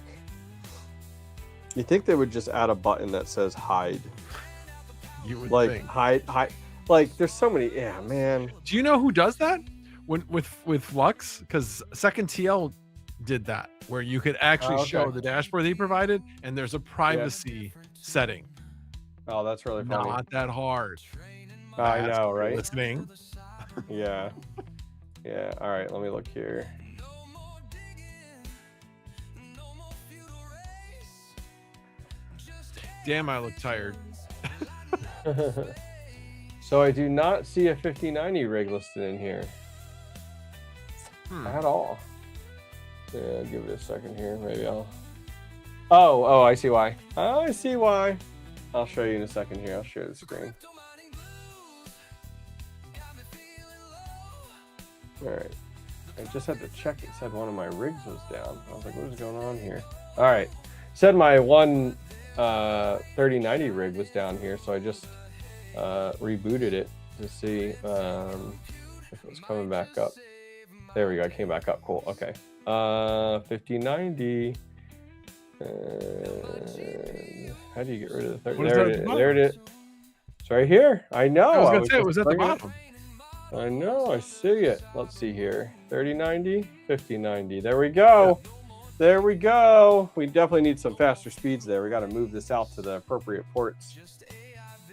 You think they would just add a button that says hide?
You would
Like
think.
hide. Like there's so many. Yeah, man.
Do you know who does that? With Flux? Because Second TL did that, where you could actually show the dashboard they provided, and there's a privacy setting.
Oh, that's really funny.
Not that hard.
I know, right?
Listening.
Yeah. Yeah. All right. Let me look here.
Damn, I look tired.
So I do not see a 5090 rig listed in here at all. Yeah, give it a second here. Maybe I'll. Oh, I see why. I see why. I'll show you in a second here. I'll share the screen. All right. I just had to check. It said one of my rigs was down. I was like, what is going on here? All right. Said my one 3090 rig was down here, so I just rebooted it to see if it was coming back up. There we go. It came back up. Cool. Okay. 5090. How do you get rid of the 30? There it is. It's right here. I know.
I was going to say it was at the bottom.
I know. I see it. Let's see here. 3090, 5090. There we go. There we go. We definitely need some faster speeds there. We got to move this out to the appropriate ports.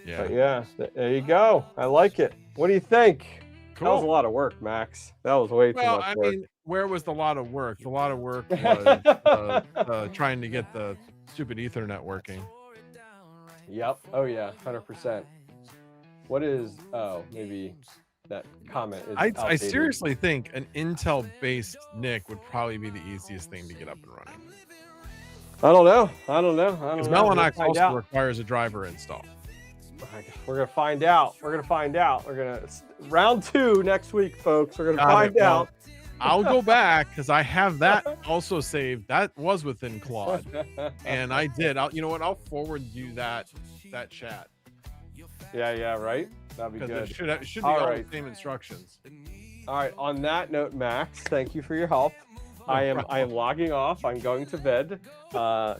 Yeah.
But yeah, there you go. I like it. What do you think?
Cool.
That was a lot of work, Max. That was way too much work.
I mean, where was the lot of work? The lot of work was trying to get the stupid Ethernet working.
Yep. Oh yeah, 100%. What is? Oh, maybe that comment is.
I seriously think an Intel-based NIC would probably be the easiest thing to get up and running.
I don't know.
Because Mellanox also requires a driver install.
We're gonna find out. We're gonna round 2 next week, folks. We're gonna find out.
I'll go back because I have that also saved. That was within Claude, and I did. You know what? I'll forward you that chat.
Yeah, right. That'd be good.
It should be all the same instructions.
All right. On that note, Max, thank you for your help. I am logging off. I'm going to bed.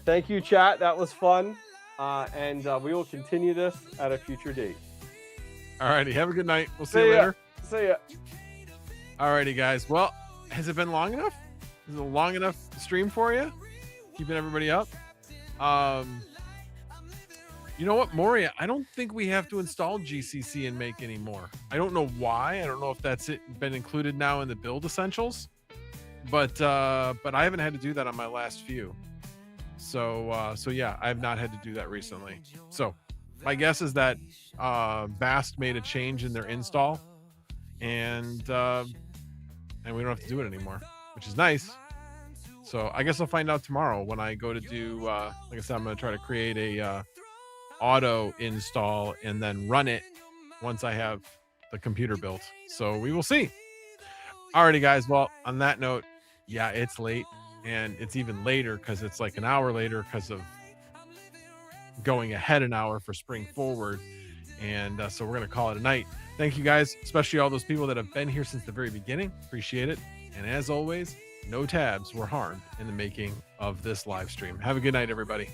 Thank you, chat. That was fun. And we will continue this at a future date.
All righty. Have a good night. We'll see you later.
See ya.
All righty, guys. Well, has it been long enough? Is it a long enough stream for you? Keeping everybody up? You know what, Moria, I don't think we have to install GCC and Make anymore. I don't know why. I don't know if that's been included now in the build essentials, but I haven't had to do that on my last few. So yeah, I have not had to do that recently. So my guess is that VAST made a change in their install, and we don't have to do it anymore, which is nice. So I guess I'll find out tomorrow when I go to do, like I said, I'm going to try to create a auto install and then run it once I have the computer built. So we will see. Alrighty, guys. Well, on that note, yeah, it's late, and it's even later because it's like an hour later because of going ahead an hour for spring forward. And so we're going to call it a night. Thank you guys, especially all those people that have been here since the very beginning. Appreciate it. And as always, no tabs were harmed in the making of this live stream. Have a good night, everybody.